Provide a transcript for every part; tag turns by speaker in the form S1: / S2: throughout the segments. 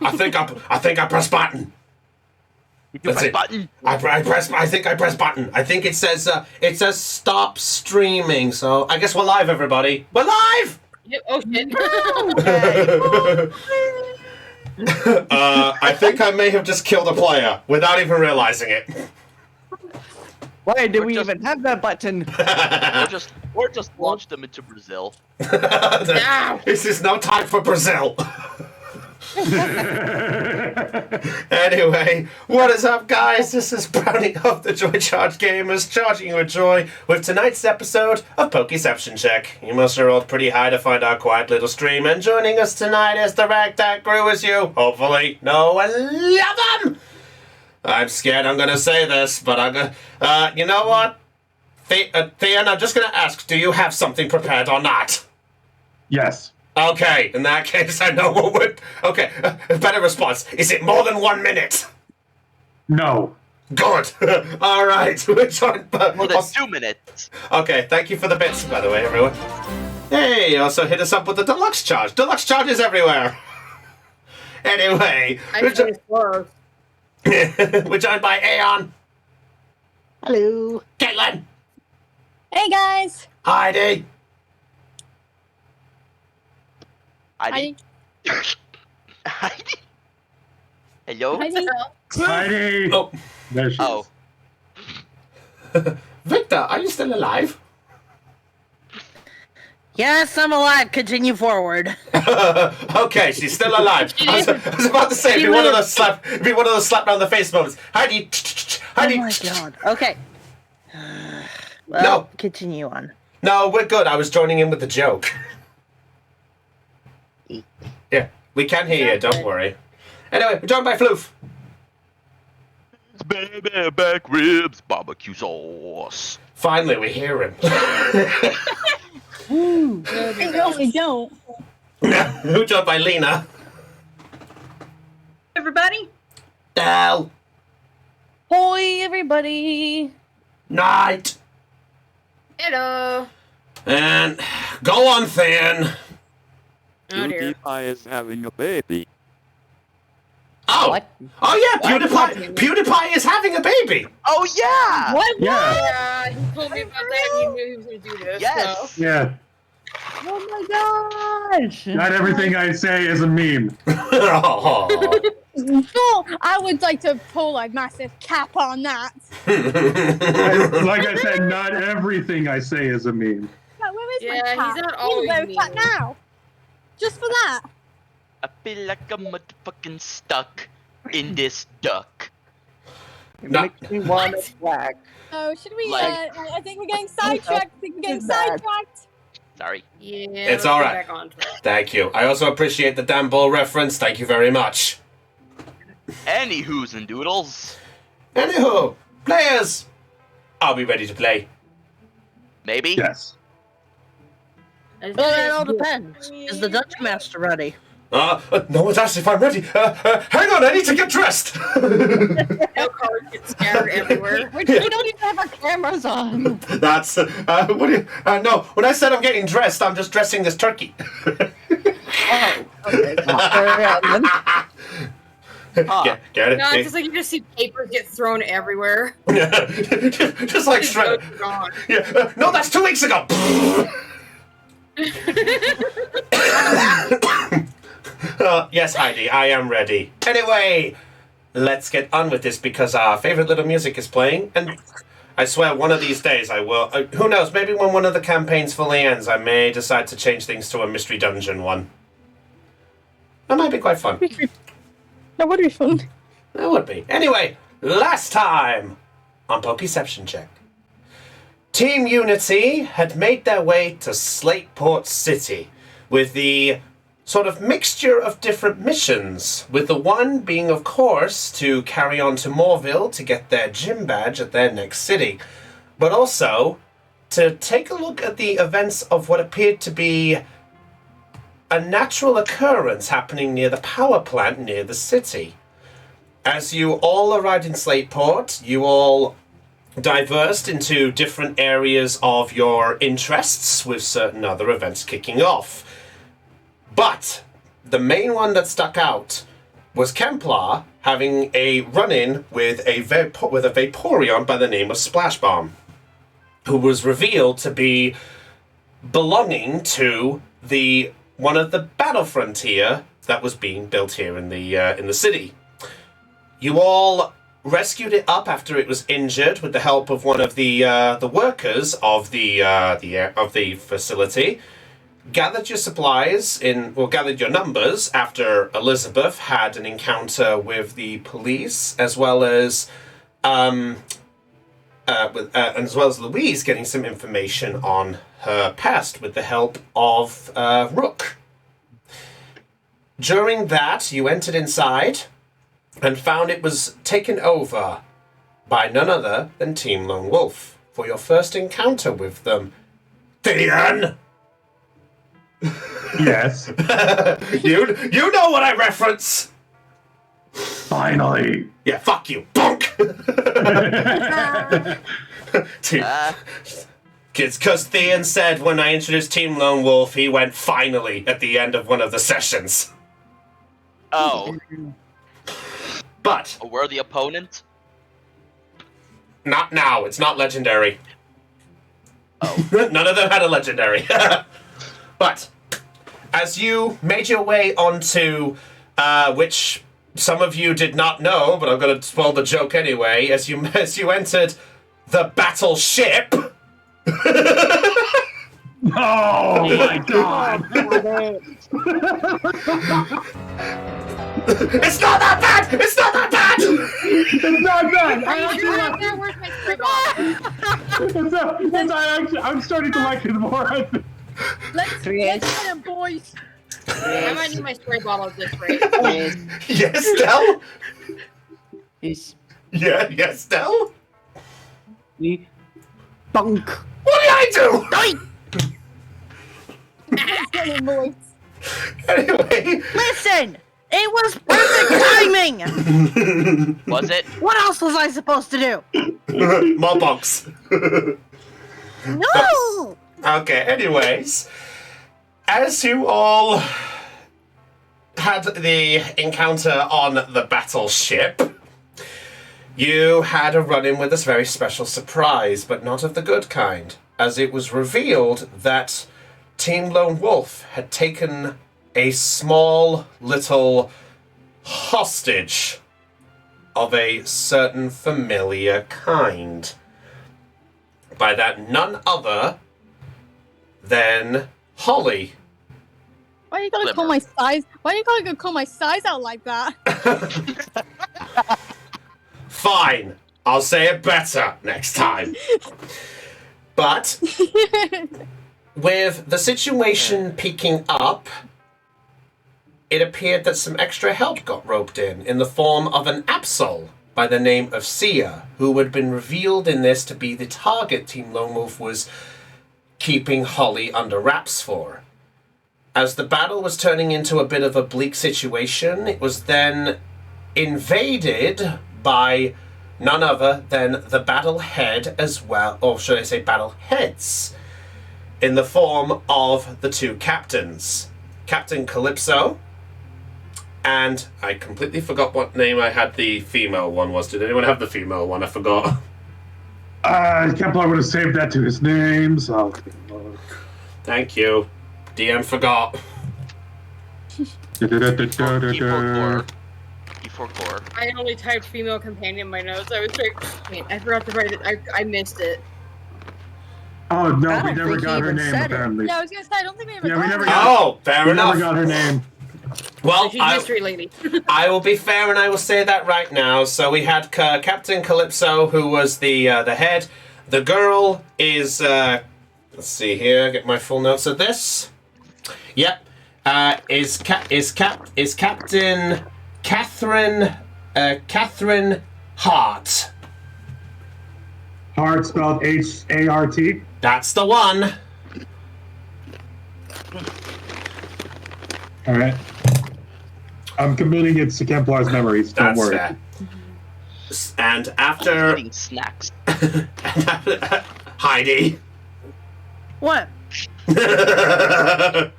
S1: I think I pressed button.
S2: Did you press button?
S1: I think I pressed button. I think it says stop streaming. So I guess we're live, everybody. We're live.
S3: Oh shit!
S1: I think I may have just killed a player without even realizing it.
S4: Why do we even have that button?
S2: or just launch them into Brazil.
S1: This is no time for Brazil. Anyway, what is up, guys? This is Brownie of the Joy Charge Gamers, charging you with joy with tonight's episode of Pokeception Check. You must have rolled pretty high to find our quiet little stream, and joining us tonight is the ragtag crew as you hopefully know and love them. I'm scared I'm gonna say this, but I'm gonna, you know what? Theon, I'm just gonna ask, do you have something prepared or not?
S5: Yes.
S1: Okay, in that case, I know what would... Okay, better response. Is it more than 1 minute?
S5: No.
S1: Good. All right. We're joined by...
S2: More than 2 minutes.
S1: Okay, thank you for the bits, by the way, everyone. Hey, also hit us up with the deluxe charge. Deluxe charges everywhere. Anyway, we're joined by Aeon.
S4: Hello.
S1: Caitlin.
S6: Hey guys.
S1: Heidi.
S2: Heidi. Heidi. Hello.
S5: Heidi!
S1: Oh.
S5: There she
S2: Oh.
S5: is.
S1: Victor, are you still alive?
S7: Yes, I'm alive. Continue forward.
S1: Okay, she's still alive. I was about to say, it'd be one of those slap down the face moments. Heidi.
S7: Oh my god. Okay. Well,
S1: No.
S7: Continue on.
S1: No, we're good. I was joining in with the joke. Yeah, we can hear you, don't worry. Anyway, we're joined by Floof.
S2: Baby back ribs, barbecue sauce.
S1: Finally, we hear him.
S6: I really don't.
S1: We're joined by Lena.
S3: Everybody.
S1: Dal.
S7: Hoi, everybody.
S1: Night.
S3: Hello.
S1: And go on, Thin.
S3: Oh dear.
S8: PewDiePie is having a baby.
S1: Oh.
S7: What?
S1: Oh yeah, PewDiePie is having a baby.
S2: Oh yeah.
S7: What?
S5: Yeah.
S3: Yeah, he told me about that. He knew he was gonna do this.
S2: Yes.
S3: So.
S5: Yeah.
S7: Oh my gosh.
S5: Not everything I say is a meme.
S1: Oh.
S6: So I would like to pull a massive cap on that.
S5: Like I said, not everything I say is a meme.
S6: Like, where is
S3: Yeah,
S6: my cap?
S3: he's not
S6: I need to wear a
S3: always
S6: cap
S3: mean.
S6: now. Just for that.
S2: I feel like I'm motherfucking stuck in this duck.
S4: It
S1: No.
S4: makes me want to whack.
S6: Oh, should we?
S2: Like-
S6: I think we're getting sidetracked. I think we're getting sidetracked.
S2: Sorry.
S3: Yeah.
S1: It's
S3: let's
S1: all
S3: get
S1: right.
S3: Back on track.
S1: Thank you. I also appreciate the damn ball reference. Thank you very much.
S2: Anywho's and doodles.
S1: Anywho, players. I'll be ready to play.
S2: Maybe.
S5: Yes.
S7: Well, that all depends. Is the Dungeon Master ready?
S1: No one's asked if I'm ready. Hang on, I need to get dressed.
S3: No cards get scattered everywhere.
S4: We don't even have our cameras on.
S1: That's what do you? No, when I said I'm getting dressed, I'm just dressing this turkey.
S4: Oh, okay. Carry on then.
S1: Get it?
S3: No, it's just like you just see papers get thrown everywhere.
S1: just like shred.
S3: It's gone.
S1: Yeah. No, that's 2 weeks ago. Yes, Heidi, I am ready. Anyway, let's get on with this because our favorite little music is playing, and I swear one of these days I will. Who knows? Maybe when one of the campaigns fully ends, I may decide to change things to a mystery dungeon one. That might be quite fun.
S6: That would be fun.
S1: That would be. Anyway, last time on Pokeception Check, Team Unity had made their way to Slateport City with the sort of mixture of different missions, with the one being, of course, to carry on to Moorville to get their gym badge at their next city, but also to take a look at the events of what appeared to be a natural occurrence happening near the power plant near the city. As you all arrived in Slateport, you all diversed into different areas of your interests, with certain other events kicking off. But the main one that stuck out was Kemplar having a run-in with a Vaporeon by the name of Splash Bomb, who was revealed to be belonging to one of the battle frontier that was being built here in the city. You all rescued it up after it was injured with the help of one of the workers of the facility. Gathered your supplies gathered your numbers after Elizabeth had an encounter with the police, as well as Louise getting some information on her past with the help of Rook. During that, you entered inside and found it was taken over by none other than Team Lone Wolf for your first encounter with them. Theon!
S5: Yes.
S1: You know what I reference!
S5: Finally.
S1: Yeah, fuck you, bonk! It's because Theon said when I introduced Team Lone Wolf, he went finally at the end of one of the sessions.
S2: Oh,
S1: But
S2: we're the opponent?
S1: not now, it's not legendary.
S2: Oh.
S1: None of them had a legendary. But as you made your way onto, which some of you did not know, but I'm going to spoil the joke anyway, as you entered the battleship.
S5: Oh my god!
S1: It's not that bad! It's not that bad!
S5: It's not bad!
S3: Where's my spray bottle?
S5: I'm starting to like it more.
S6: Let's get them, boys.
S3: I might need my spray bottle at this rate.
S1: Yes, Del?
S4: Is
S1: Yeah, yes, Del?
S4: we bunk.
S1: What did I do?
S6: Let's get them, boys.
S1: Anyway,
S7: Listen! It was perfect timing!
S2: Was it?
S7: What else was I supposed to do?
S1: more box.
S7: No!
S1: Okay, anyways, as you all had the encounter on the battleship, you had a run-in with this very special surprise, but not of the good kind, as it was revealed that Team Lone Wolf had taken a small little hostage of a certain familiar kind. By that, none other than Holly.
S6: Why you gotta call my size? Why you gotta call my size out like that?
S1: Fine, I'll say it better next time. But with the situation peaking up, it appeared that some extra help got roped in the form of an Absol by the name of Sia, who had been revealed in this to be the target Team Lone Wolf was keeping Holly under wraps for. As the battle was turning into a bit of a bleak situation, it was then invaded by none other than the battle head as well, or should I say battle heads, in the form of the two captains, Captain Calypso, and I completely forgot what name I had the female one was. Did anyone have the female one? I forgot.
S5: Kepler would have saved that to his name, so...
S1: Thank you. DM forgot.
S2: E4 core.
S3: I only typed female companion in my notes. I was like, wait, I forgot to write it. I missed it.
S5: Oh, no,
S7: I
S5: we
S7: don't
S5: never
S7: think he
S5: got her
S7: even
S5: name,
S7: said it.
S5: apparently.
S6: Yeah, I was gonna say I don't think we ever.
S5: Yeah, we
S6: got
S5: never
S6: that.
S5: got-
S1: Oh, fair
S5: We
S1: enough.
S5: never got her name.
S1: Well,
S3: She's
S1: I,
S3: mystery lady.
S1: I will be fair and I will say that right now. So we had Captain Calypso, who was the head. The girl is, let's see here, get my full notes of this. Yep. Is Captain Catherine Hart.
S5: Hart spelled H-A-R-T.
S1: That's the one.
S5: All right. I'm committing it to Kemplar's memories. Don't
S1: That's
S5: worry.
S1: fair. And after
S2: Eating snacks.
S1: Heidi.
S7: What?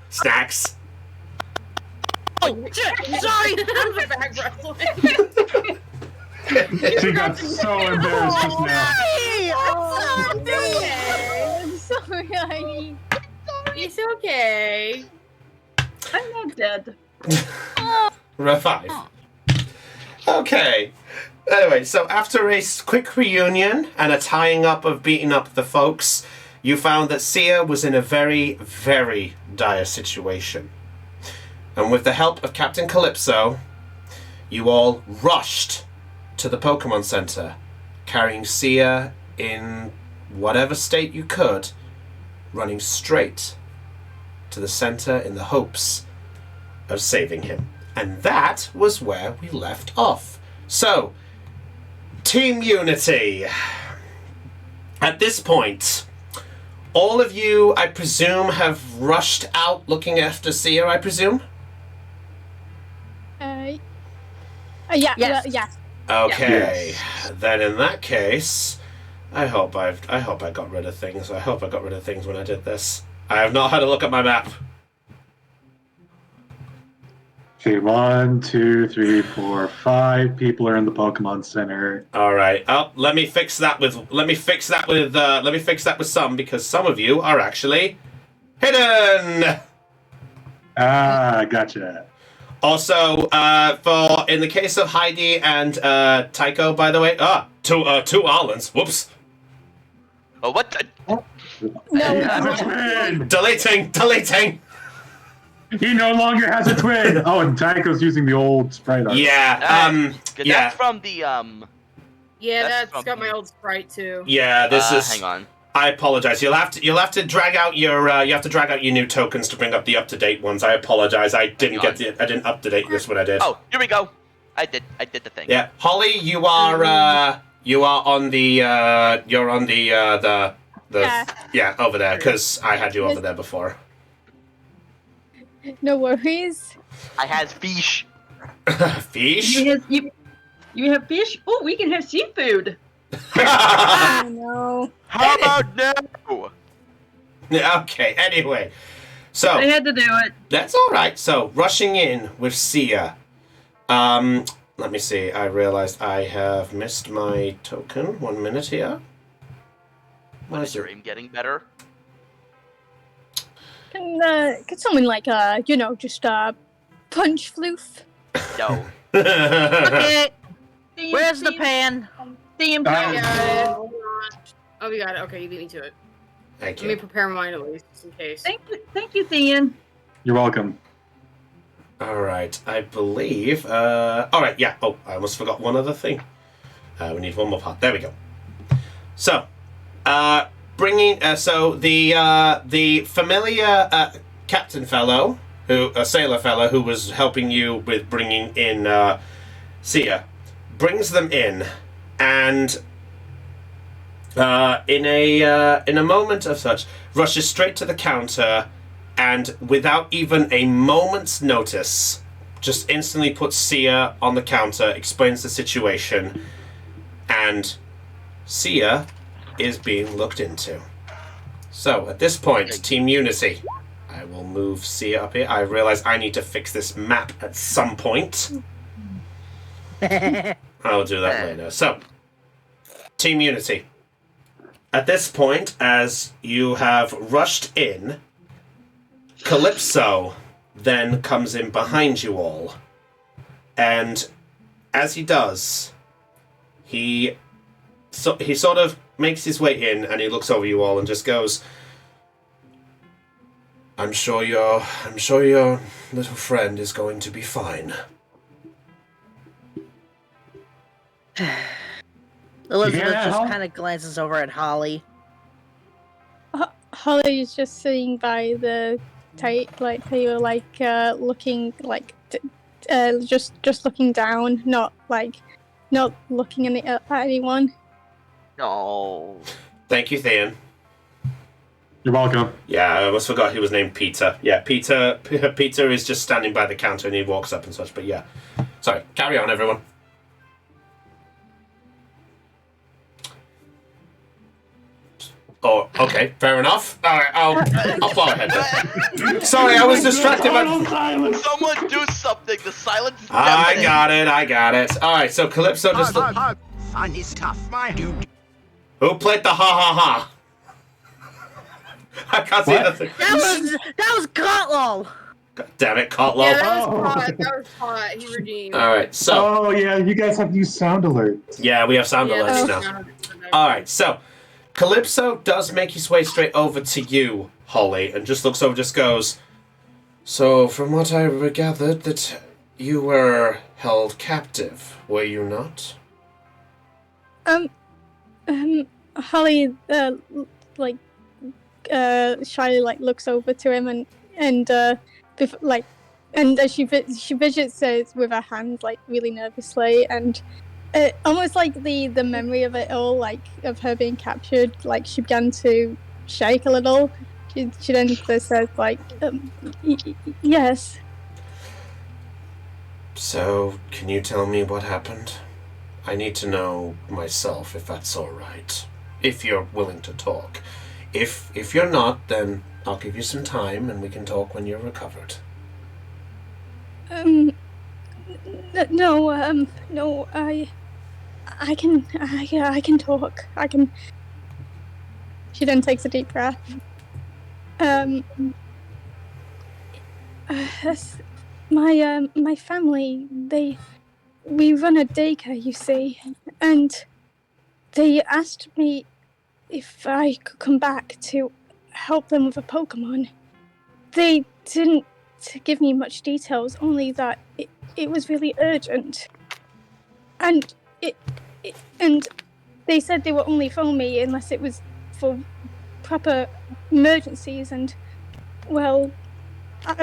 S1: Snacks.
S7: Oh, shit! Sorry!
S3: I'm the bag wrestling.
S5: She got so embarrassed just now.
S6: I'm sorry, Heidi.
S3: It's okay.
S4: I'm not dead.
S1: Revive. Okay. Anyway, so after a quick reunion and a tying up of beating up the folks, you found that Sia was in a very, very dire situation. And with the help of Captain Calypso, you all rushed to the Pokemon Center, carrying Sia in whatever state you could, running straight to the center in the hopes of saving him. And that was where we left off. So, Team Unity. At this point, all of you, I presume, have rushed out looking after Sia, I presume?
S6: Yeah,
S7: Yes.
S6: yeah.
S1: Okay.
S5: Yes.
S1: Then in that case, I hope I got rid of things. I hope I got rid of things when I did this. I have not had a look at my map.
S5: Okay, 1, 2, 3, 4, 5 people are in the Pokemon Center.
S1: All right. Oh, let me fix that with some, because some of you are actually hidden.
S5: Ah, gotcha.
S1: Also, for in the case of Heidi and Tycho, by the way, two Arlens. Whoops.
S2: Oh, what?
S5: He has a twin!
S1: Deleting.
S5: He no longer has a twin! Oh, and Tycho's using the old sprite art.
S1: Yeah. Yeah.
S2: That's from the
S3: Yeah,
S2: That's
S3: that's got
S2: from-
S3: my old sprite too.
S1: Yeah. This is.
S2: Hang on.
S1: I apologize. You'll have to drag out your new tokens to bring up the up-to-date ones. I apologize. I didn't up-to-date this when I did.
S2: Oh, here we go. I did the thing.
S1: Yeah, Holly, you are on the
S6: Yeah.
S1: over there, because I had you over there before.
S6: No worries.
S2: I has fish.
S1: Fish.
S4: You have fish? Oh, we can have seafood.
S6: Oh no.
S2: How about no?
S1: Okay. Anyway, so
S4: I had to do it.
S1: that's all right. So rushing in with Sia. Let me see. I realized I have missed my token. 1 minute here. What is
S2: Your
S1: your
S2: aim getting better?
S6: Can someone just punch Floof?
S2: No.
S7: Okay,
S4: Theme,
S7: where's the
S4: theme,
S7: pan?
S4: Theme,
S3: I got it. Hold on. Oh, you got it. Okay, you beat me to it.
S1: Thank
S3: Let me
S1: you.
S3: prepare mine at least, just in case.
S4: Thank you, Thean.
S5: You're welcome.
S1: All right. I believe. All right. Yeah. Oh, I almost forgot one other thing. We need one more part. There we go. So, bringing. So the familiar captain fellow, a sailor fellow who was helping you with bringing in Sia, brings them in, and in a moment of such, rushes straight to the counter, and without even a moment's notice, just instantly puts Sia on the counter, explains the situation, and Sia is being looked into. So at this point, Team Unity, I will move Sia up here. I realize I need to fix this map at some point. I'll do that later. So, Team Unity. At this point, as you have rushed in, Calypso then comes in behind you all. And as he does, he sort of makes his way in, and he looks over you all and just goes, I'm sure your little friend is going to be fine.
S7: Elizabeth
S5: Yeah,
S7: just
S5: Hol-
S7: kind of glances over at Holly.
S6: Holly is just sitting by the table, looking just looking down, not looking at anyone.
S2: No.
S1: Thank you, Thean.
S5: You're welcome.
S1: Yeah, I almost forgot he was named Peter. Yeah, Peter is just standing by the counter and he walks up and such, but yeah. Sorry, carry on, everyone. Okay, fair enough. All right, I'll follow ahead then. Sorry, I was distracted by...
S2: Someone do something. The silence is
S1: I
S2: deafening.
S1: got it. All right, so Calypso just...
S9: Fun is tough, my dude.
S1: Who played the ha? I can't see nothing.
S7: That was Gotlo.
S1: God damn it, Cotlo.
S3: Yeah, that was hot. He redeemed.
S1: All right, so...
S5: Oh, yeah, you guys have used sound alerts.
S1: Yeah, we have sound alerts
S3: that's
S1: now.
S3: not-
S1: All right, so Calypso does make his way straight over to you, Holly, and just looks over, just goes, so from what I gathered, that you were held captive, were you not?
S6: Holly, shyly looks over to him and as she fidgets with her hands really nervously, and almost the memory of it all, of her being captured, she began to shake a little. She then says yes.
S1: So, can you tell me what happened? I need to know myself, if that's all right. If you're willing to talk. If you're not, then I'll give you some time and we can talk when you're recovered.
S6: No, I can talk. I can. She then takes a deep breath. My family, we run a daycare, you see, and they asked me if I could come back to help them with a Pokemon. They didn't give me much details, only that it was really urgent, and and they said they would only phone me unless it was for proper emergencies. And well,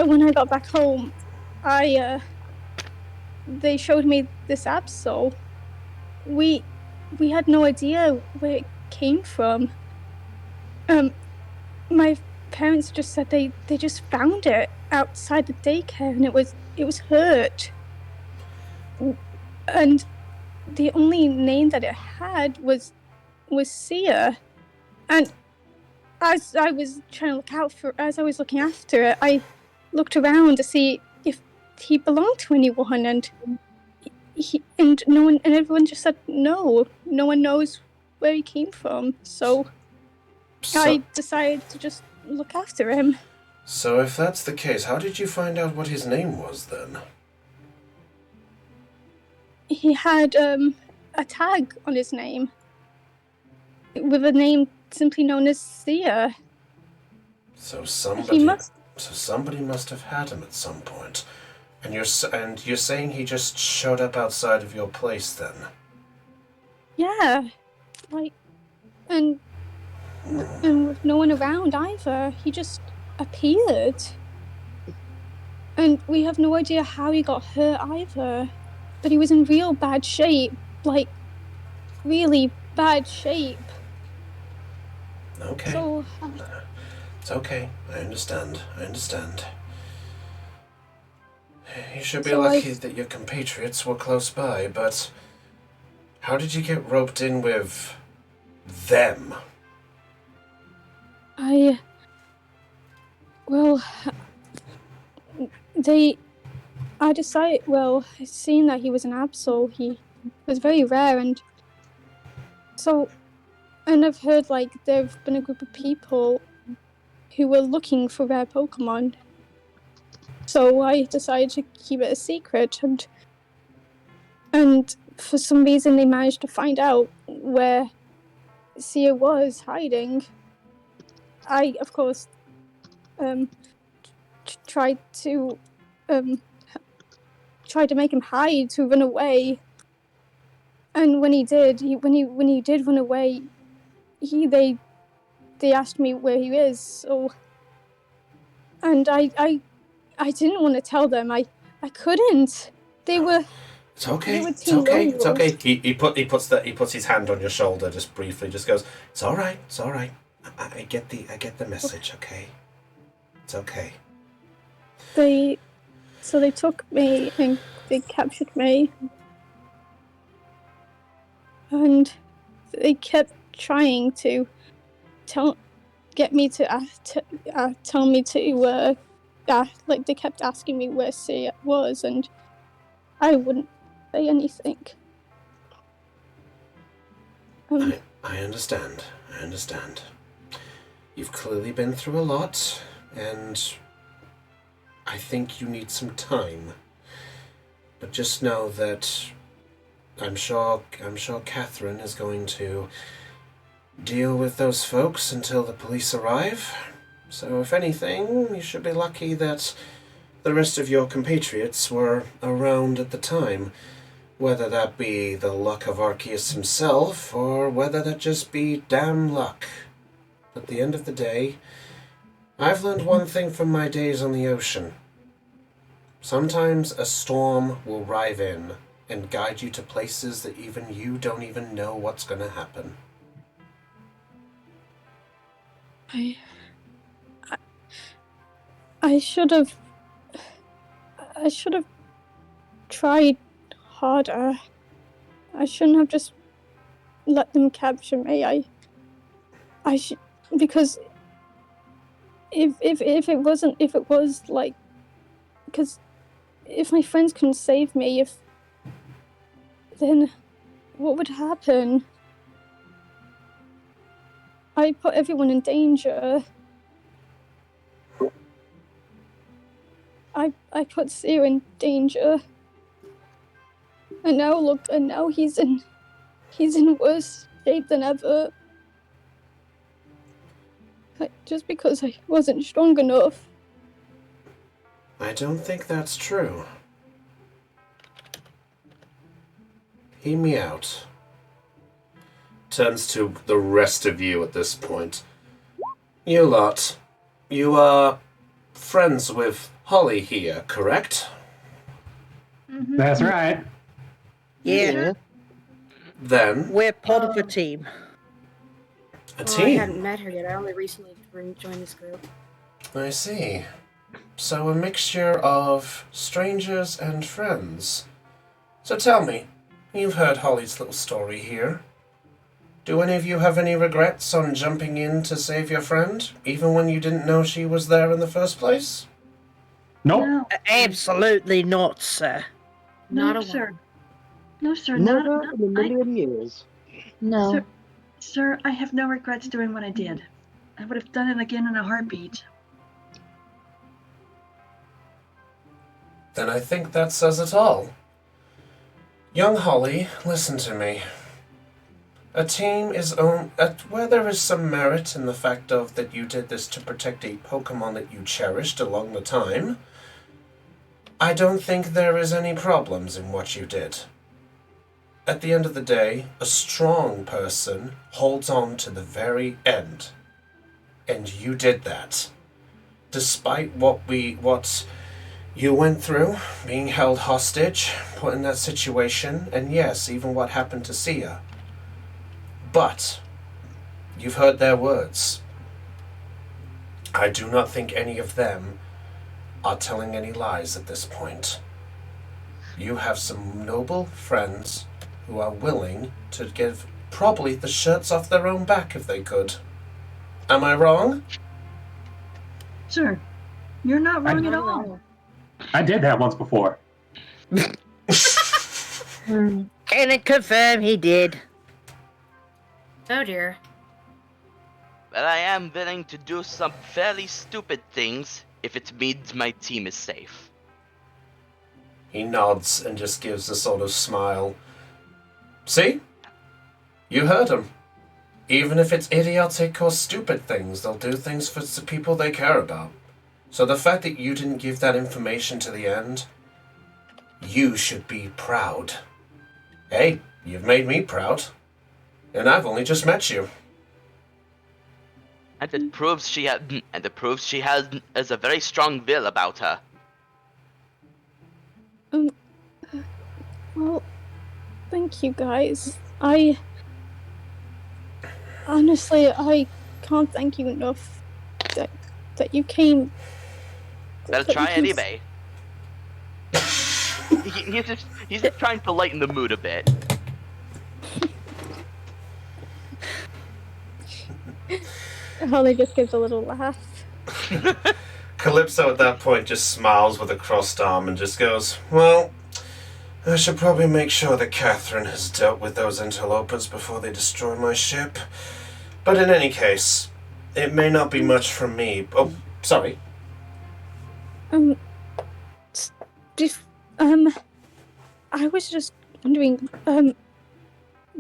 S6: when I got back home, they showed me this Absol. We had no idea where it came from. My parents just said they just found it outside the daycare, and it was hurt. And the only name that it had was Sia. And as I was looking after it, I looked around to see if he belonged to anyone, and everyone just said no one knows where he came from. So I decided to just look after him.
S1: So if that's the case, how did you find out what his name was then?
S6: He had a tag on his name with a name simply known as Sia.
S1: So somebody must have had him at some point. And you're saying he just showed up outside of your place then?
S6: Yeah, and with no one around either. He just appeared, and we have no idea how he got hurt either. But he was in real bad shape, really bad shape.
S1: Okay.
S6: So
S1: it's okay. I understand. You should be
S6: So
S1: lucky that your compatriots were close by, but how did you get roped in with them?
S6: Seeing that he was an Absol, he was very rare, and I've heard there have been a group of people who were looking for rare Pokemon. So I decided to keep it a secret, and for some reason they managed to find out where Sia was hiding. I, of course, tried to make him hide, to run away. And when he did run away, they asked me where he is. So, and I didn't want to tell them. I couldn't. They were.
S1: It's okay.
S6: They were
S1: It's okay. It's
S6: teenagers.
S1: okay. He puts his hand on your shoulder just briefly. Just goes. It's all right. It's all right. I get the message. Okay. It's okay.
S6: They took me and they captured me, and they kept trying to get me to tell me to like they kept asking me where Sia was, and I wouldn't say anything.
S1: I understand. I understand. You've clearly been through a lot, and I think you need some time. But just know that I'm sure Catherine is going to deal with those folks until the police arrive. So if anything, you should be lucky that the rest of your compatriots were around at the time. Whether that be the luck of Arceus himself, or whether that just be damn luck. At the end of the day, I've learned one thing from my days on the ocean. Sometimes a storm will arrive in and guide you to places that even you don't even know what's going to happen.
S6: I should have tried harder. I shouldn't have just let them capture me. I should, because if it was like, because if my friends couldn't save me, then what would happen? I put everyone in danger. I put Sia in danger. And now he's in worse shape than ever. Just because I wasn't strong enough.
S1: I don't think that's true. Hear me out. Turns to the rest of you at this point. You lot, you are friends with Holly here, correct?
S4: Mm-hmm.
S5: That's right.
S7: Yeah.
S1: Then
S7: We're part of a team.
S1: a
S3: I
S1: team.
S3: hadn't met her yet. I only recently joined this group.
S1: I see. So a mixture of strangers and friends. So tell me, you've heard Holly's little story here. Do any of you have any regrets on jumping in to save your friend, even when you didn't know she was there in the first place?
S5: Nope.
S4: No,
S7: Absolutely not, sir.
S3: Not
S4: no,
S3: a
S4: sir. No, sir.
S10: Never
S4: Not
S10: in a million years.
S4: No. Sir, I have no regrets doing what I did. I would have done it again in a heartbeat.
S1: Then I think that says it all. Young Holly, listen to me. A team is where there is some merit in the fact of that you did this to protect a Pokemon that you cherished along the time. I don't think there is any problems in what you did. At the end of the day, a strong person holds on to the very end. And you did that. Despite what you went through, being held hostage, put in that situation, and yes, even what happened to Sia. But you've heard their words. I do not think any of them are telling any lies at this point. You have some noble friends who are willing to give probably the shirts off their own back if they could. Am I wrong?
S4: Sir, you're not wrong at all.
S5: I did that once before.
S7: Can it confirm he did?
S3: Oh dear.
S2: But I am willing to do some fairly stupid things if it means my team is safe.
S1: He nods and just gives a sort of smile. See? You heard him. Even if it's idiotic or stupid things, they'll do things for the people they care about. So the fact that you didn't give that information to the end, you should be proud. Hey, you've made me proud. And I've only just met you.
S2: And it proves she has a very strong will about her.
S6: Well, thank you guys. I honestly can't thank you enough that you came.
S2: Well,
S6: that
S2: try
S6: you came
S2: anyway. He's just trying to lighten the mood a bit.
S6: Holly just gives a little laugh.
S1: Calypso at that point just smiles with a crossed arm and just goes, well, I should probably make sure that Catherine has dealt with those interlopers before they destroy my ship. But in any case, it may not be much from me. Oh, sorry.
S6: I was just wondering,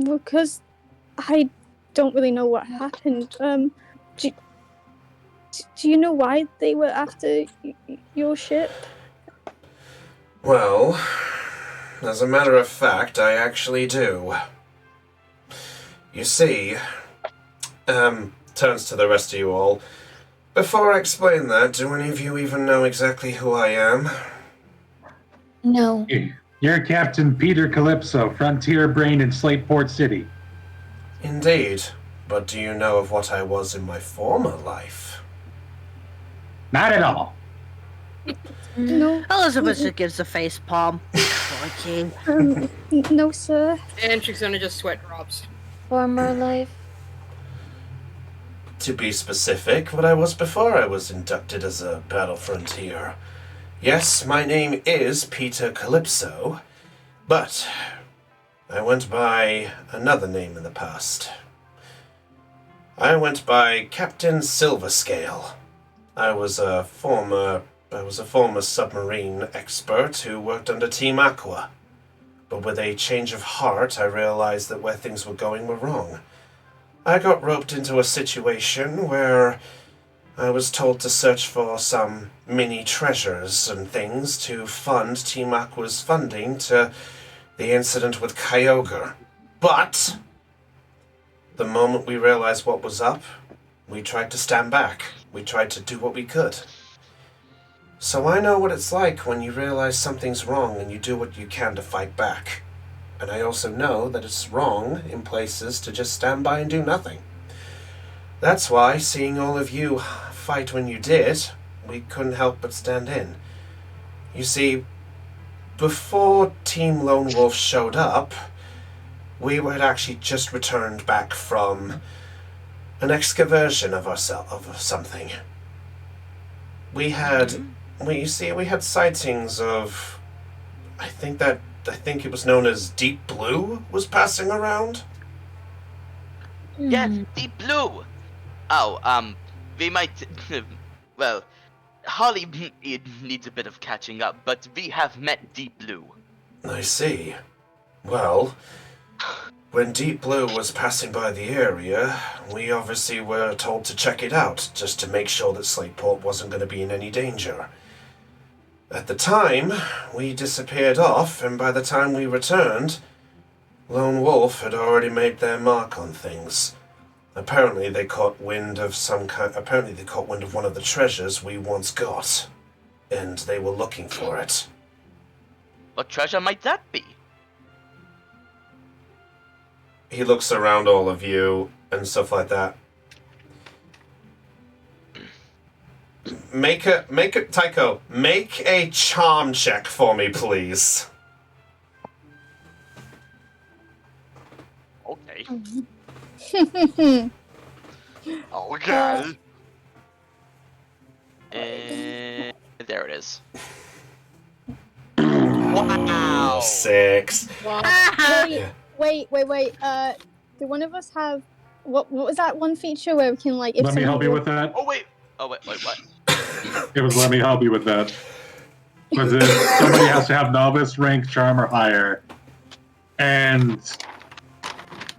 S6: because I don't really know what happened, do you know why they were after your ship?
S1: Well, as a matter of fact, I actually do. You see, turns to the rest of you all. Before I explain that, do any of you even know exactly who I am?
S6: No.
S5: You're Captain Peter Calypso, Frontier Brain in Slateport City.
S1: Indeed. But do you know of what I was in my former life?
S5: Not at all.
S6: No.
S7: Elizabeth just gives a face palm. Okay.
S6: No, sir.
S3: And she's gonna just sweat drops.
S6: Former life.
S1: To be specific, what I was before I was inducted as a Battle Frontier. Yes, my name is Peter Calypso, but I went by another name in the past. I went by Captain Silverscale. I was a former submarine expert who worked under Team Aqua. But with a change of heart, I realized that where things were going were wrong. I got roped into a situation where I was told to search for some mini treasures and things to fund Team Aqua's funding to the incident with Kyogre. But the moment we realized what was up, we tried to stand back. We tried to do what we could. So I know what it's like when you realize something's wrong and you do what you can to fight back. And I also know that it's wrong in places to just stand by and do nothing. That's why, seeing all of you fight when you did, we couldn't help but stand in. You see, before Team Lone Wolf showed up, we had actually just returned back from an excavation of something. We had sightings of, I think it was known as Deep Blue was passing around.
S2: Yes, Deep Blue. Oh, we might. Well, Holly needs a bit of catching up, but we have met Deep Blue.
S1: I see. Well, when Deep Blue was passing by the area, we obviously were told to check it out, just to make sure that Slateport wasn't going to be in any danger. At the time, we disappeared off, and by the time we returned, Lone Wolf had already made their mark on things. Apparently they caught wind of one of the treasures we once got, and they were looking for it.
S2: What treasure might that be?
S1: He looks around all of you and stuff like that. Tycho, make a charm check for me, please.
S2: Okay.
S6: Mm-hmm.
S2: Okay. And there it is. Wow.
S1: 6.
S3: Wow.
S1: Yeah.
S6: Wait. Do one of us have what was that one feature where we can, like, if
S5: Let me help you with that.
S2: Oh wait, what?
S5: It was let me help you with that. Was it somebody has to have novice rank, charm, or higher, and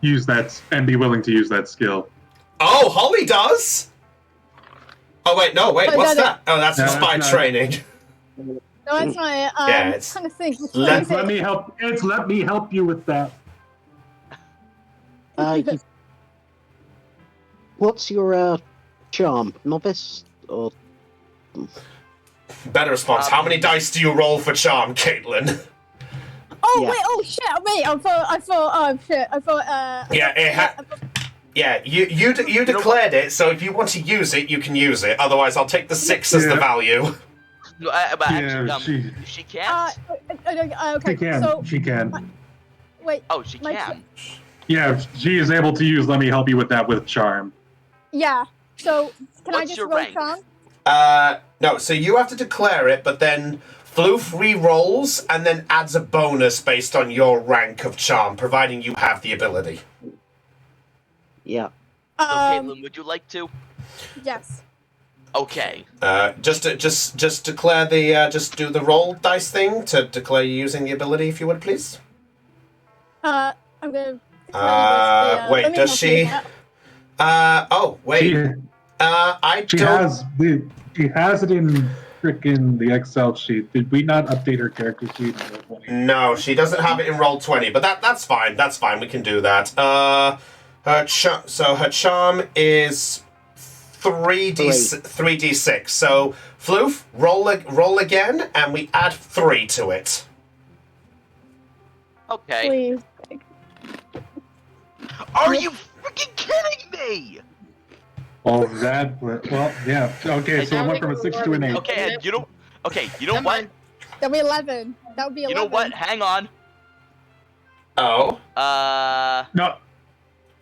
S5: use that and be willing to use that skill.
S1: Oh, Holly does? Oh, wait, what's that? Oh, that's spy training.
S6: No, that's not it.
S1: Yeah, it's...
S6: I'm trying to think.
S5: Let me help you with that.
S10: What's your charm? Novice? Or...
S1: Better response. How many dice do you roll for charm, Caitlin?
S6: Oh,
S10: Yeah.
S6: wait, oh, shit, wait, I thought,
S1: Yeah, you declared it, so if you want to use it, you can use it. Otherwise, I'll take the 6 as the value.
S2: No, but actually, she can't.
S6: okay,
S5: She can.
S6: Wait.
S2: Oh, she can.
S5: Yeah, she is able to use let me help you with that with charm.
S6: Yeah, So, can I
S2: What's
S6: just
S2: your
S6: roll
S2: rank?
S6: charm?
S1: No, so you have to declare it, but then Floof re-rolls and then adds a bonus based on your rank of charm, providing you have the ability.
S10: Yeah.
S2: So, Caitlin, would you like to?
S6: Yes.
S2: Okay.
S1: Just declare the just do the roll dice thing to declare you using the ability, if you would, please.
S6: I'm gonna.
S1: Wait,
S6: let me
S1: does
S6: help
S1: she?
S6: you with that.
S1: Oh, wait.
S5: She has it in frickin' the Excel sheet. Did we not update her character sheet?
S1: No, she doesn't have it in Roll20, but that's fine. That's fine. We can do that. Her charm is 3d6. So Floof, roll again, and we add 3 to it.
S2: Okay.
S6: Please.
S2: Are you freaking kidding me?
S5: Well, yeah. Okay, so I went from a 6 to an 8.
S2: Okay, and you know what?
S6: That'll be 11. That'll be 11.
S2: You know what? Hang on.
S1: Oh.
S5: No.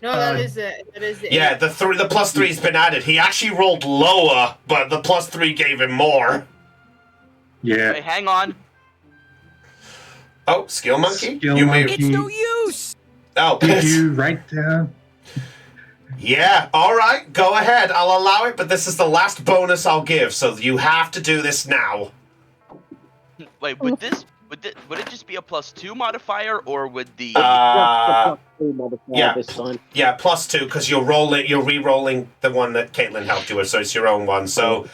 S3: No, that is it. That is it.
S1: Yeah, the +3's been added. He actually rolled lower, but the +3 gave him more.
S5: Yeah.
S2: Wait, hang on.
S1: Oh, skill monkey.
S8: It's no use.
S1: Oh,
S5: did you write down?
S1: Yeah. All right. Go ahead. I'll allow it, but this is the last bonus I'll give, so you have to do this now.
S2: Wait, would it just be a +2 modifier, or would the?
S1: Yeah.
S10: This time.
S1: Yeah, +2 because you're re-rolling the one that Caitlin helped you with, so it's your own one. So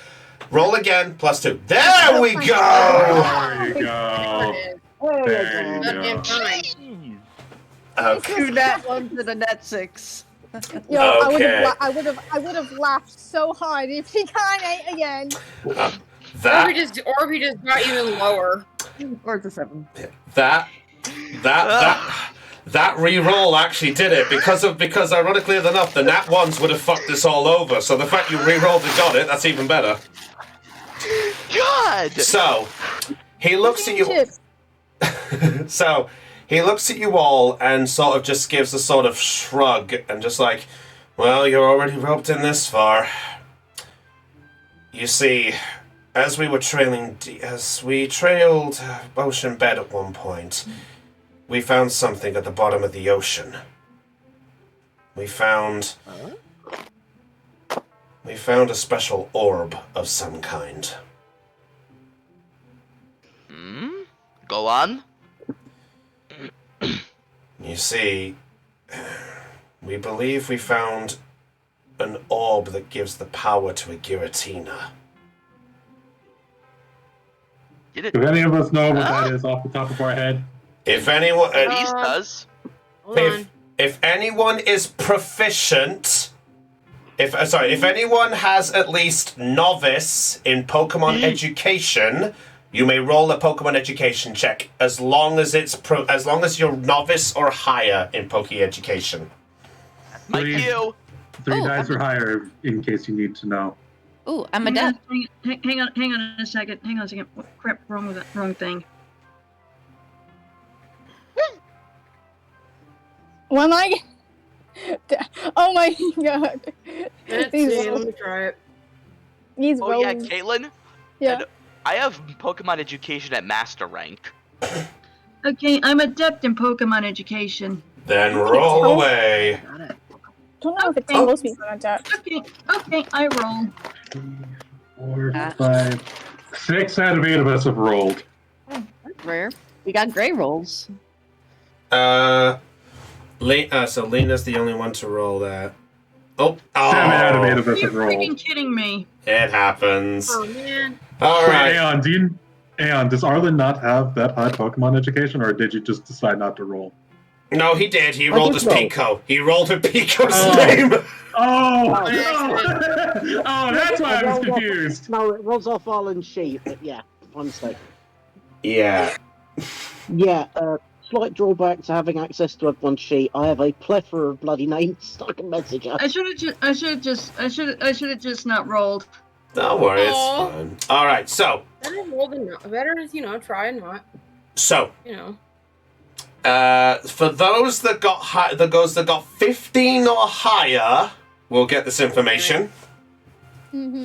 S1: roll again, +2. There we go.
S5: There you go. There you go.
S1: Okay.
S7: 2 nat 1s and a nat 6.
S6: Yo,
S1: Okay.
S6: I would have laughed so hard if he got 8 again.
S3: Or if he just got even lower.
S7: Or it's a 7.
S1: That re-roll actually did it because ironically enough the nat 1s would have fucked this all over. So the fact you re-rolled and got it, that's even better.
S2: God.
S1: So he looks at you. So he looks at you all and sort of just gives a sort of shrug and just like, well, you're already roped in this far. You see, as we trailed ocean bed at one point, we found something at the bottom of the ocean. We found a special orb of some kind.
S2: Go on.
S1: You see, we believe we found an orb that gives the power to a Giratina.
S5: Do any of us know what that is off the top of our head?
S1: If anyone,
S2: Elise does.
S1: if anyone is proficient, if anyone has at least novice in Pokemon education, you may roll a Pokemon education check as long as you're novice or higher in Poke education.
S2: My cue.
S5: 3 dice or higher, in case you need to know.
S4: Ooh, I'm adept. Hang on a second. What crap? Wrong thing.
S6: When I... Oh my god.
S3: Let's see, let me try it.
S6: These
S2: Oh
S6: rolls.
S2: yeah, Caitlin.
S6: Yeah.
S2: I have Pokemon education at master rank.
S4: Okay, I'm adept in Pokemon education.
S1: Then roll away.
S6: Don't know if it's supposed to be on that.
S4: Okay, I roll.
S5: 4, 5, 6 out of 8 of us have rolled.
S7: That's rare. We got gray rolls.
S1: So Lena's the only one to roll that. 7
S5: out of 8 of us
S4: You're
S5: have rolled.
S4: freaking kidding me.
S1: It happens.
S3: Oh man.
S1: All right.
S5: Aeon, does Arlen not have that high Pokemon education, or did you just decide not to roll?
S1: No, he did. He rolled as Pico. He rolled with Pico's name.
S5: Oh, that's why I was confused.
S10: No, it rolls off Arlen's sheet, but yeah, my mistake.
S1: Yeah.
S10: Yeah, slight drawback to having access to everyone's sheet. I have a plethora of bloody names I can message us.
S4: I should have just not rolled.
S1: Don't worry, it's fine. All right, so.
S3: Better is, try and not.
S1: So. For those that got 15 or higher, we'll get this information.
S6: Mm-hmm.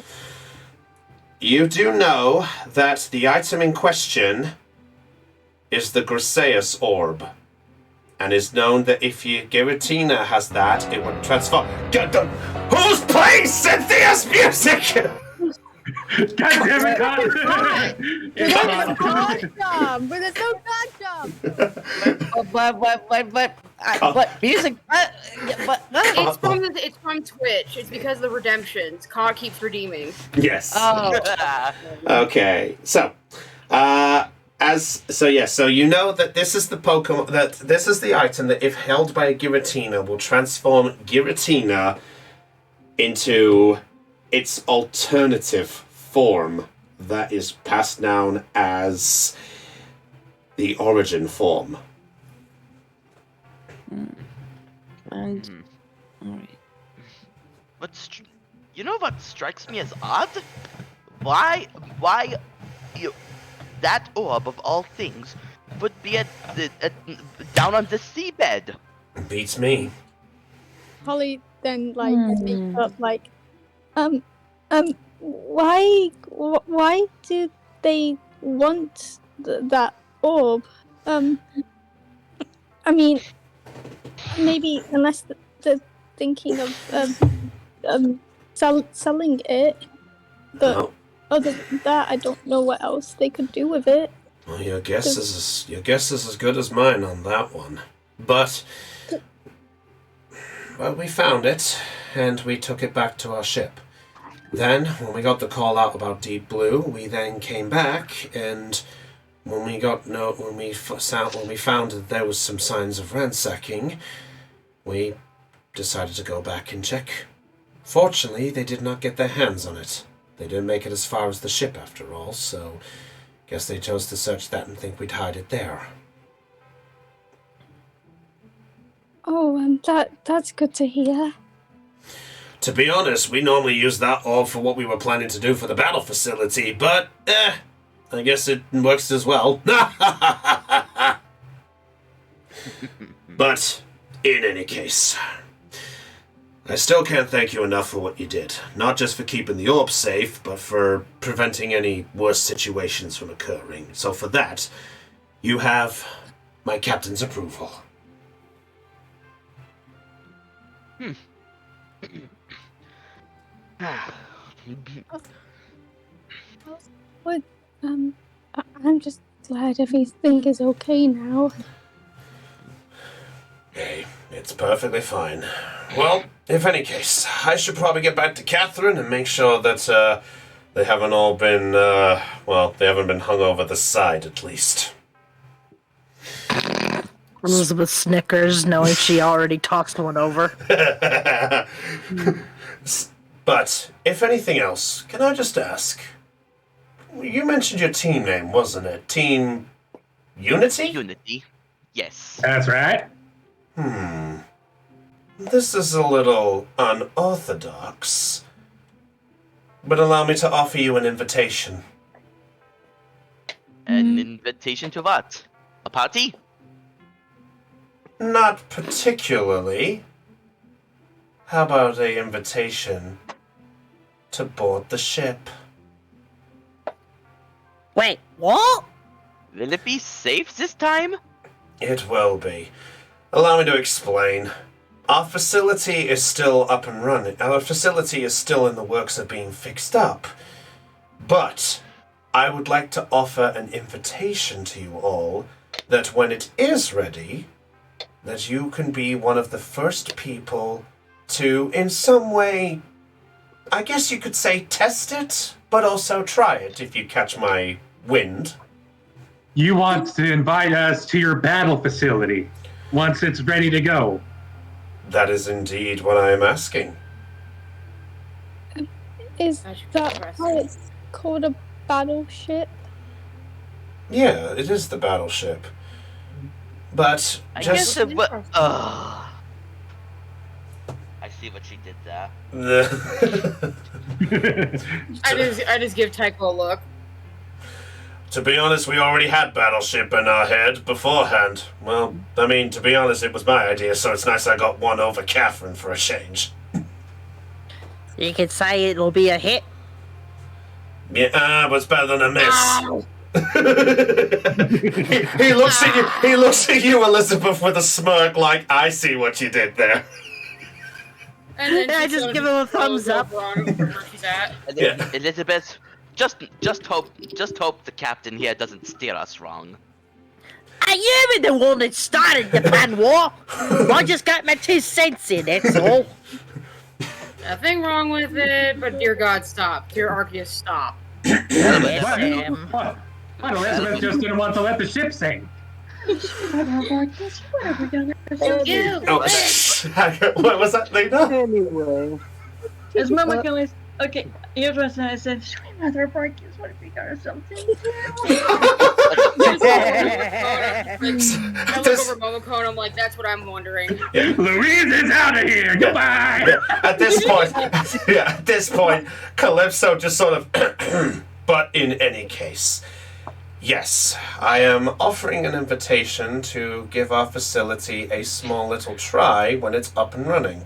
S1: You do know that the item in question is the Griseus orb, and is known that if Giratina has that, it would transform. Who's playing Cynthia's music?
S5: God damn it, God!
S6: But there's no dodge
S7: But music.
S3: It's from Twitch. It's because of the redemptions. Ka keeps redeeming.
S1: Yes.
S7: Oh.
S1: Okay. So, so you know that this is the Pokemon, that this is the item that, if held by a Giratina, will transform Giratina into its alternative form that is passed down as the origin form.
S7: And alright.
S2: But you know what strikes me as odd? Why that orb of all things would be down on the seabed?
S1: Beats me.
S6: Holly then speaks up why do they want that orb? I mean, maybe unless they're thinking of selling it, but
S1: No.
S6: other than that, I don't know what else they could do with it.
S1: Well, your guess is as good as mine on that one. But well, we found it, and we took it back to our ship. Then, when we got the call out about Deep Blue, we then came back, and when we found that there was some signs of ransacking, we decided to go back and check. Fortunately, they did not get their hands on it. They didn't make it as far as the ship, after all, so guess they chose to search that and think we'd hide it there.
S6: Oh, that's good to hear.
S1: To be honest, we normally use that orb for what we were planning to do for the battle facility, but, I guess it works as well. But, in any case, I still can't thank you enough for what you did. Not just for keeping the orb safe, but for preventing any worse situations from occurring. So for that, you have my captain's approval.
S6: But, I'm just glad everything is okay now.
S1: Hey, it's perfectly fine. Well, if any case, I should probably get back to Catherine and make sure that, they haven't all been, they haven't been hung over the side, at least.
S7: Elizabeth snickers, knowing she already tossed one over.
S1: But, if anything else, can I just ask? You mentioned your team name, wasn't it? Team Unity?
S2: Unity. Yes.
S5: That's right.
S1: This is a little unorthodox, but allow me to offer you an invitation.
S2: An invitation to what? A party?
S1: Not particularly. How about an invitation to board the ship?
S7: Wait, what?
S2: Will it be safe this time?
S1: It will be. Allow me to explain. Our facility is still up and running. Our facility is still in the works of being fixed up. But I would like to offer an invitation to you all that when it is ready, that you can be one of the first people to, in some way, I guess you could say test it, but also try it, if you catch my wind.
S5: You want to invite us to your battle facility once it's ready to go.
S1: That is indeed what I am asking.
S6: Is that why it's called a battleship?
S1: Yeah, it is the battleship. But
S2: I
S1: just...
S2: guess it was. I see what she did there.
S3: I just give Tycho a look.
S1: To be honest, we already had battleship in our head beforehand. Well, I mean, to be honest, it was my idea, so it's nice I got one over Catherine for a change.
S7: You could say it'll be a hit.
S1: Yeah, it was better than a miss. he looks at you. He looks at you, Elizabeth, with a smirk, like I see what you did there.
S3: And then
S7: I just give him a thumbs up.
S3: Where she's at.
S1: Yeah.
S2: Elizabeth, just hope the captain here doesn't steer us wrong.
S7: You were the one that started the pan war. I just got my 2 cents in, that's all.
S3: Nothing wrong with it, but dear God, stop. Dear Arceus, stop.
S5: What? Elizabeth just didn't want to let the ship sink.
S1: What was that, Lena?
S10: Anyway.
S4: As Mama goes, okay, here's what I said. Sweet mother of Arceus, what if we got something?
S3: I look over Momoko and I'm like, that's what I'm wondering.
S1: Yeah.
S5: Louise is out of here. Goodbye.
S1: Yeah. At this point, Calypso just sort of. But in any case, yes, I am offering an invitation to give our facility a small little try when it's up and running,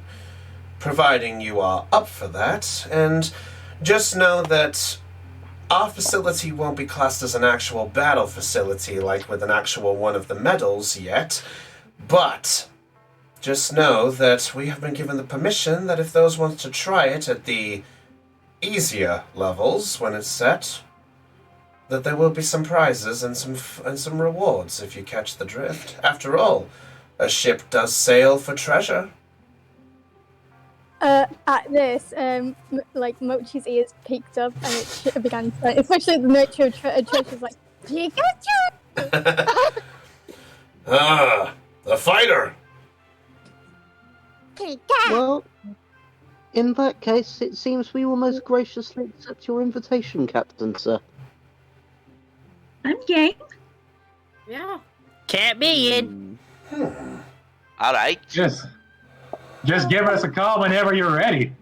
S1: providing you are up for that. And just know that our facility won't be classed as an actual battle facility, like with an actual one of the medals yet, but just know that we have been given the permission that if those want to try it at the easier levels when it's set, that there will be some prizes and some rewards if you catch the drift. After all, a ship does sail for treasure.
S6: At this, Mochi's ears peaked up and it began to, especially the nurture of Trish was like, Pikachu!
S1: Ah, a fighter!
S10: Well, in that case, it seems we will most graciously accept your invitation, Captain, sir.
S4: I'm game.
S3: Yeah.
S7: Can't be in.
S2: All right.
S5: Just give us a call whenever you're ready.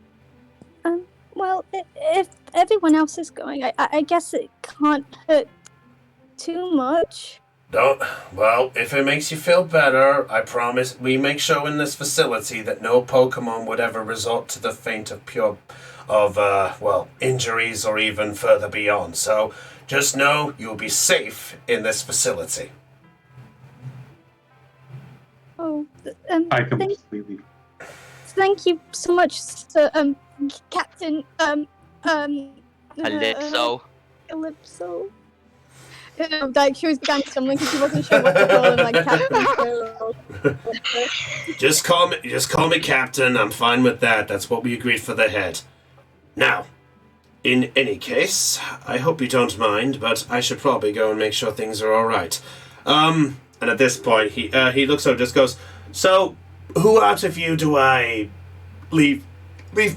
S6: Well, if everyone else is going, I guess it can't hurt too much.
S1: Well, if it makes you feel better, I promise we make sure in this facility that no Pokemon would ever resort to the fate of injuries or even further beyond. So just know you'll be safe in this facility.
S6: Oh,
S5: I completely.
S6: Thank you so much, Sir, Captain,
S2: Calypso.
S6: Calypso. Like, she was began stumbling because she wasn't sure what to call him, like, Captain.
S1: Just call me Captain. I'm fine with that. That's what we agreed for the head. Now, in any case, I hope you don't mind, but I should probably go and make sure things are all right. And at this point, he looks over, just goes, so, who out of you do I leave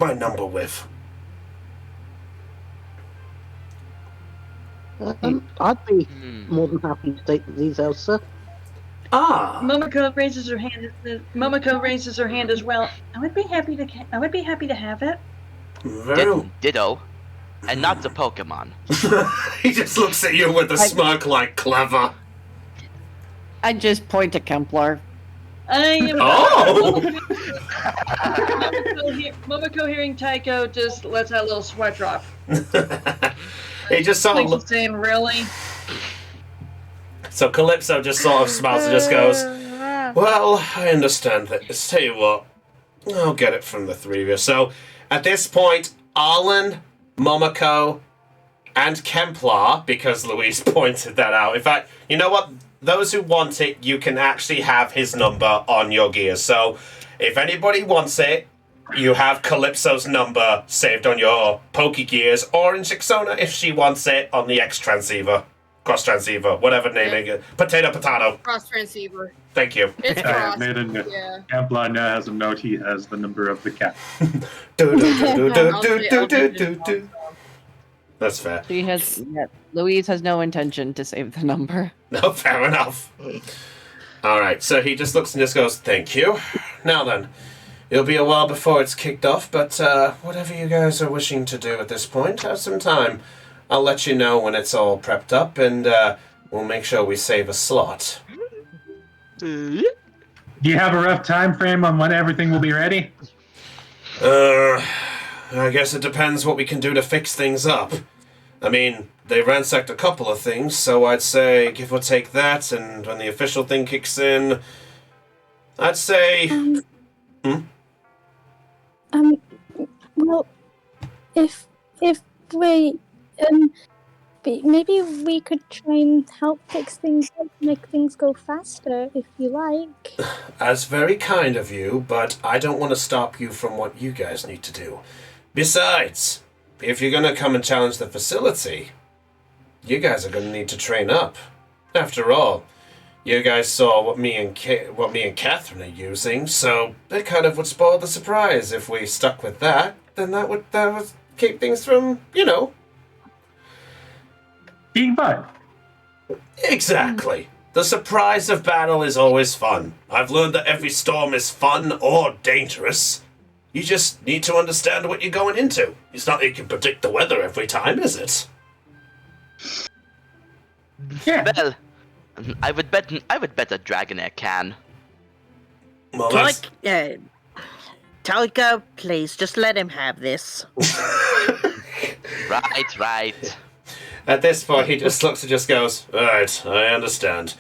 S1: my number with?
S10: I'd be more than happy to take the details, sir.
S1: Ah.
S4: Momoko raises her hand as well. I would be happy to have it.
S2: Ditto. And not the Pokemon.
S1: He just looks at you with a smirk like clever.
S11: I just point to Kempler.
S4: Momoko hearing Tycho just lets out a little sweat drop.
S1: He just sort of
S4: saying, really?
S1: So Calypso just sort of smiles and just goes, well, I understand that. Let's tell you what, I'll get it from the three of you. So at this point, Arlen, Momoko, and Kemplar, because Louise pointed that out. In fact, you know what? Those who want it, you can actually have his number on your gear. So if anybody wants it, you have Calypso's number saved on your Poke Gears, or in Shixona if she wants it on the X Transceiver, Cross Transceiver, whatever naming it. Potato.
S3: Cross Transceiver.
S1: Thank you.
S3: It's
S5: I
S3: cross.
S5: made a note.
S3: Yeah.
S5: Kemplar now has a note. He has the number of the cat.
S1: That's fair.
S11: Louise has no intention to save the number.
S1: No, fair enough. Alright, so he just looks and just goes, thank you. Now then, it'll be a while before it's kicked off, but whatever you guys are wishing to do at this point, have some time. I'll let you know when it's all prepped up, and we'll make sure we save a slot.
S5: Do you have a rough time frame on when everything will be ready?
S1: I guess it depends what we can do to fix things up. I mean, they ransacked a couple of things, so I'd say give or take that, and when the official thing kicks in, I'd say...
S6: Well, if we, maybe we could try and help fix things up, make things go faster, if you like.
S1: That's very kind of you, but I don't want to stop you from what you guys need to do. Besides, if you're going to come and challenge the facility, you guys are going to need to train up. After all, you guys saw what me and Catherine are using, so it kind of would spoil the surprise. If we stuck with that, then that would keep things from,
S5: being fun.
S1: Exactly. The surprise of battle is always fun. I've learned that every storm is fun or dangerous. You just need to understand what you're going into. It's not like you can predict the weather every time, is it?
S5: Yeah.
S2: Well, I would bet a Dragonair can.
S1: Well, that's...
S7: Talika, please, just let him have this.
S2: Right.
S1: At this point, he just looks and just goes, "Alright, I understand."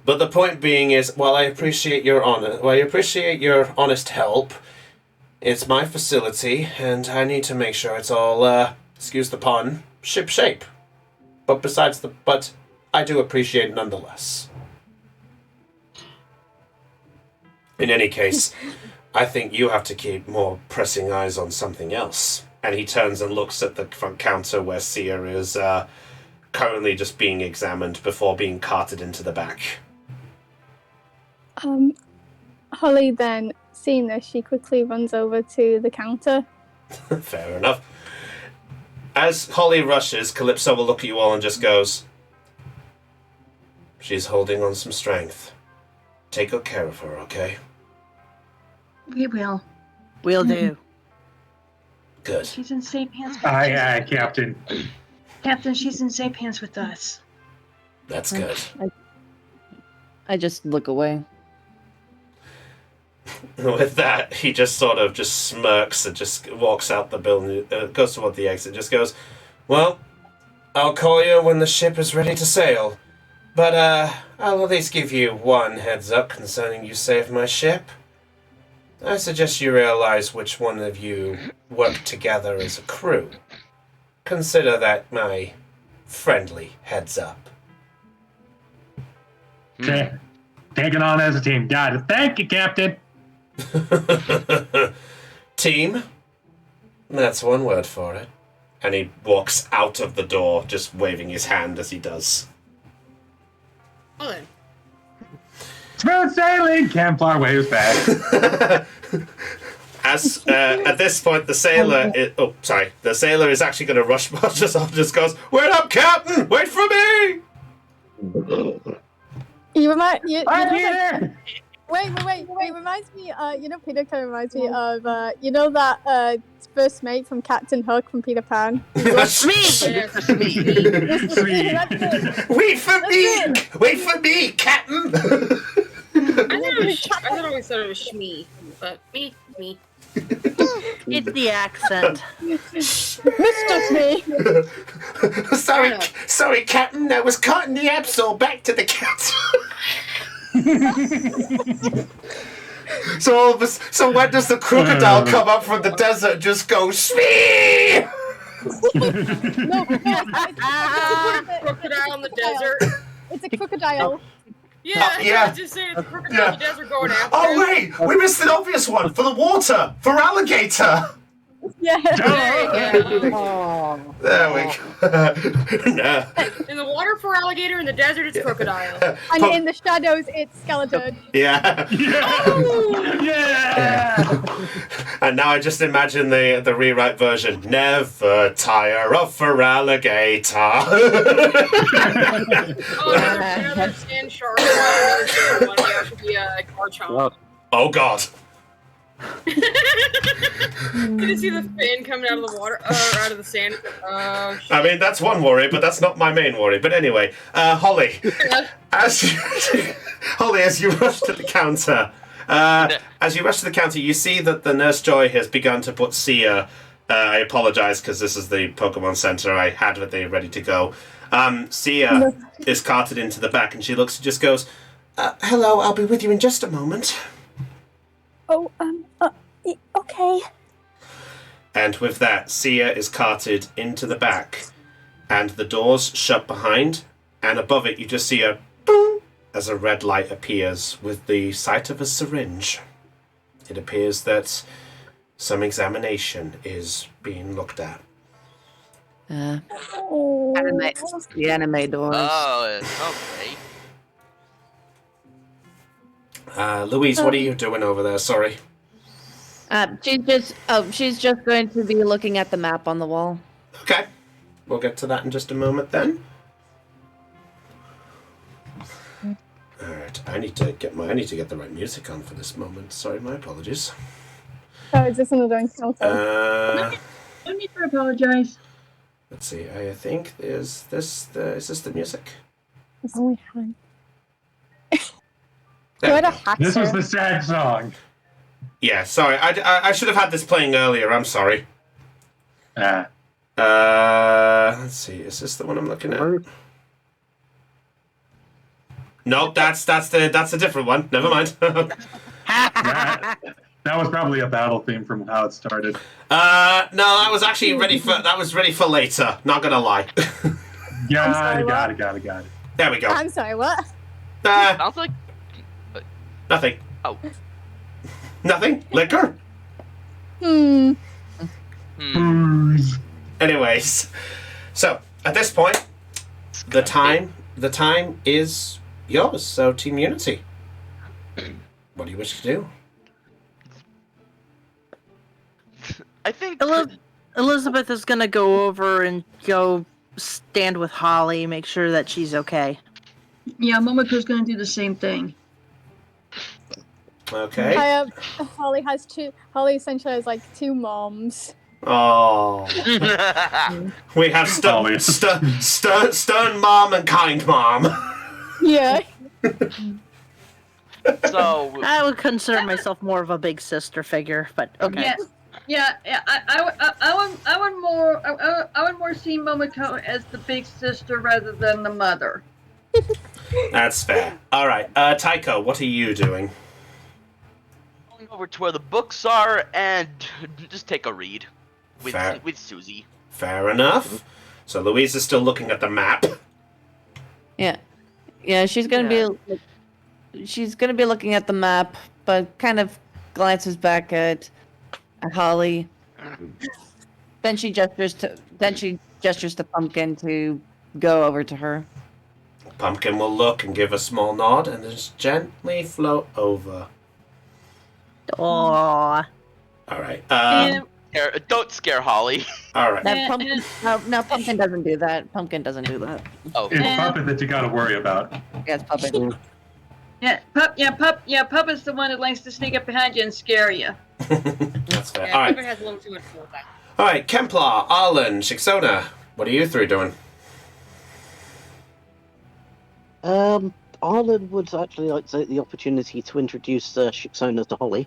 S1: But the point being is, while I appreciate your honest help, it's my facility, and I need to make sure it's all, excuse the pun, ship shape. But I do appreciate it nonetheless. In any case, I think you have to keep more pressing eyes on something else. And he turns and looks at the front counter where Sia is currently just being examined before being carted into the back.
S6: Holly then, seeing this, she quickly runs over to the counter.
S1: Fair enough. As Holly rushes, Calypso will look at you all and just goes, "She's holding on some strength. Take good care of her, okay?"
S4: We will.
S7: Will do.
S1: Good.
S4: She's in safe hands.
S5: Aye, aye, Captain.
S4: Captain, she's in safe hands with us.
S1: That's good.
S11: I just look away.
S1: With that, he just sort of just smirks and just walks out the building, goes toward the exit, just goes, "Well, I'll call you when the ship is ready to sail. But, I'll at least give you one heads up concerning you saved my ship. I suggest you realize which one of you work together as a crew. Consider that my friendly heads up."
S5: Taking on as a team. Got it. Thank you, Captain.
S1: Team? That's one word for it. And he walks out of the door, just waving his hand as he does.
S3: Well then.
S5: Smooth sailing! Campfire waves back.
S1: As at this point, the sailor is actually going to rush past us. Just goes, "Wait up, Captain! Wait for me!"
S6: Wait. It reminds me, Peter kind of reminds me of, that first mate from Captain Hook from Peter Pan.
S1: Sweet! Wait for me, Captain!
S3: I always thought it was Shmee, but me.
S7: It's the accent.
S6: Mr.
S1: Smee! Sorry, Captain, I was caught in the absol. Back to the cat. So when does the crocodile come up from the desert and just go, "Smee"?
S6: No,
S3: Crocodile in the desert.
S6: It's a crocodile.
S3: Yeah, I just saying it's a crocodile in the desert going after.
S1: Oh wait, we missed an obvious one for the water, for alligator.
S6: Yeah.
S1: There we go. No.
S3: In the water for alligator, in the desert it's crocodile.
S6: And in the shadows it's skeleton.
S1: Yeah.
S5: Yeah.
S1: And now I just imagine the rewrite version. Never tire of for alligator.
S3: Another sand shark. Another should be a Garchomp.
S1: Oh god.
S3: Can you see the fin coming out of the water, out of the sand? Oh, shit.
S1: I mean, that's one worry, but that's not my main worry. But anyway, Holly, as you rush to the counter, you see that the Nurse Joy has begun to put Sia I apologize because this is the Pokemon Center. I had it ready to go. Sia is carted into the back, and she looks and just goes, "Hello, I'll be with you in just a moment."
S6: Oh, okay.
S1: And with that, Sia is carted into the back, and the doors shut behind, and above it you just see a boom as a red light appears with the sight of a syringe. It appears that some examination is being looked at.
S11: Anime,
S6: Oh.
S11: the anime doors.
S2: Oh, okay.
S1: Louise, what are you doing over there? Sorry.
S11: She's just going to be looking at the map on the wall.
S1: Okay. We'll get to that in just a moment then. Alright, I need to get the right music on for this moment. Sorry, my apologies.
S6: Oh, is this another encounter?
S4: No need to apologize.
S1: Let's see, I think is this the music?
S6: It's only fine.
S1: There we go.
S5: This was the sad song.
S1: Yeah, sorry, I should have had this playing earlier, I'm sorry.
S5: Ah.
S1: Let's see, is this the one I'm looking at? Nope, that's a different one. Never mind.
S5: that was probably a battle theme from how it started.
S1: No, that was actually ready for later. Not gonna lie.
S5: Got it.
S1: There we go.
S6: I'm sorry, what?
S2: Sounds like
S1: Nothing.
S2: Oh.
S1: Nothing. Liquor. Anyways, so at this point, the time is yours. So Team Unity, what do you wish to do?
S7: I think Elizabeth is gonna go over and go stand with Holly, make sure that she's okay.
S4: Yeah, Momoko's gonna do the same thing.
S1: Okay.
S6: Holly essentially has like two moms.
S1: Oh. We have stern mom and kind mom.
S6: Yeah.
S2: so.
S7: I would consider myself more of a big sister figure, but okay.
S4: Yeah. I would more see Momoko as the big sister rather than the mother.
S1: That's fair. All right, Tycho, what are you doing?
S2: Going over to where the books are and just take a read with Susie.
S1: Fair enough. So Louise is still looking at the map.
S11: Yeah, she's gonna be looking at the map, but kind of glances back at Holly. Then she gestures to Pumpkin to go over to her.
S1: Pumpkin will look and give a small nod and just gently float over.
S7: Aww.
S1: All right.
S2: Don't scare Holly.
S1: All right.
S11: No, Pumpkin doesn't do that. Pumpkin doesn't do that.
S2: Oh.
S5: It's Puppet that you gotta worry about.
S11: Yeah, it's Puppet.
S4: Pup is the one that likes to sneak up behind you and scare you.
S1: That's fair.
S3: Yeah,
S1: All right.
S3: Puppet has a little too much full time.
S1: All right, Kemplar, Arlen, Shixona, what are you three doing?
S10: Arlen would actually like to take the opportunity to introduce Shixona to Holly.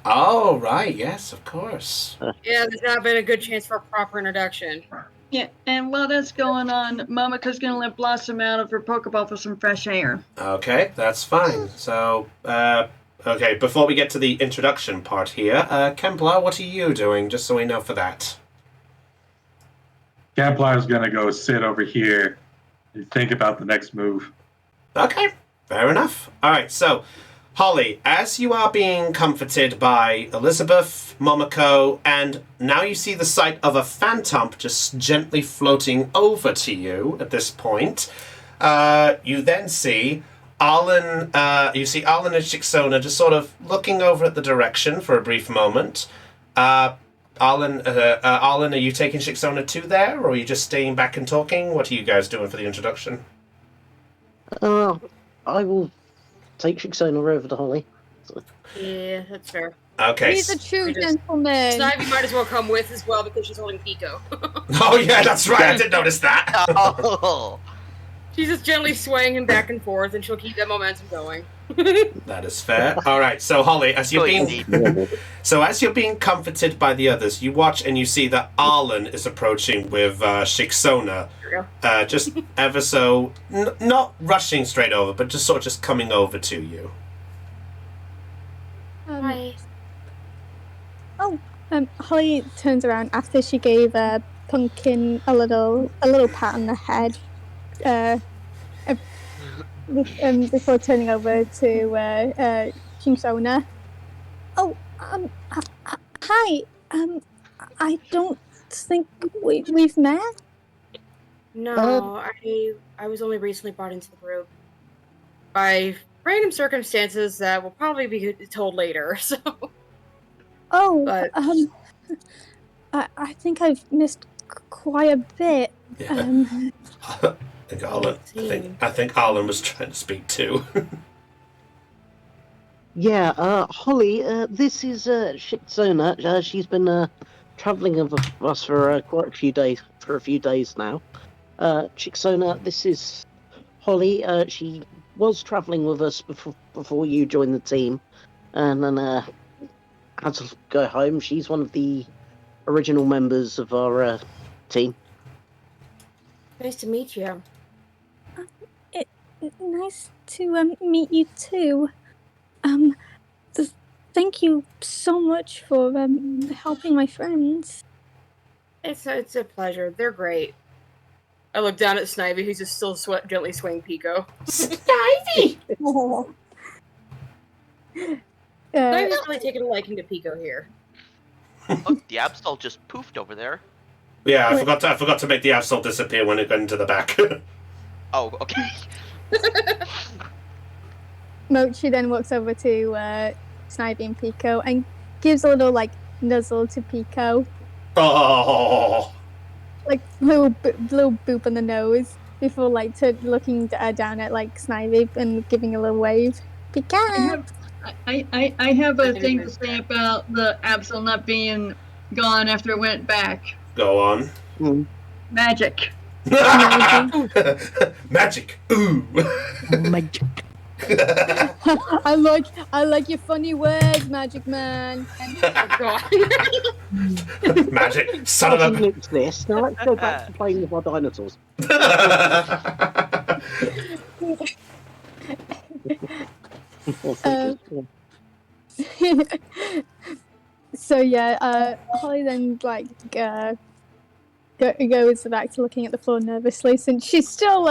S1: Oh, right, yes, of course.
S3: Yeah, there's not been a good chance for a proper introduction.
S4: Yeah, and while that's going on, Momoko's gonna let Blossom out of her Pokeball for some fresh air.
S1: Okay, that's fine. So, okay, before we get to the introduction part here, Kemplar, what are you doing, just so we know for that?
S5: Templar's gonna go sit over here and think about the next move.
S1: Okay, fair enough. All right, so, Holly, as you are being comforted by Elizabeth, Momoko, and now you see the sight of a Phantom just gently floating over to you at this point, you then see Arlen, and Shixona just sort of looking over at the direction for a brief moment. Arlen, are you taking Shixona to there, or are you just staying back and talking? What are you guys doing for the introduction?
S10: I will take Shixona over to Holly.
S3: Yeah, that's fair.
S1: Okay.
S6: He's a true gentleman.
S3: Snivy might as well come with as well because she's holding Pico.
S1: Oh yeah, that's right. I did notice that.
S2: Oh.
S3: She's just gently swaying him back and forth, and she'll keep that momentum going.
S1: That is fair. All right, so Holly, as you're being comforted by the others, you watch and you see that Arlen is approaching with Shiksona, just ever so not rushing straight over, but just sort of just coming over to you.
S3: Hi.
S6: Holly turns around after she gave Pumpkin a little pat on the head, before turning over to Shinsona. Oh, hi. I don't think we've met.
S3: No, I was only recently brought into the group by random circumstances that will probably be told later. So.
S6: Oh,
S3: But-
S6: I think I've missed quite a bit.
S1: Yeah. I think Arlen was trying to speak too.
S10: Yeah, Holly, this is Shiksona. She's been travelling with us for quite a few days now. Shiksona, this is Holly. She was travelling with us before you joined the team, and then had to go home. She's one of the original members of our team.
S3: Nice to meet you.
S6: Nice to meet you too. Thank you so much for helping my friends.
S3: It's a pleasure. They're great. I look down at Snivy, who's just still gently swaying Pico.
S1: Snivy!
S3: Snivy's really taking a liking to Pico here.
S2: Look, the Absol just poofed over there.
S1: Yeah, I forgot to make the Absol disappear when it got into the back.
S2: Oh, okay.
S6: Mochi then walks over to Snivy and Pico and gives a little nuzzle to Pico.
S1: Oh.
S6: Like little boop on the nose before looking down at Snivy and giving a little wave. Pico.
S4: I have a thing to say about the Absol not being gone after it went back.
S1: Go on.
S4: Magic.
S1: Magic. Ooh.
S7: Magic.
S6: I like your funny words, Magic Man.
S1: Magic. Son of a.
S10: This. Now let's go back to playing with our dinosaurs.
S6: So yeah, Holly then goes back to looking at the floor nervously, since she's still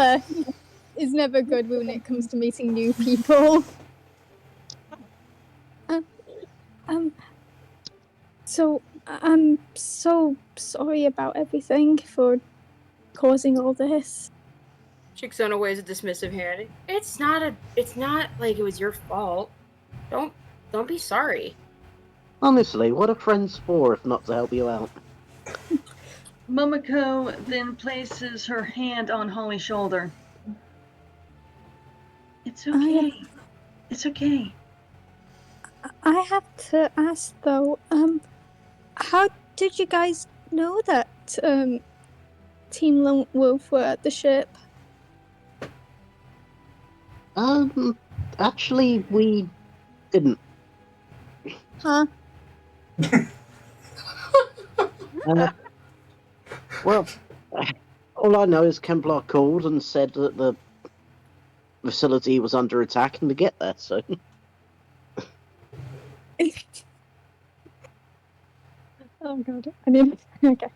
S6: is never good when it comes to meeting new people. So I'm so sorry about everything, for causing all this.
S3: Shiksona waves a dismissive hand. It's not like it was your fault. Don't be sorry.
S10: Honestly, what are friends for if not to help you out?
S4: Momoko then places her hand on Holly's shoulder. It's okay. It's okay.
S6: I have to ask though, how did you guys know that Team Lone Wolf were at the ship?
S10: Actually, we didn't.
S6: Huh?
S10: Well, all I know is Kemplar called and said that the facility was under attack and to get there, so...
S6: Oh god, I didn't... Okay.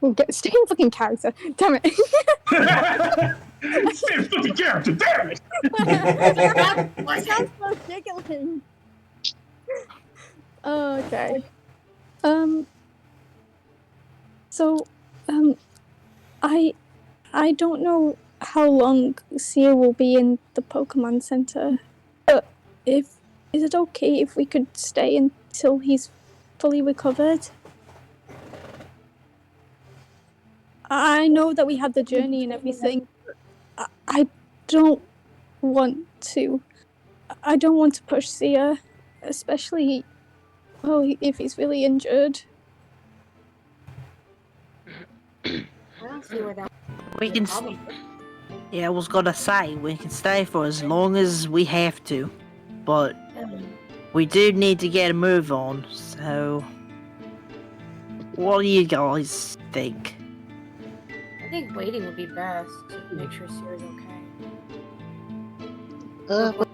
S6: We'll stay in fucking character. Damn it.
S5: Stay in fucking character, damn it!
S6: I sound so giggling. Okay. So, I don't know how long Sia will be in the Pokemon Center, but is it okay if we could stay until he's fully recovered? I know that we had the journey and everything. I don't want to. I don't want to push Sia, especially if he's really injured.
S3: I don't see where that
S7: We can. Yeah, I was gonna say, we can stay for as long as we have to, but we do need to get a move on, so... What do you guys think?
S3: I think waiting would be best to make sure Sierra's okay.
S10: Well,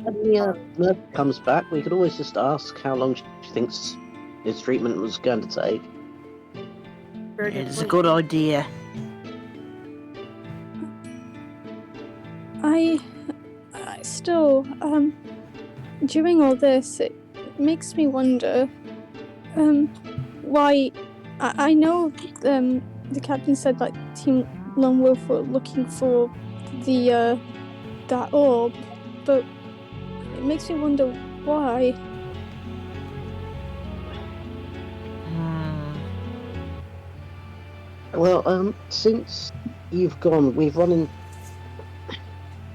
S10: when the nurse comes back, we could always just ask how long she thinks his treatment was going to take.
S3: Very good
S7: It's a
S3: point.
S7: good idea.
S6: I still, during all this, it makes me wonder, why. I know, the captain said that Team Lone Wolf were looking for the, that orb, but it makes me wonder why.
S10: Well, since you've gone, we've run in.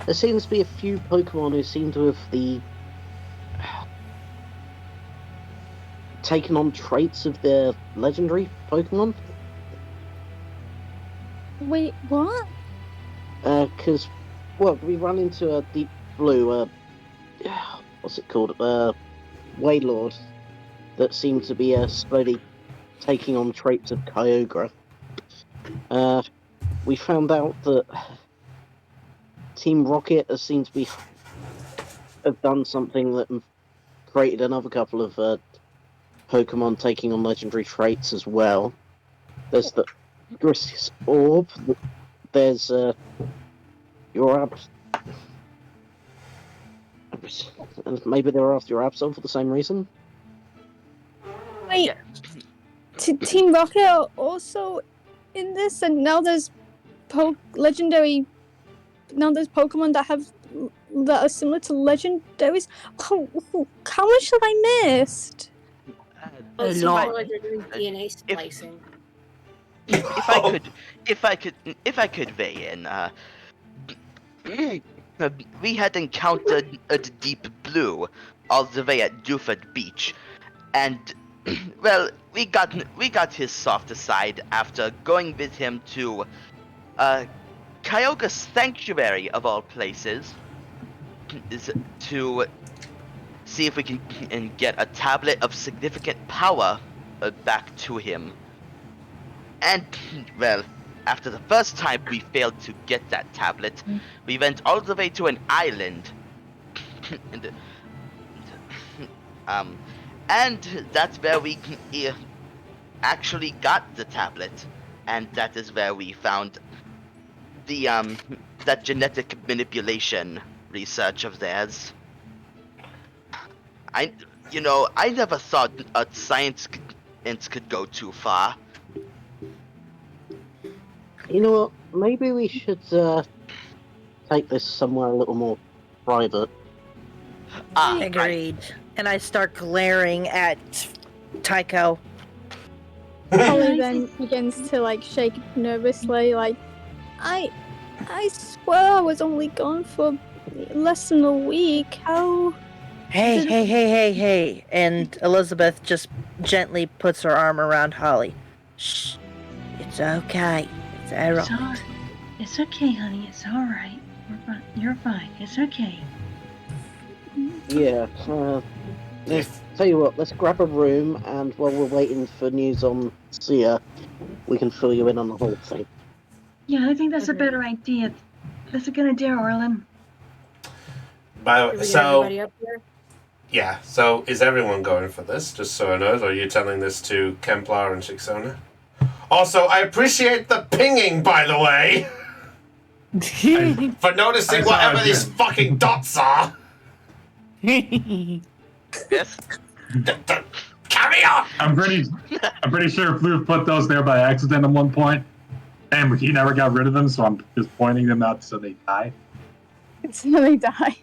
S10: There seems to be a few Pokemon who seem to have taken on traits of their legendary Pokemon.
S6: Wait, what?
S10: Because, well, we run into a Deep Blue, what's it called? Wailord that seemed to be slowly taking on traits of Kyogre. We found out that Team Rocket has seemed to have done something that created another couple of Pokemon taking on legendary traits as well. There's the Grisis Orb. There's your Abs. And maybe they were after your Absol for the same reason.
S6: Wait, Team Rocket are also in this, and now there's legendary. Now there's Pokemon that are similar to legendaries. How much have I missed?
S3: Well, it seems
S7: lot.
S3: more like they're doing DNA splicing.
S2: If I could weigh in, we had encountered a Deep Blue all the way at Duford Beach, and well, we got his softer side after going with him to Kyogre Sanctuary of all places, is to see if we can get a tablet of significant power back to him. And, well, after the first time we failed to get that tablet, we went all the way to an island. And that's where we actually got the tablet. And that is where we found the, that genetic manipulation research of theirs. I never thought science could go too far.
S10: You know what? Maybe we should take this somewhere a little more private.
S7: Agreed. And I start glaring at Tycho.
S6: Holly then begins to shake nervously, I swear I was only gone for less than a week. How?
S7: Hey. And Elizabeth just gently puts her arm around Holly. Shh. It's okay. It's alright.
S4: It's okay, honey. It's all right. You're fine. It's okay.
S10: Yeah. Tell you what, let's grab a room, and while we're waiting for news on Sia, we can fill you in on the whole thing.
S4: Yeah, I think that's a better idea. That's a good idea, Orlin.
S3: Everybody up here?
S1: Yeah, so is everyone going for this? Just so I know, are you telling this to Kemplar and Shixona? Also, I appreciate the pinging, by the way! For noticing whatever these fucking dots are!
S2: Yes?
S1: Carry on!
S5: I'm pretty sure Blue put those there by accident at one point, and he never got rid of them, so I'm just pointing them out so they die.
S6: So they die.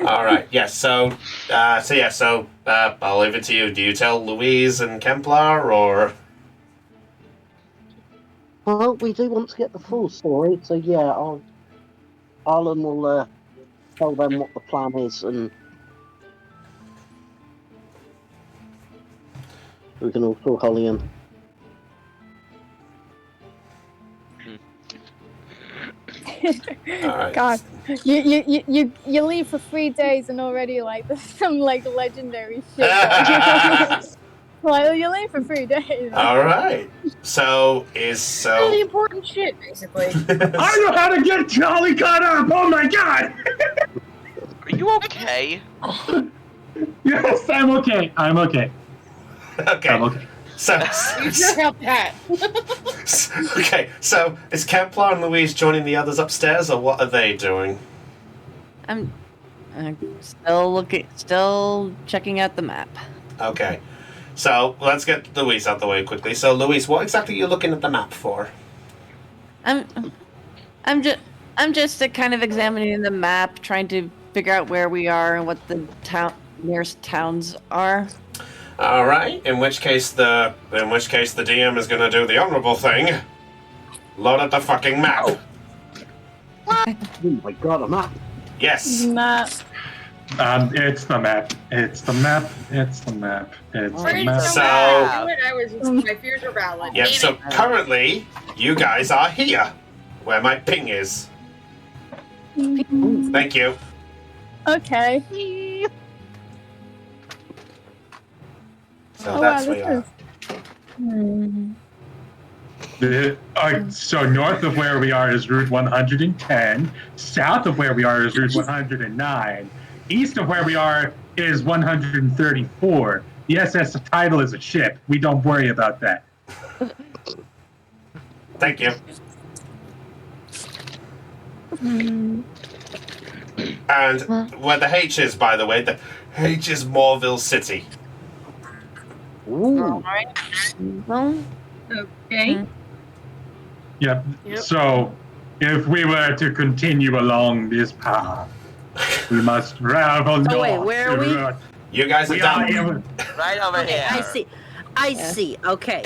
S1: Alright, yes, so I'll leave it to you. Do you tell Louise and Kemplar, or...?
S10: Well, we do want to get the full story, so yeah, Arlen will tell them what the plan is, and we can all fill Holly in.
S1: Alright.
S6: God, you leave for 3 days and already like there's some like legendary shit going on. Like you leave for 3 days.
S1: Alright. So
S3: Really important shit, basically.
S5: I know how to get Jolly caught up! Oh my god!
S2: Are you okay?
S5: Yes, I'm okay. I'm okay.
S1: Okay.
S5: I'm okay.
S1: So
S3: You sure about that?
S1: okay, so is Kemplar and Louise joining the others upstairs, or what are they doing?
S11: I'm still checking out the map.
S1: Okay, so let's get Louise out the way quickly. So Louise, what exactly are you looking at the map for?
S11: I'm just kind of examining the map, trying to figure out where we are and what the nearest towns are.
S1: All right. In which case the DM is gonna do the honorable thing. Load up the fucking map.
S10: Oh my god, a map.
S1: Yes.
S6: Map.
S5: It's the map. It's the map. It's the map. It's the
S3: Ready to
S5: map.
S3: go
S1: So-
S3: back. I was my fears were valid.
S1: Yep.
S3: Damn
S1: So
S3: it.
S1: currently, you guys are here, where my ping is. Thank you.
S6: Okay.
S1: So
S6: Oh,
S1: that's
S6: wow,
S1: where you are.
S5: So north of where we are is Route 110. South of where we are is Route 109. East of where we are is 134. The SS title is a ship. We don't worry about that.
S1: Thank you. And where the H is, by the way, the H is Morville City.
S10: Ooh.
S4: Okay.
S5: Yep.
S3: Yep.
S5: So if we were to continue along this path, we must travel north.
S7: Oh, wait, where are we?
S1: You guys are
S5: We are
S1: down.
S2: Right over
S7: Okay,
S2: here.
S7: I see. I see. Okay.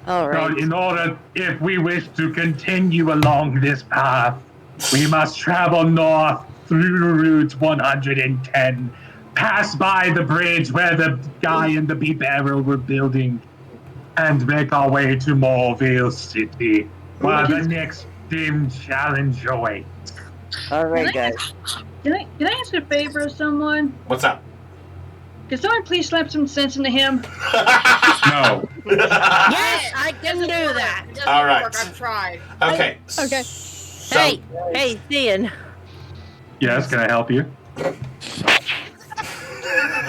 S7: All
S5: So
S7: right.
S5: in order, if we wish to continue along this path, we must travel north through Route 110, pass by the bridge where the guy and the bee barrel were building, and make our way to Morville City, where the next dim challenge awaits.
S7: All right, guys.
S4: Can I ask a favor of someone?
S1: What's up?
S4: Can someone please slap some sense into him?
S5: No.
S7: Yes, I can do that.
S3: It doesn't
S1: All right.
S3: work. I've tried.
S1: Okay.
S6: Okay.
S1: So,
S7: Hey, Thean.
S5: Yes, can I help you?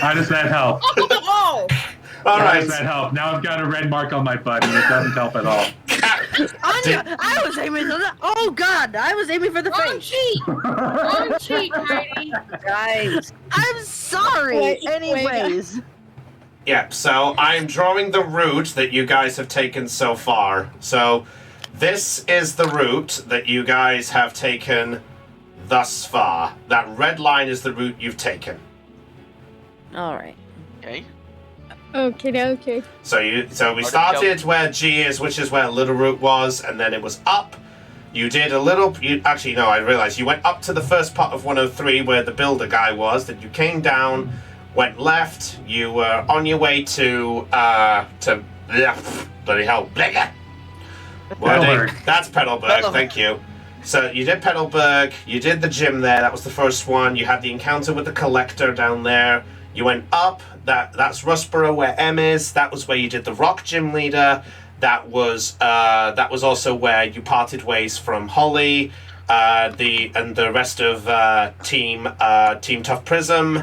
S5: How does that help?
S3: Oh!
S1: all
S5: How
S1: right.
S5: does that help? Now I've got a red mark on my butt, and it doesn't help at all.
S7: I was aiming for the. Oh God! I was aiming for the
S3: Wrong
S7: face.
S3: cheat! Wrong cheat, Heidi!
S7: Guys, I'm sorry.
S6: Wait,
S7: Anyways,
S1: Yeah, so I'm drawing the route that you guys have taken so far. So this is the route that you guys have taken thus far. That red line is the route you've taken.
S7: all right.
S2: Okay.
S6: Okay.
S1: So we
S2: Okay,
S1: started where G is, which is where Little Root was, and then it was up. You did a little. Actually, no, I realized you went up to the first part of 103 where the builder guy was. Then you came down, went left. You were on your way to bloody hell,
S5: Petalburg.
S1: That's Petalburg. Thank you. So you did Petalburg. You did the gym there. That was the first one. You had the encounter with the collector down there. You went up. That's Rustboro where M is. That was where you did the rock gym leader. That was also where you parted ways from Holly, the rest of Team Tough Prism.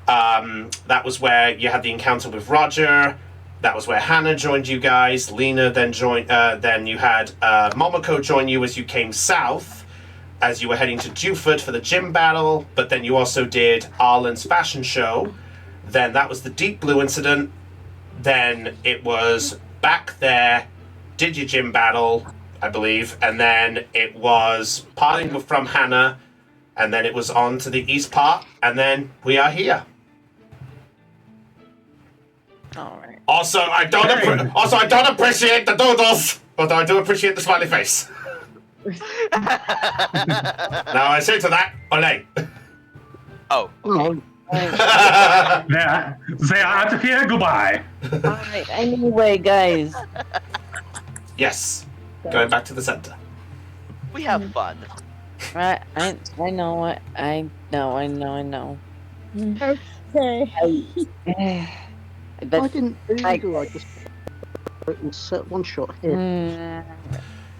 S1: That was where you had the encounter with Roger. That was where Hannah joined you guys. Lena then joined. Then you had Momoko join you as you came south, as you were heading to Dewford for the gym battle. But then you also did Arlen's fashion show. Then that was the Deep Blue incident. Then it was back there, did your gym battle, I believe, and then it was parting from Hannah, and then it was on to the east part, and then we are here.
S7: All right.
S1: Also, I don't appreciate the doodles, but I do appreciate the smiley face. Now I say to that, Ole.
S2: Oh.
S10: Oh,
S5: Yeah, they are out of here. Goodbye.
S7: All right. Anyway, guys.
S1: Yes. Going back to the center.
S2: We have fun.
S11: Right, I know it. I know.
S6: Okay.
S11: But
S10: I didn't do
S11: I,
S10: I just wrote in one shot here.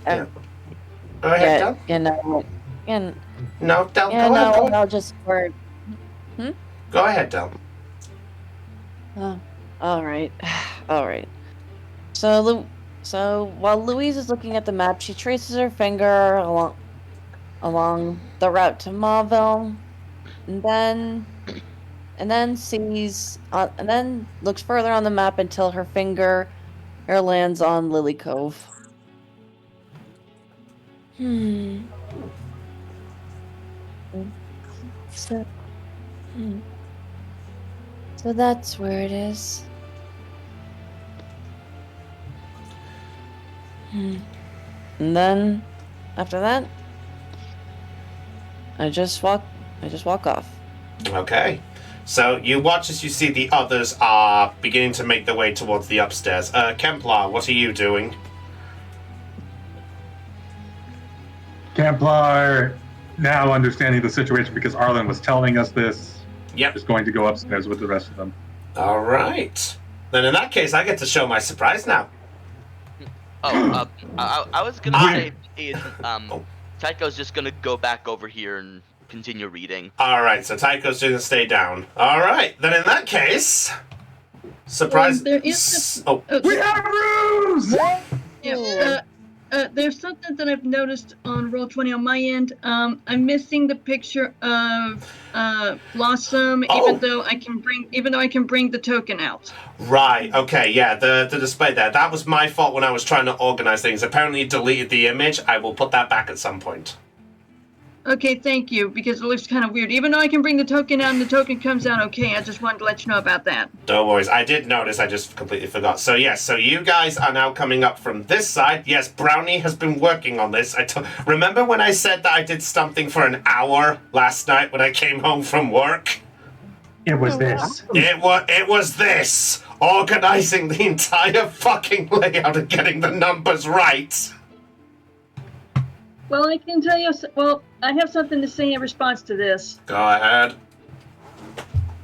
S1: Yeah. Go ahead, Del.
S11: you know what? And
S1: No, Del,
S11: you
S1: go ahead.
S11: know,
S1: Go ahead.
S11: I'll just work.
S1: Go ahead, Del.
S11: Oh, all right, all right. So while Louise is looking at the map, she traces her finger along the route to Mauville, and then sees and then looks further on the map until her finger lands on Lily Cove. So, so that's where it is. And then after that, I just walk off.
S1: Okay. So you watch as you see the others are beginning to make their way towards the upstairs. Kemplar, what are you doing?
S5: Templar, now understanding the situation because Arlen was telling us this,
S1: Yep.
S5: is going to go upstairs with the rest of them.
S1: All right. Then in that case, I get to show my surprise now.
S2: I was gonna say, Tycho's just gonna go back over here and continue reading.
S1: All right. So Tycho's going to stay down. All right. Then in that case, surprise.
S4: There is
S5: We have rooms!
S4: Yeah. There's something that I've noticed on Roll20 on my end. I'm missing the picture of Blossom, even though I can bring the token out.
S1: Right. Okay. Yeah. The display there. That was my fault when I was trying to organize things. Apparently, it deleted the image. I will put that back at some point.
S4: Okay, thank you, because it looks kind of weird. Even though I can bring the token out and the token comes out okay, I just wanted to let you know about that.
S1: No worries. I did notice. I just completely forgot. So yes. So you guys are now coming up from this side. Yes, Brownie has been working on this. Remember when I said that I did something for an hour last night when I came home from work?
S5: It was this.
S1: It was this. Organizing the entire fucking layout and getting the numbers right.
S4: Well, I can tell you. Well, I have something to say in response to this.
S1: Go ahead.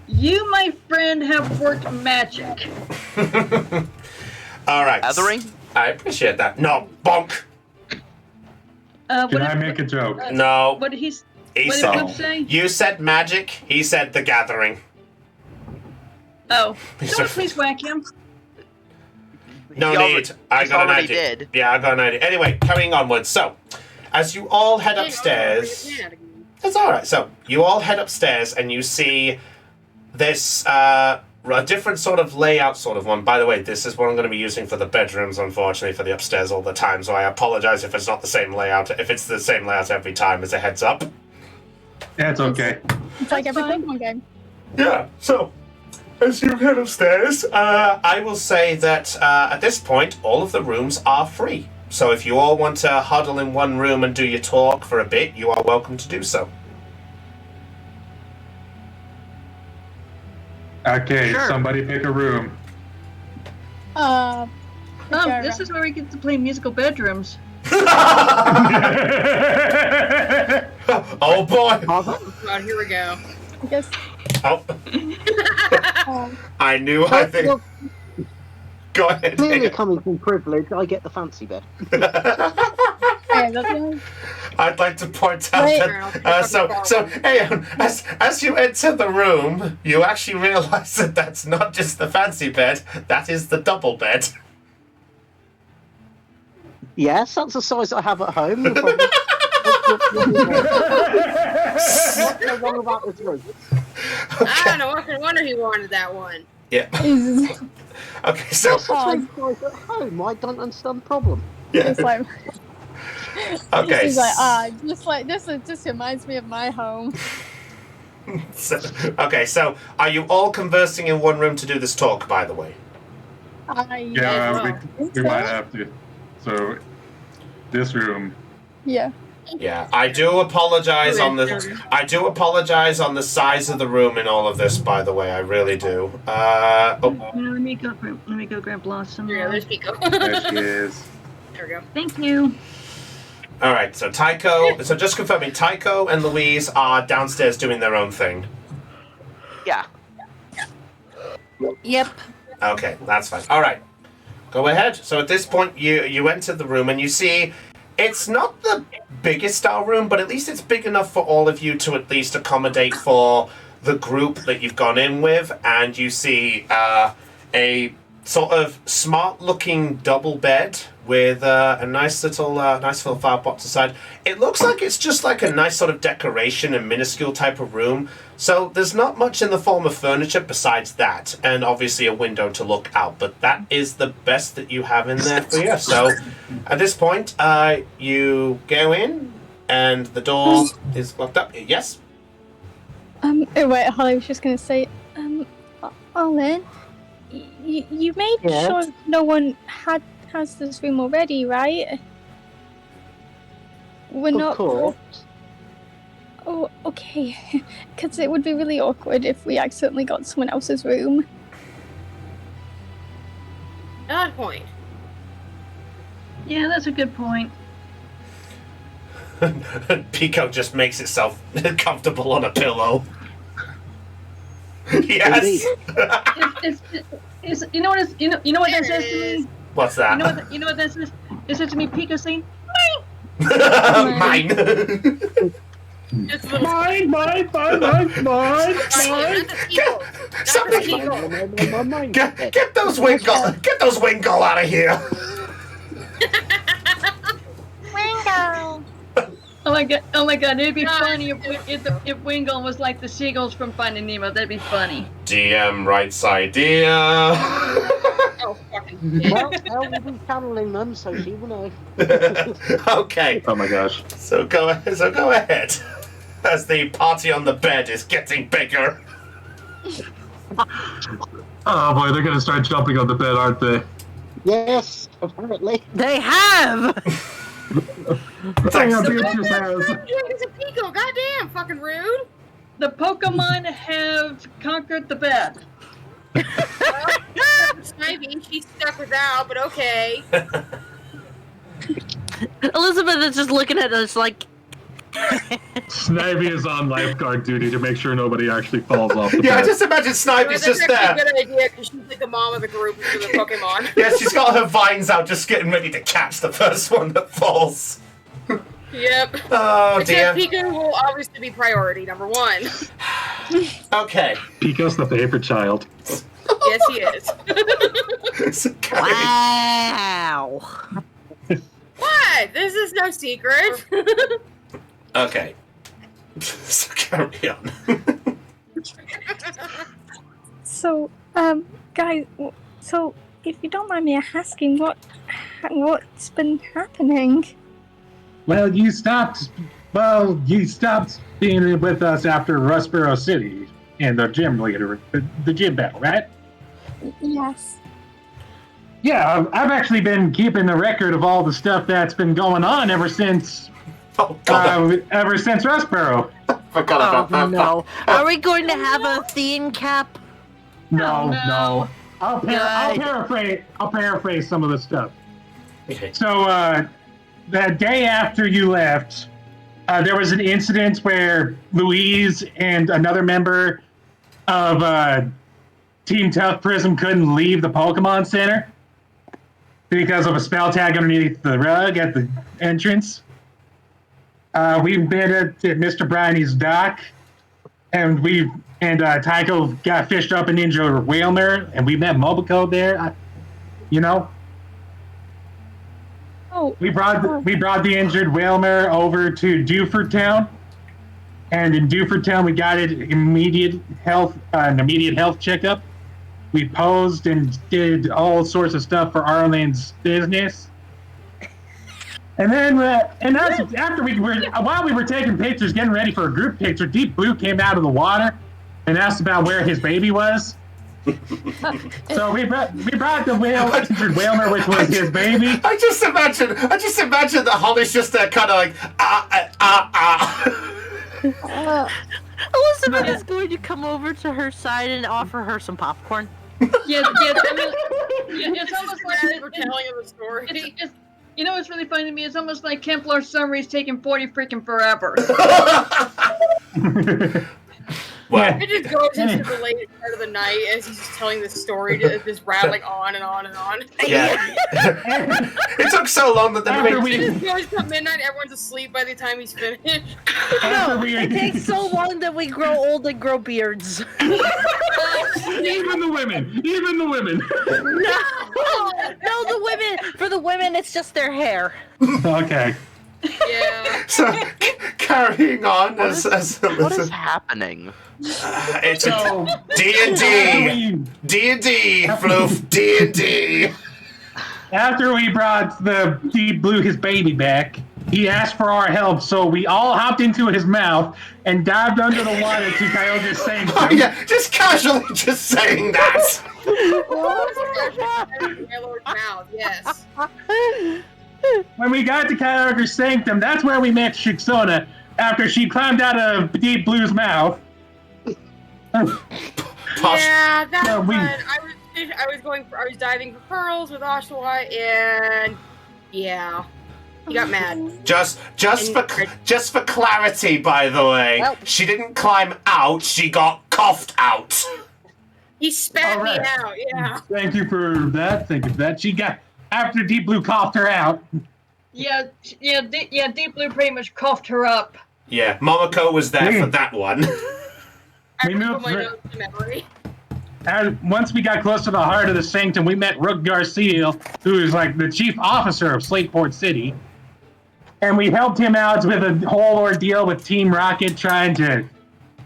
S4: You, my friend, have worked magic.
S1: All right.
S2: Gathering?
S1: I appreciate that. No, bonk.
S5: Can I make a joke?
S1: No.
S4: What did he
S1: He
S4: what did
S1: said,
S4: Flip say?
S1: You said magic. He said the gathering.
S4: Oh, don't please whack him.
S1: No
S2: He
S1: need. I
S2: he
S1: got an
S2: already
S1: idea.
S2: did.
S1: Yeah, I got an idea. Anyway, carrying onwards. So, as you all head upstairs, it's all right. So you all head upstairs and you see this a different sort of layout, sort of one. By the way, this is what I'm going to be using for the bedrooms, unfortunately, for the upstairs all the time. So I apologize if it's not the same layout. If it's the same layout every time, as a heads up.
S5: Yeah, it's okay.
S6: It's like every Pokemon game.
S1: Yeah. So. As you head upstairs, I will say that at this point, all of the rooms are free. So if you all want to huddle in one room and do your talk for a bit, you are welcome to do so.
S5: Okay,
S2: Sure.
S5: somebody pick a room.
S4: This is where we get to play musical bedrooms.
S1: Oh boy!
S3: God, here we go.
S6: I guess.
S1: Oh. I knew. I think.
S10: Well,
S1: Go ahead.
S10: clearly coming from privilege, I get the fancy bed.
S1: I'd like to point out that hey, as you enter the room, you actually realise that that's not just the fancy bed; that is the double bed.
S10: Yes, that's the size I have at home. What's so wrong about this room?
S3: I don't know. No wonder he wanted that one.
S1: Yeah. Okay, so.
S10: That's the same size at home. I don't understand the problem.
S1: Yeah.
S6: It's like.
S1: Okay.
S6: He's like, this reminds me of my home.
S1: So are you all conversing in one room to do this talk, by the way?
S5: Yeah, we might have to. So, this room.
S6: Yeah.
S1: Yeah, I do apologize on the. I do apologize on the size of the room in all of this. By the way, I really do.
S4: Let me go grab Blossom.
S3: Yeah, there's Pico.
S5: There she is.
S3: There we go.
S4: Thank you.
S1: All right, so Tycho. So just confirming, Tycho and Louise are downstairs doing their own thing.
S2: Yeah.
S7: Yep.
S1: Okay, that's fine. All right, go ahead. So at this point, you enter the room and you see it's not the biggest style room, but at least it's big enough for all of you to at least accommodate for the group that you've gone in with. And you see a sort of smart-looking double bed with a nice little firepot to the side. It looks like it's just like a nice sort of decoration and minuscule type of room. So there's not much in the form of furniture besides that, and obviously a window to look out. But that is the best that you have in there for you. So at this point, you go in, and the door is locked up. Yes?
S6: Oh wait, Holly was just gonna say, Olin, you made sure no one has this room already, right? We're not. Of course. Oh, okay. Because it would be really awkward if we accidentally got someone else's room.
S3: Valid point.
S4: Yeah, that's a good point.
S1: Pico just makes itself comfortable on a pillow. Yes.
S4: It's you know what that says to me?
S1: What's that?
S4: You know what that says? It says to me, Pico saying,
S1: Mine.
S5: Mine.
S1: Somebody, get those Wingo out of here.
S6: Wingo.
S4: Oh my god, it'd be funny if Wingo was like the seagulls from Finding Nemo. That'd be funny.
S1: DM writes idea.
S3: Oh, fucking shit.
S10: Well, we'll be channeling them, so she will know.
S1: Okay.
S5: Oh my gosh.
S1: So go ahead. As the party on the bed is getting bigger.
S5: Oh boy, they're gonna start jumping on the bed, aren't they?
S10: Yes, apparently.
S7: They have!
S5: Hang on, Beatrice has.
S3: It's a Pico, goddamn, fucking rude.
S4: The Pokemon have conquered the bed.
S3: Maybe she's stuck without, but okay.
S7: Elizabeth is just looking at us like...
S5: Snivy is on lifeguard duty to make sure nobody actually falls off the
S1: Yeah,
S5: bed.
S1: just imagine Snipey's just
S3: That's
S1: there.
S3: actually a good idea, because she's like the mom of the group for the Pokemon.
S1: Yeah, she's got her vines out just getting ready to catch the first one that falls.
S3: Yep.
S1: Oh, dear.
S3: Except Pico will obviously be priority number one.
S1: Okay.
S5: Pico's the favorite child.
S3: Yes, he is.
S7: Wow!
S3: What? This is no secret.
S1: Okay. So carry on.
S6: So, guys, so if you don't mind me asking, what's been happening?
S5: Well, you stopped being with us after Rustboro City and the gym leader, the gym battle, right?
S6: Yes.
S5: Yeah, I've actually been keeping the record of all the stuff that's been going on ever since Rustboro.
S1: Forgot about that.
S7: No. Are we going to have a theme cap?
S5: No. I'll paraphrase some of the stuff.
S1: Okay.
S5: So, the day after you left, there was an incident where Louise and another member of Team Tough Prism couldn't leave the Pokemon Center because of a spell tag underneath the rug at the entrance. We've been at Mr. Briney's dock, and Tycho got fished up and injured Whalmer, and we met Mobico there.
S6: Oh.
S5: We brought the injured Whalmer over to Dewford Town, and in Dewford Town we got an immediate health checkup. We posed and did all sorts of stuff for Arlen's business. And then, while we were taking pictures, getting ready for a group picture, Deep Blue came out of the water and asked about where his baby was. So we brought the injured Whalmer, which was his baby.
S1: I just imagine that Holly's just there, kind of like
S7: Elizabeth is going to come over to her side and offer her some popcorn.
S4: Yes. I mean, it's almost like
S3: we're telling him a story.
S4: You know what's really funny to me? It's almost like Kemplar's summary is taking 40 freaking forever.
S1: Well,
S3: It just goes into the late part of the night as he's just telling this story, just rattling on and on and on.
S1: yeah. It took so long that
S3: It just goes till midnight, everyone's asleep by the time he's finished.
S7: No, it takes so long that we grow old and grow beards.
S5: Even the women.
S7: No, the women. For the women, it's just their hair.
S5: Okay.
S3: Yeah.
S1: So, carrying on
S2: What
S1: as
S2: is happening?
S1: it's
S5: So
S1: D&D, Floof, D&D.
S5: After we brought the Deep Blue his baby back, he asked for our help, so we all hopped into his mouth and dived under the water to Kyogre's sanctum.
S1: Oh yeah, just casually just saying that.
S3: Mouth, yes.
S5: When we got to Kyogre's sanctum, that's where we met Shixona after she climbed out of Deep Blue's mouth.
S3: Yeah, that's
S5: we-
S3: fun. I was diving for pearls with Oshawott, and yeah, he got mad.
S1: Just for clarity, by the way,
S7: Well-
S1: she didn't climb out; she got coughed out.
S3: He spat me
S5: Alright.
S3: out. Yeah.
S5: Thank you for that. She got after Deep Blue coughed her out.
S4: Deep Blue pretty much coughed her up.
S1: Yeah, Momoko was there for that one.
S3: I
S5: We
S3: put
S5: moved
S3: my
S5: for-
S3: notes to memory.
S5: And once we got close to the heart of the sanctum, we met Rook Garcia, who is like the chief officer of Slateport City. And we helped him out with a whole ordeal with Team Rocket trying to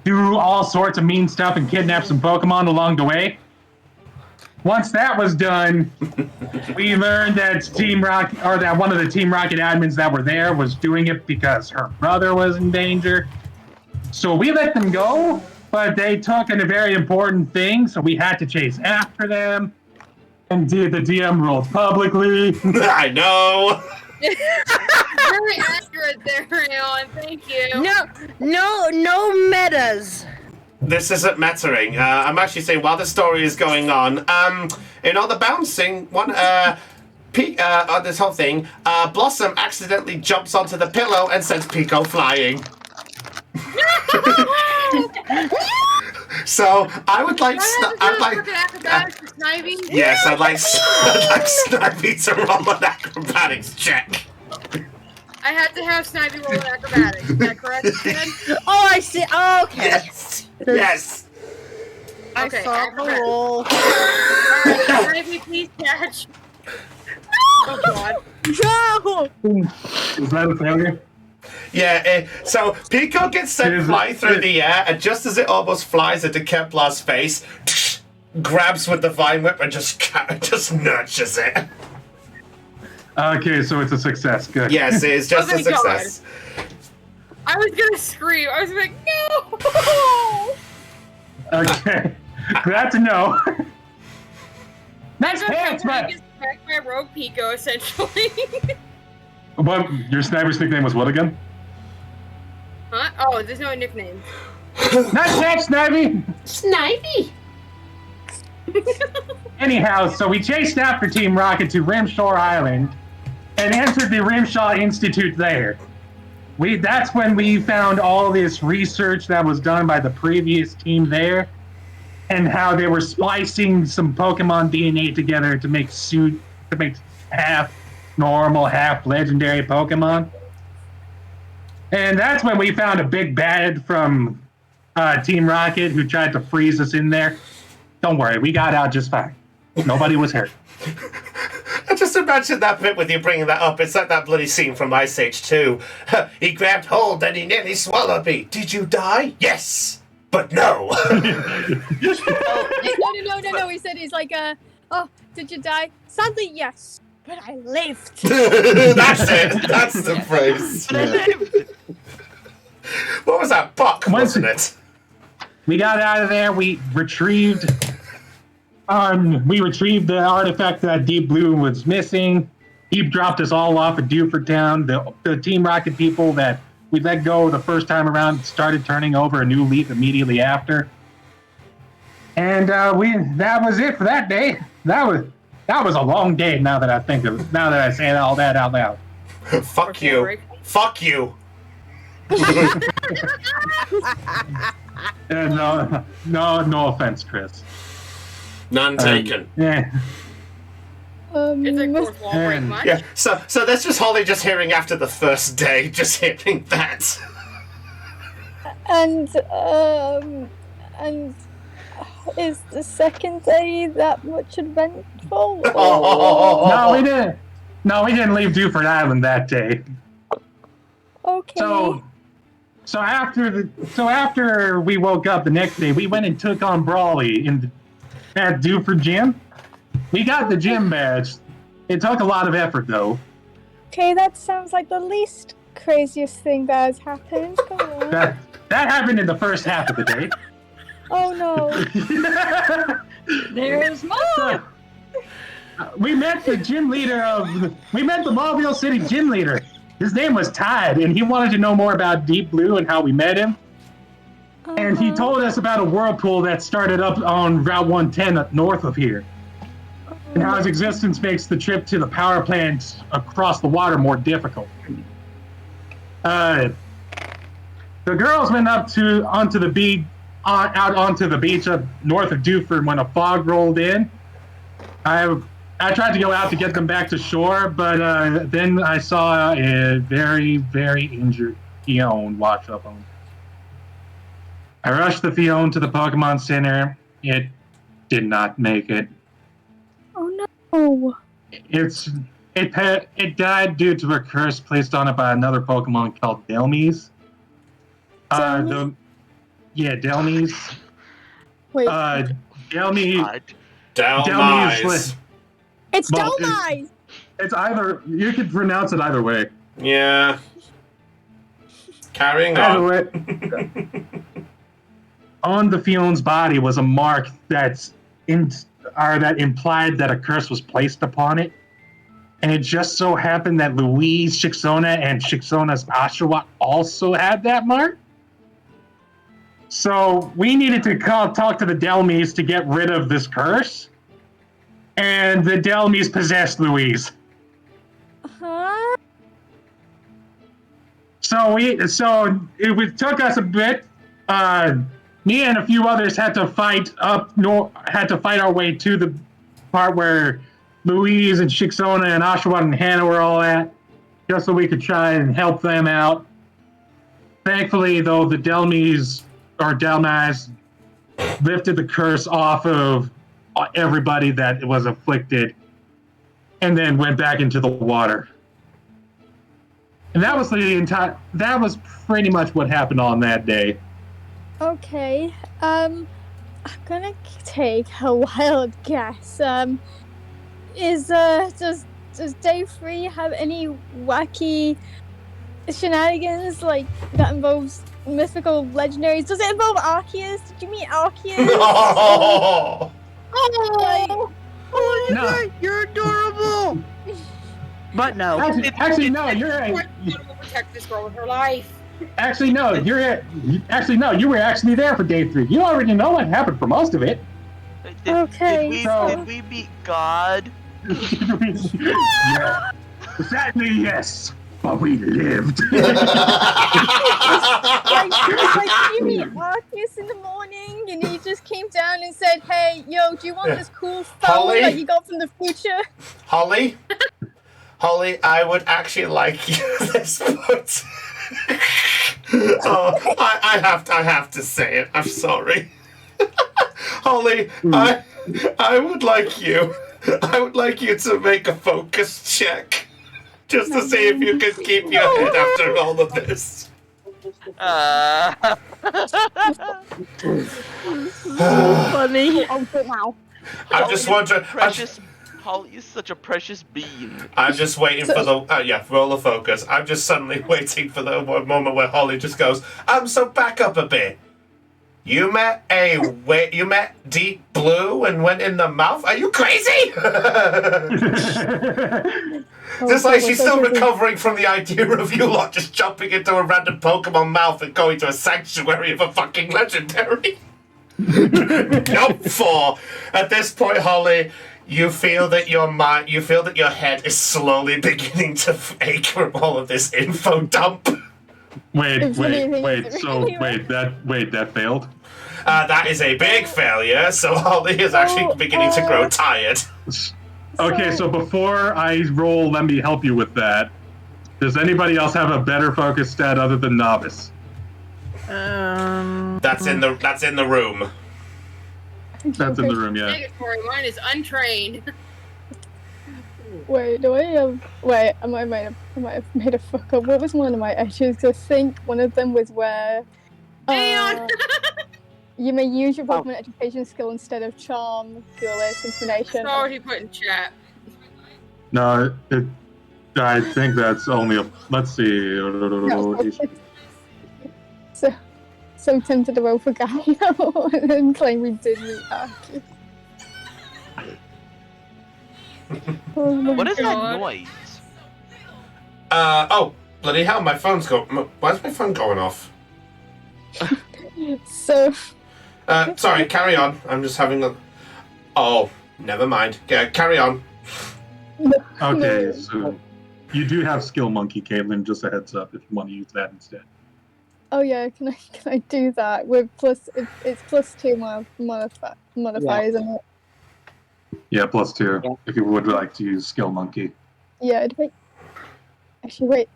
S5: do all sorts of mean stuff and kidnap some Pokemon along the way. Once that was done, we learned that that one of the Team Rocket admins that were there was doing it because her brother was in danger. So we let them go, but they took in a very important thing, so we had to chase after them. And the DM ruled publicly.
S1: I know.
S3: Very accurate there, Aeon. Thank you.
S7: No metas.
S1: This isn't mattering. I'm actually saying while the story is going on, the bouncing one, on this whole thing, Blossom accidentally jumps onto the pillow and sends Pico flying. So I would like, yes, I'd like Snivy to roll an acrobatics check.
S3: I had to have Snivy roll an acrobatics. Is that correct? Jen?
S7: Oh, I see. Oh, okay.
S1: Yes. Yes.
S7: I
S3: Okay,
S7: saw the roll.
S3: Alright, Snivy, please catch. Oh god.
S7: No!
S5: Is that a failure?
S1: Yeah, so Pico gets sent flying through the air, and just as it almost flies into Kemplar's face, grabs with the vine whip and just nurtures it.
S5: Okay, so it's a success. Good.
S1: Yes, it's just a
S3: Oh, thank
S1: success.
S3: I was gonna scream. I was like, no!
S5: Okay. Glad to know. Nice
S3: That's
S5: pants,
S3: how I
S5: but
S3: get back my rogue Pico, essentially.
S5: what? Your sniper's nickname was what again?
S3: Huh? Oh, there's no nickname.
S5: Nice pants, Snivy.
S3: Snivy!
S5: Anyhow, so we chased after Team Rocket to Rimshore Island and entered the Rimshaw Institute there. That's when we found all this research that was done by the previous team there and how they were splicing some Pokemon DNA together to make half normal, half legendary Pokemon. And that's when we found a big bad from Team Rocket who tried to freeze us in there. Don't worry, we got out just fine. Nobody was hurt.
S1: I just imagine that bit with you bringing that up. It's like that bloody scene from Ice Age 2. He grabbed hold and he nearly swallowed me. Did you die? Yes, but no.
S6: No. He said, he's like, oh, did you die? Sadly, yes, but I lived.
S1: That's it. That's the phrase. What was that? Buck, wasn't it?
S5: We got out of there. We retrieved the artifact that Deep Blue was missing. He dropped us all off at Dewford Town. The Team Rocket people that we let go the first time around started turning over a new leaf immediately after. And that was it for that day. That was a long day. Now that I say all that out loud.
S1: Fuck you. Fuck you.
S5: No offense, Chris.
S1: None taken.
S5: Yeah.
S3: It's a fourth wall break much.
S1: Yeah. So that's just Holly just hearing after the first day, just hearing that.
S6: And is the second day that much eventful?
S1: Oh.
S5: No, we didn't. No, we didn't leave Duford Island that day.
S6: Okay.
S5: So after we woke up the next day, we went and took on Brawley at Duford Gym. We got the gym badge. It took a lot of effort, though.
S6: Okay, that sounds like the least craziest thing that has happened. Come on.
S5: That happened in the first half of the day.
S6: Oh no.
S4: There's more!
S5: We met the Mobile City gym leader. His name was Tide, and he wanted to know more about Deep Blue and how we met him. And he told us about a whirlpool that started up on Route 110 up north of here. And how his existence makes the trip to the power plant across the water more difficult. The girls went out onto the beach up north of Duford when a fog rolled in. I tried to go out to get them back to shore, but then I saw a very, very injured Fion wash up on me. I rushed the Fion to the Pokemon Center. It did not make it.
S6: Oh no.
S5: It died due to a curse placed on it by another Pokemon called Delmies. Delmies.
S6: Wait.
S5: Delmies.
S1: Delmise.
S6: It's
S5: Well,
S6: Delmise!
S5: It's either, you could pronounce it either way.
S1: Yeah. Carrying
S5: Either
S1: on.
S5: way. On the Fion's body was a mark that implied that a curse was placed upon it. And it just so happened that Louise, Shixona, and Shixona's Oshawott also had that mark. So we needed to talk to the Delmies to get rid of this curse. And the Delmies possessed Louise.
S6: Huh?
S5: So it took us a bit. Me and a few others had to fight our way to the part where Louise and Shixona and Oshawott and Hannah were all at, just so we could try and help them out. Thankfully, though, the Delmies lifted the curse off of everybody that was afflicted, and then went back into the water. And that was pretty much what happened on that day.
S6: Okay. I'm gonna take a wild guess. Does Day 3 have any wacky shenanigans like that involves mythical legendaries? Does it involve Arceus? Did you meet Arceus?
S7: Oh,
S5: No.
S7: you're adorable. But no.
S5: Actually, no. You're
S3: We're gonna protect this girl with her life.
S5: actually no. You were actually there for day 3. You already know what happened for most of it.
S6: Okay,
S2: Did we beat God?
S5: Yeah. Sadly, yes. But we lived.
S6: Did you meet Arceus in the morning and he just came down and said, "Hey, yo, do you want this cool phone
S1: Holly?
S6: that you got from the future?"
S1: Holly, I would actually like you this point. I have to say it. I'm sorry. Holly, I would like you to make a focus check. Just to see if you can keep your head after all of this.
S7: Funny.
S1: I'm just wondering.
S2: Holly is such a precious being.
S1: I'm just waiting for the roll of focus. I'm just suddenly waiting for the moment where Holly just goes, so back up a bit. You met Deep Blue and went in the mouth? Are you crazy? Just like she's still recovering from the idea of you lot just jumping into a random Pokemon mouth and going to a sanctuary of a fucking legendary. Nope, 4. At this point, Holly, You feel that your head is slowly beginning to ache from all of this info dump.
S5: Wait,
S6: Anyway.
S5: that failed?
S1: That is a big failure, so Holly is actually beginning to grow tired.
S5: Okay, so before I roll, let me help you with that. Does anybody else have a better focus stat other than novice?
S1: That's in the room.
S5: That's in the room, yeah.
S3: Negatory, mine is untrained.
S6: Wait, do I have? Wait, I might have made a fuck up. What was one of my edges? I think one of them was where.
S3: Aeon!
S6: You may use your Pokemon education skill instead of charm, fearless, intimidation.
S3: That's what he put in chat.
S5: No, I think that's only a. Let's see.
S6: So tempted to roll for Gaio and claim we did meet Aki.
S2: What is that noise?
S1: Oh, bloody hell, my phone's why is my phone going off?
S6: So...
S1: sorry, carry on. I'm just having a... Oh, never mind. Carry on.
S5: Okay, so you do have Skill Monkey, Caitlin, just a heads up if you want to use that instead.
S6: Oh yeah, can I do that with plus? It's +2 modifiers, isn't it?
S5: Yeah, +2. If you would like to use Skill Monkey.
S6: Yeah. Actually, wait.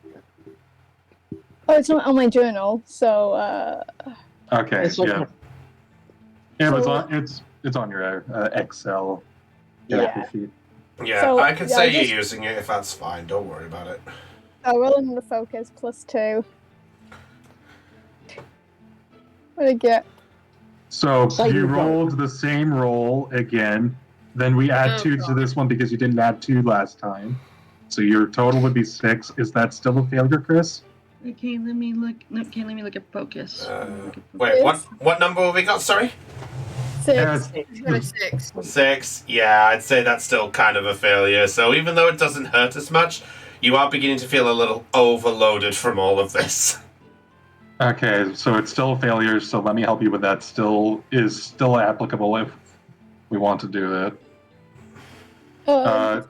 S6: Oh, it's not on my journal, so.
S5: Okay. Yeah. Yeah, but
S6: So-
S5: it's on your Excel.
S6: Yeah.
S5: Sheet.
S1: Yeah,
S6: So,
S1: I can
S6: yeah,
S1: say
S6: I just-
S1: you're using it if that's fine. Don't worry about it.
S6: Rolling on the focus +2. What did I get?
S5: So
S10: Say
S5: you
S10: you
S5: rolled the same roll again. Then we add
S3: Oh,
S5: 2 to this one because you didn't add 2 last time. So your total would be 6. Is that still a failure, Chris?
S4: Okay, let me look. Okay, let me look at focus.
S1: Wait, what number have we got? Sorry?
S6: 6.
S3: He's got a 6.
S1: 6. Yeah, I'd say that's still kind of a failure. So even though it doesn't hurt as much, you are beginning to feel a little overloaded from all of this.
S5: Okay, so it's still a failure. So let me help you with that. Still applicable if we want to do it.
S7: But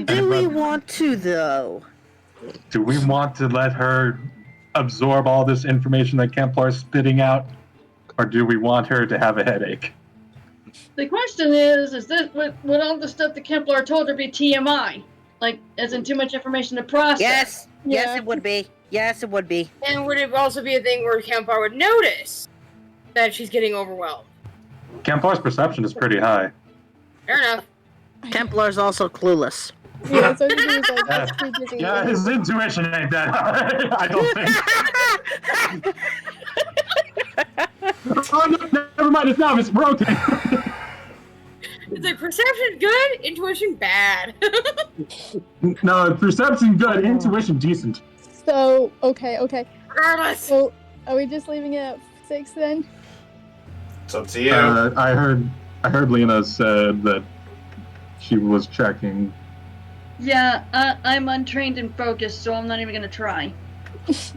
S7: do we want to, though?
S5: Do we want to let her absorb all this information that Kemplar's spitting out, or do we want her to have a headache?
S4: The question is this would all the stuff that Kemplar told her be TMI? Like, as in too much information to process?
S7: Yes,
S6: Yeah.
S7: it would be. Yes, it would be.
S3: And would it also be a thing where Campfire would notice that she's getting overwhelmed?
S5: Kemplar's perception is pretty high.
S3: Fair enough.
S7: Templar's also clueless.
S6: Yeah, so he was like, that's too busy.
S5: Yeah, his intuition ain't that high. I don't think. Oh, no, never mind. It's novice. We're okay.
S3: It's like perception good, intuition bad.
S5: No, perception good, intuition decent.
S6: So, okay.
S3: Regardless.
S6: So, are we just leaving it at 6 then?
S1: It's up to you.
S5: I heard Lena said that she was checking.
S4: Yeah, I'm untrained in focus, so I'm not even gonna try.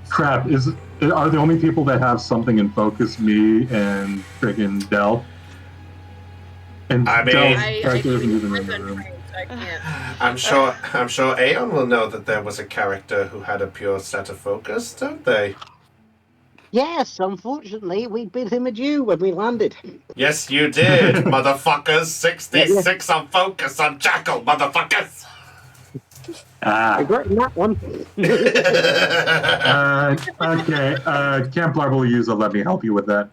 S5: Crap, are the only people that have something in focus me and friggin' Dell? And
S1: I mean-
S5: Dell's
S3: I
S5: character isn't
S3: keep
S5: even
S3: my
S5: in the
S3: gun
S5: room.
S3: trained, so I can't.
S1: I'm sure Aeon will know that there was a character who had a pure set of focus, don't they?
S10: Yes, unfortunately, we bid him adieu when we landed.
S1: Yes, you did, motherfuckers. 66 on focus on Jackal, motherfuckers.
S10: Regretting that one.
S5: Okay, Kemplar will use a let me help you with that.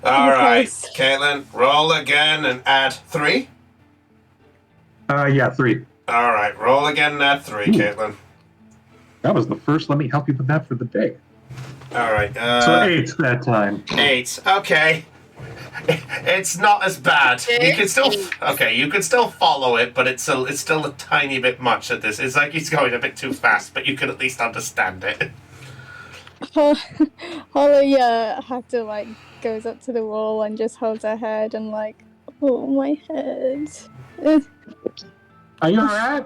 S1: All right,
S6: Yes.
S1: Caitlin, roll again and add 3.
S5: Yeah, 3.
S1: All right, roll again and add 3, Caitlin.
S5: That was the first let me help you with that for the day.
S1: All right.
S5: So 8 that time.
S1: 8. Okay. It's not as bad. You can still you can still follow it, but it's still a tiny bit much at this. It's like he's going a bit too fast, but you can at least understand it.
S6: Holly had to like goes up to the wall and just holds her head and like, oh my head.
S5: Are you alright?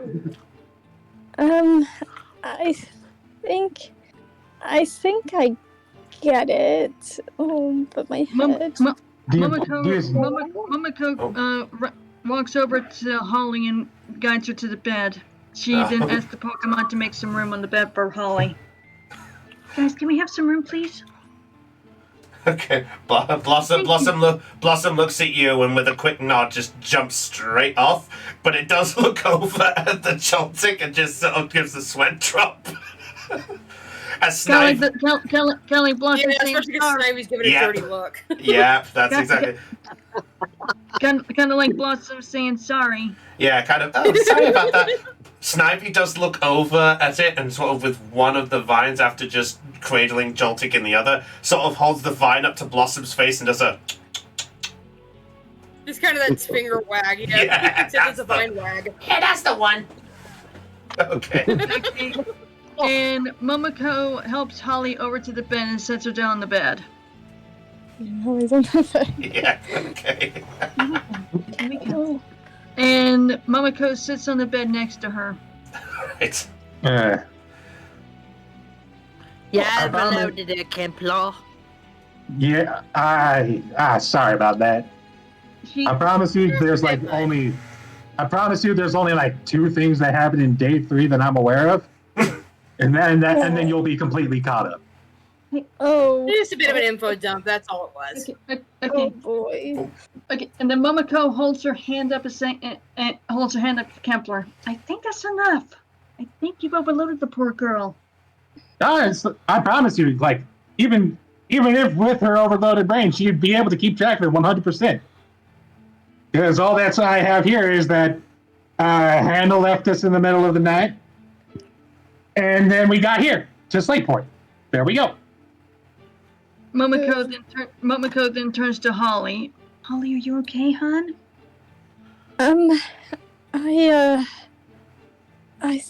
S6: I think I get it. Oh, but my head.
S4: Momoko, walks over to Holly and guides her to the bed. She then asks the Pokemon to make some room on the bed for Holly. Guys, can we have some room, please?
S1: Okay, Blossom looks at you and with a quick nod just jumps straight off, but it does look over at the Joltik and just sort of gives a sweat drop. As
S4: Kelly Blossom
S3: Yeah,
S4: saying
S3: especially because
S4: sorry.
S3: Snively's giving a dirty look.
S1: Yeah, that's exactly.
S4: Kind of like Blossom saying sorry.
S1: Yeah, kind of. Oh, sorry about that. Snivy does look over at it and sort of with one of the vines after just cradling Joltik in the other, sort of holds the vine up to Blossom's face and does a...
S3: Just kind of that finger wag, you know?
S1: Yeah,
S3: Except it's a vine wag.
S1: Yeah, that's the one. Okay.
S4: And Momoko helps Holly over to the bed and sets her down on the bed.
S6: Holly's on the bed.
S1: Yeah, okay.
S4: And Momoko sits on the bed next to her.
S1: Right.
S7: Yeah, hello there, Kemplar.
S5: Yeah, sorry about that. I promise you there's only like 2 things that happened in day 3 that I'm aware of. And then you'll be completely caught up.
S6: Oh.
S3: Just a bit of an info dump, that's all it was.
S4: Okay.
S6: Oh boy.
S4: Okay, and then Momoko holds her hand up holds her hand up to Kempler. I think that's enough. I think you've overloaded the poor girl.
S5: I promise you, like, even if with her overloaded brain, she'd be able to keep track of it 100%. Because all that's I have here is that Handel left us in the middle of the night, and then we got here to Slateport. There we go.
S4: Momoko then turns to Holly. Holly, are you okay, hon?
S6: I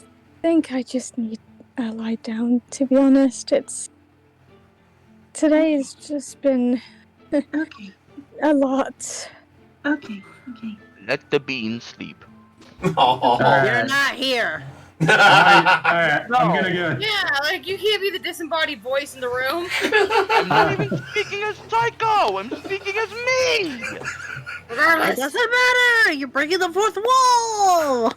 S6: think I just need a lie down, to be honest. Today's just been a lot.
S4: Okay.
S2: Let the bean sleep.
S1: Oh.
S7: You're not here.
S5: I'm gonna go.
S3: Yeah, like you can't be the disembodied voice in the room.
S2: I'm not even speaking as Psycho. I'm speaking as me.
S7: It doesn't matter. You're breaking the fourth wall.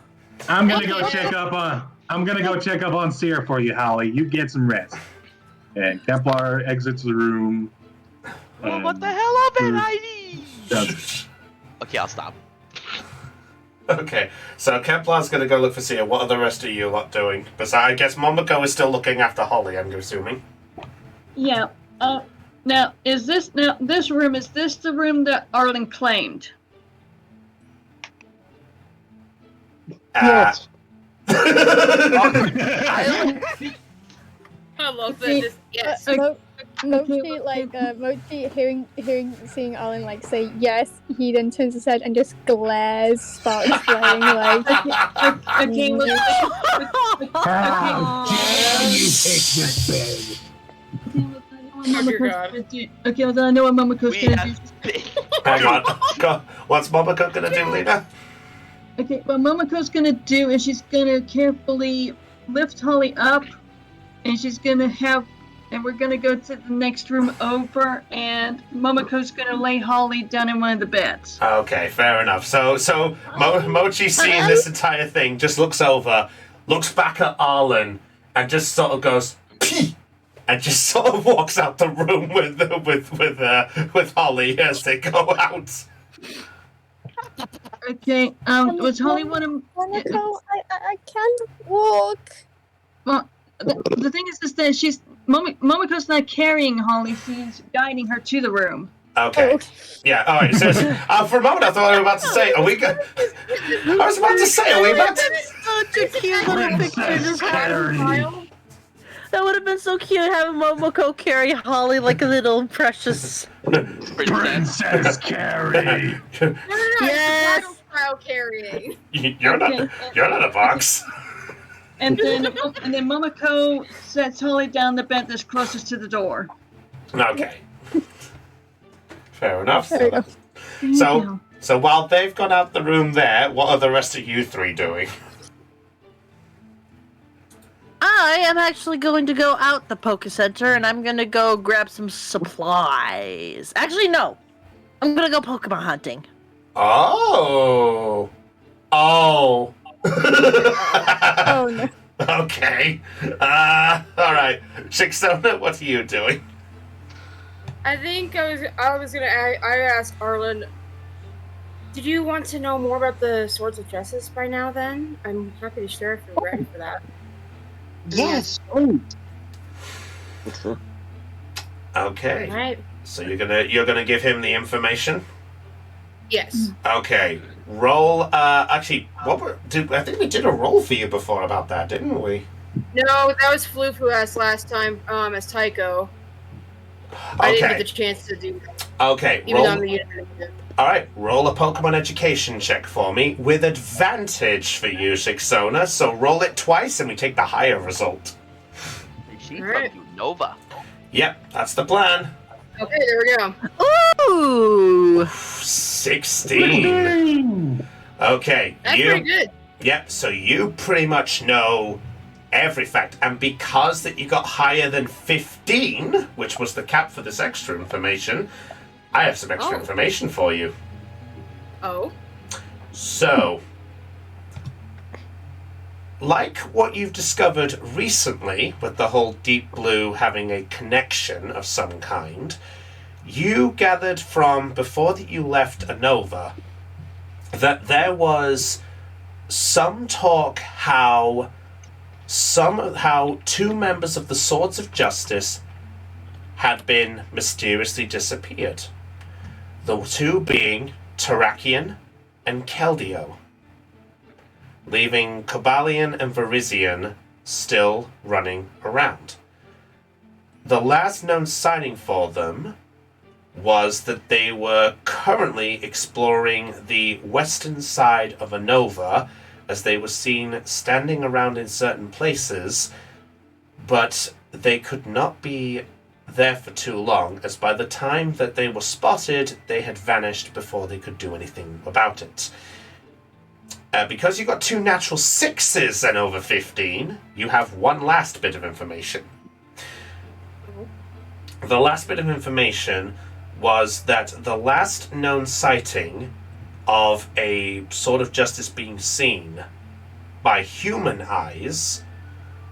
S5: I'm gonna go check up on Seer for you, Holly. You get some rest. And Kemplar exits the room.
S2: Oh, what the hell up, Heidi? Okay, I'll stop.
S1: Okay, so Kemplar's going to go look for Sia. What are the rest of you lot doing? Because I guess Momoko is still looking after Holly, I'm assuming.
S4: Yeah. Now, this room, is this the room that Arlen claimed?
S10: Yes.
S3: I love that. Yes.
S6: Mochi seeing Alan like say yes, he then turns his head and just glares, sparks flying like.
S4: Okay, look.
S5: How dare you take this bed?
S4: Okay, well, then I know what Momoko's gonna do.
S1: Hang on. What's Momoko going to do, Lena?
S4: Okay, what Momoko's gonna do is she's gonna carefully lift Holly up, and we're gonna go to the next room over, and Momoko's gonna lay Holly down in one of the beds.
S1: Okay, fair enough. So Mochi, seeing this entire thing, just looks over, looks back at Arlen, and just sort of goes, Pee! And just sort of walks out the room with Holly as they go out.
S4: Okay, was Holly one of...
S6: Momoko, I can't walk.
S4: Well, the thing is that Momoko's not carrying Holly, she's guiding her to the room.
S1: Okay. Yeah, alright, so for a moment I thought I was about to say, are we about to...
S7: Such a cute little picture. That would have been so cute having Momoko carry Holly like a little precious
S5: Princess Carrie.
S3: Yes. Carrying.
S1: You're not a box.
S4: And then Momoko sets Holly down the bed that's closest to the door.
S1: Okay. Fair enough.
S6: There we go.
S1: So while they've gone out the room there, what are the rest of you 3 doing?
S7: I am actually going to go out the Poke Center and I'm going to go grab some supplies. Actually, no. I'm going to go Pokemon hunting.
S1: Oh. Oh.
S6: Oh no.
S1: Okay. All right. Shixona, what are you doing?
S3: I think I was gonna I asked Arlen, did you want to know more about the Swords of Justice by now then? I'm happy to share if you're ready for that.
S10: Yes. Oh.
S1: Okay.
S3: Alright.
S1: So you're gonna give him the information?
S3: Yes.
S1: Okay. Roll actually I think we did a roll for you before about that, didn't we?
S3: No, that was Floof who asked last time, as Tycho. I didn't get the chance to do that.
S1: Okay.
S3: Even though I'm the unit.
S1: Alright, roll a Pokemon education check for me with advantage for you, Shixona. So roll it twice and we take the higher result.
S2: She's
S3: Alright.
S2: from Unova.
S1: Yep, that's the plan.
S3: Okay, there we go.
S7: Ooh!
S1: 16. Okay,
S3: That's pretty good.
S1: Yep, so you pretty much know every fact. And because that you got higher than 15, which was the cap for this extra information, I have some extra information for you.
S3: Oh.
S1: So, like what you've discovered recently with the whole Deep Blue having a connection of some kind, you gathered from before that you left Unova that there was some talk how two members of the Swords of Justice had been mysteriously disappeared. The two being Terrakion and Keldeo, leaving Cobalion and Verizion still running around. The last known sighting for them was that they were currently exploring the western side of Unova, as they were seen standing around in certain places, but they could not be there for too long, as by the time that they were spotted, they had vanished before they could do anything about it. Because you got 2 natural 6s and over 15, you have one last bit of information. The last bit of information was that the last known sighting of a Sword of Justice being seen by human eyes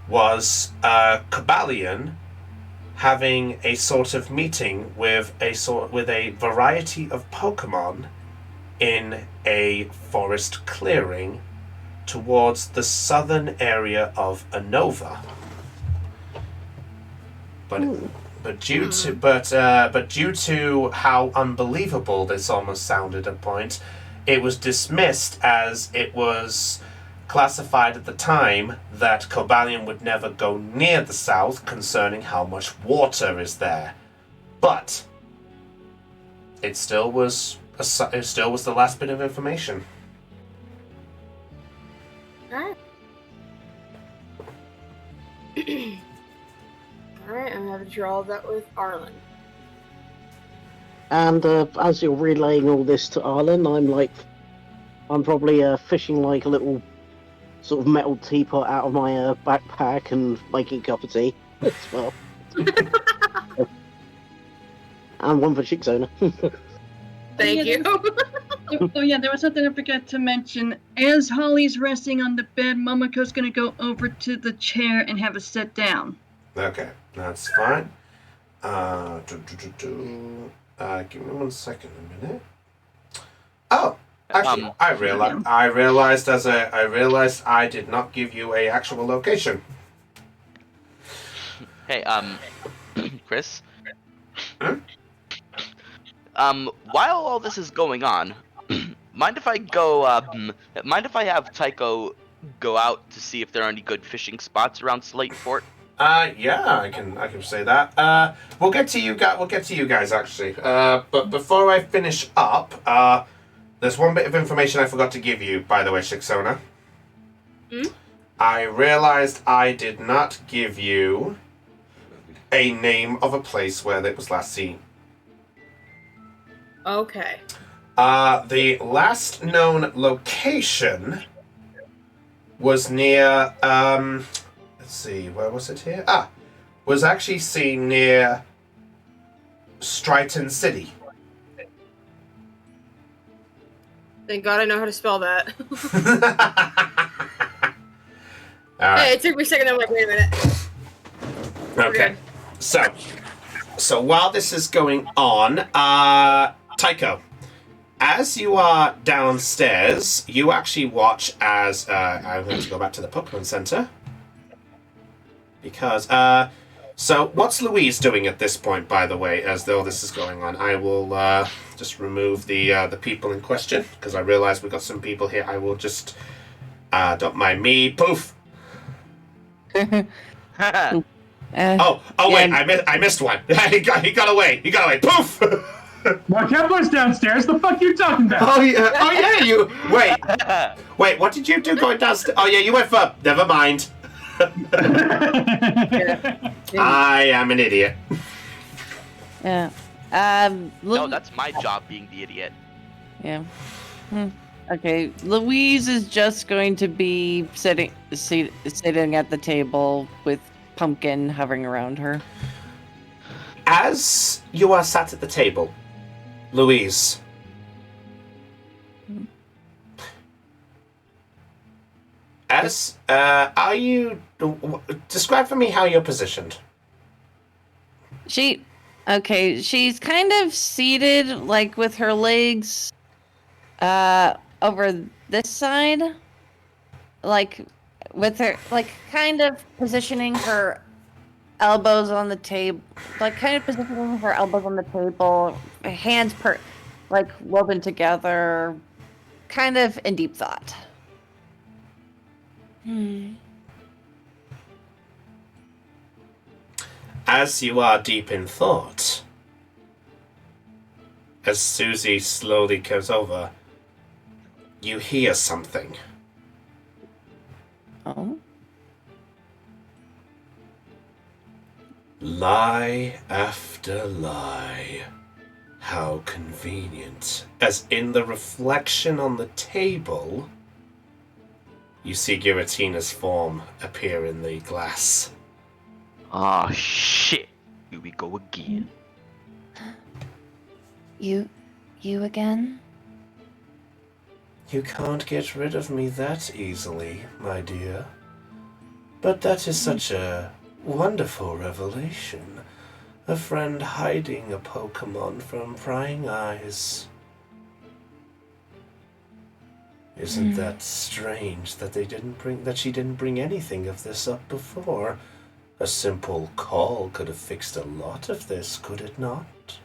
S1: was Cobalion having a sort of meeting with a variety of Pokemon in a forest clearing towards the southern area of Unova. But due to how unbelievable this almost sounded at point, it was dismissed as it was classified at the time that Cobalion would never go near the south concerning how much water is there. But it still was the last bit of information.
S3: Alright. Alright, I'm having to share all of that with Arlen.
S10: And as you're relaying all this to Arlen, I'm probably fishing like a little sort of metal teapot out of my backpack and making a cup of tea as well. And one for Shixona.
S3: Thank you.
S4: Oh yeah, there was something I forgot to mention. As Holly's resting on the bed, Momoko's gonna go over to the chair and have a sit down.
S1: Okay, that's fine. Give me 1 second, a minute. Oh, actually, I realized I did not give you a actual location.
S2: Hey, Chris?
S1: Hmm?
S2: While all this is going on, mind if I have Tycho go out to see if there are any good fishing spots around Slate Fort?
S1: Yeah, I can say that. We'll get to you guys actually. But before I finish up, there's one bit of information I forgot to give you, by the way, Shixona. I realized I did not give you a name of a place where it was last seen.
S3: Okay.
S1: The last known location was near, let's see, where was it here? Was actually seen near Stryton City.
S3: Thank God I know how to spell that.
S1: All right.
S3: Hey, it took me a second. I'm like, wait a minute.
S1: Okay. So while this is going on, Tycho, as you are downstairs, you actually watch as I'm going to go back to the Pokemon Center because so what's Louise doing at this point? By the way, as though this is going on, I will just remove the people in question because I realize we've got some people here. I will just don't mind me. Poof.
S11: Uh,
S1: Oh, wait! I missed one. he got away. He got away. Poof.
S5: My Kepler's downstairs. The fuck you talking about?
S1: Oh yeah. You wait. What did you do going downstairs? Oh yeah, you went for. Never mind. I am an idiot.
S11: Yeah.
S2: No, that's my job being the idiot.
S11: Yeah. Okay, Louise is just going to be sitting at the table with Pumpkin hovering around her.
S1: As you are sat at the table, Louise. Are you... Describe for me how you're positioned.
S11: She's kind of seated, like, with her legs, over this side. Like, with her, like, kind of positioning her elbows on the table. Like, kind of positioning her elbows on the table, hands woven together, kind of in deep thought.
S1: As you are deep in thought, as Susie slowly goes over, you hear something.
S11: Oh?
S1: Lie after lie. How convenient. As in the reflection on the table, you see Giratina's form appear in the glass.
S2: Oh shit. Here we go again.
S11: You again?
S1: You can't get rid of me that easily, my dear. But that is such a wonderful revelation. A friend hiding a Pokemon from prying eyes. Isn't that strange that she didn't bring anything of this up before? A simple call could have fixed a lot of this, could it not?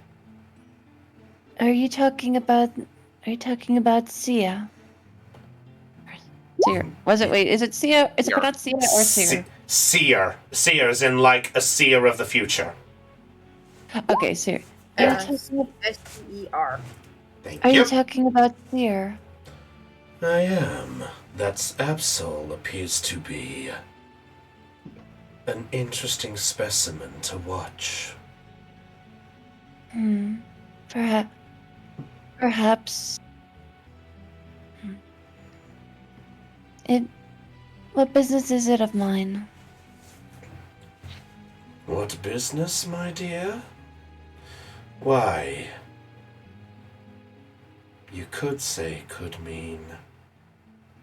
S11: Are you talking about Sia? Seer. Is it Sia? Is it pronounced Sia or Seer?
S1: Seer. Seer is in like a seer of the future.
S11: Okay, Seer.
S3: S-E-R.
S1: Thank
S11: Are
S1: you.
S11: you talking about Seer?
S1: I am. That Absol appears to be an interesting specimen to watch.
S11: Perhaps. What business is it of mine?
S1: What business, my dear? Why, you could say could mean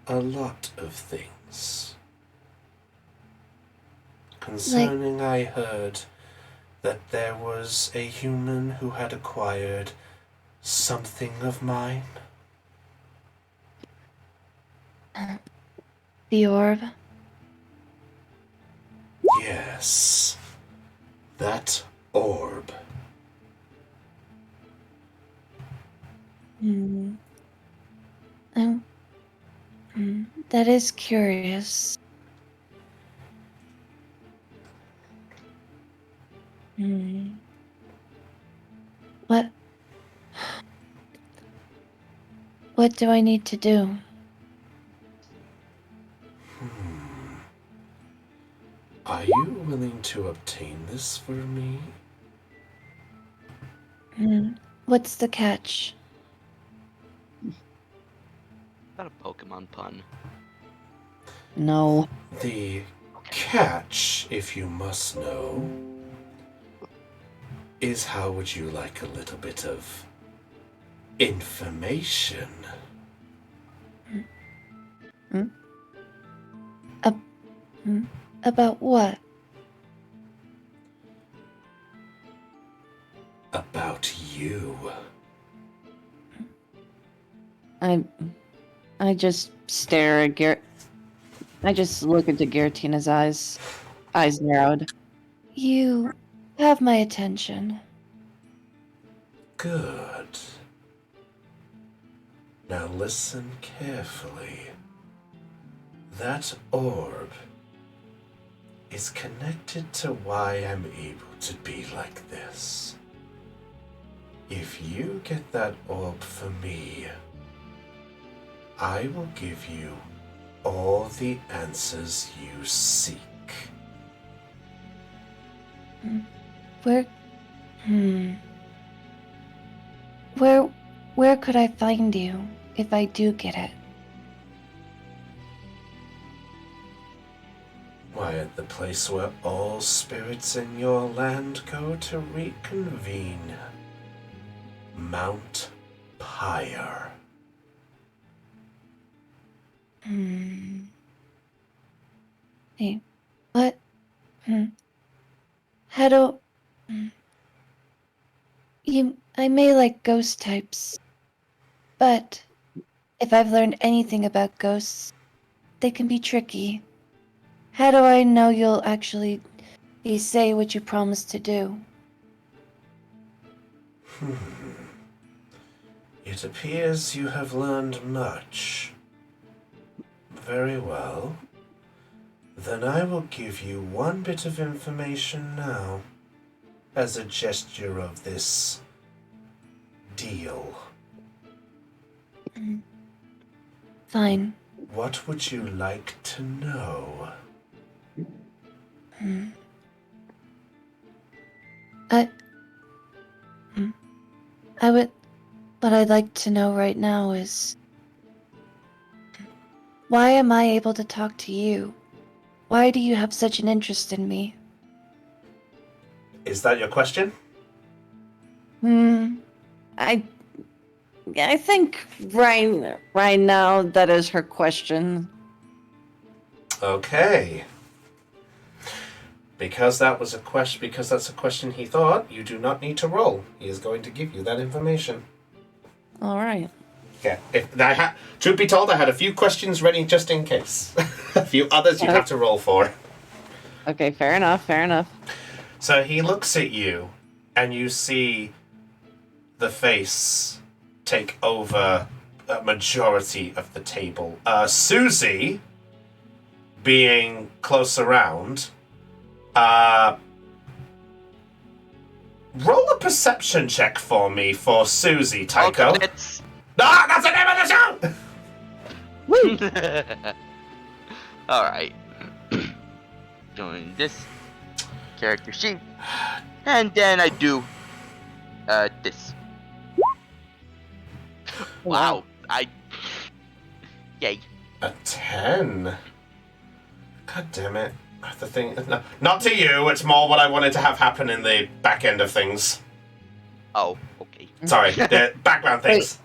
S1: a lot of things. Concerning, I heard that there was a human who had acquired something of mine.
S11: The orb?
S1: Yes, that orb.
S11: That is curious. What do I need to do?
S1: Are you willing to obtain this for me?
S11: What's the catch?
S2: Is that a Pokemon pun?
S11: No.
S1: The catch, if you must know, is how would you like a little bit of information?
S11: About what?
S1: About you.
S11: I just stare at I just look into Garatina's eyes narrowed. You have my attention.
S1: Good. Now listen carefully. That orb is connected to why I'm able to be like this. If you get that orb for me, I will give you all the answers you seek.
S11: Where could I find you if I do get it?
S1: Why, at the place where all spirits in your land go to reconvene. Mount Pyre.
S11: Hey, what? How do... I may like ghost types, but if I've learned anything about ghosts, they can be tricky. How do I know you'll actually say what you promised to do?
S1: It appears you have learned much. Very well. Then I will give you one bit of information now, as a gesture of this deal.
S11: Fine.
S1: What would you like to know?
S11: What I'd like to know right now is, why am I able to talk to you? Why do you have such an interest in me?
S1: Is that your question?
S11: I think right now that is her question.
S1: Okay. Because that's a question he thought, you do not need to roll. He is going to give you that information.
S11: All right.
S1: Yeah. Truth be told, I had a few questions ready just in case. A few others you'd have to roll for.
S11: Okay, fair enough.
S1: So he looks at you, and you see the face take over a majority of the table. Susie, being close around, roll a perception check for me for Susie, Tycho. That's the name of the show!
S2: Alright. Doing this character sheet. And then I do this. Wow. Yay.
S1: A 10. God damn it. The thing... No, not to you, it's more what I wanted to have happen in the back end of things.
S2: Oh, okay.
S1: Sorry, the background things.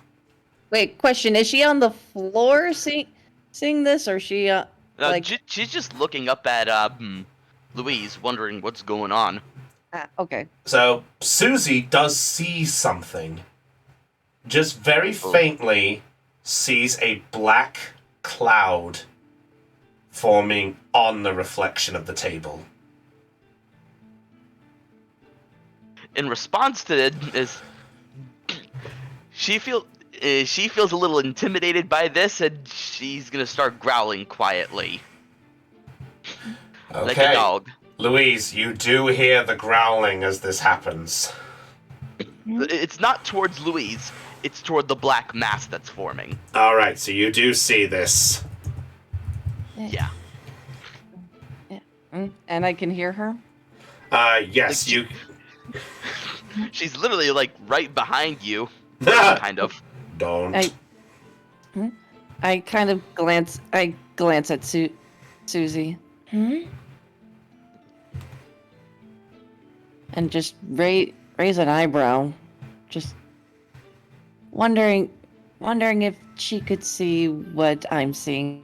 S11: Wait, question, is she on the floor seeing this, or is she,
S2: she's just looking up at, Louise, wondering what's going on.
S11: Okay.
S1: So, Susie does see something. Just very faintly sees a black cloud forming on the reflection of the table.
S2: In response to this, she feels a little intimidated by this, and she's gonna start growling quietly.
S1: Okay.
S2: Like a dog.
S1: Louise, you do hear the growling as this happens.
S2: It's not towards Louise, it's toward the black mass that's forming.
S1: Alright, so you do see this.
S2: Yeah.
S11: And I can hear her?
S1: Yes, you...
S2: She's literally, like, right behind you. Kind of.
S1: Don't.
S11: I kind of glance at Susie. And just raise an eyebrow. Just wondering if she could see what I'm seeing.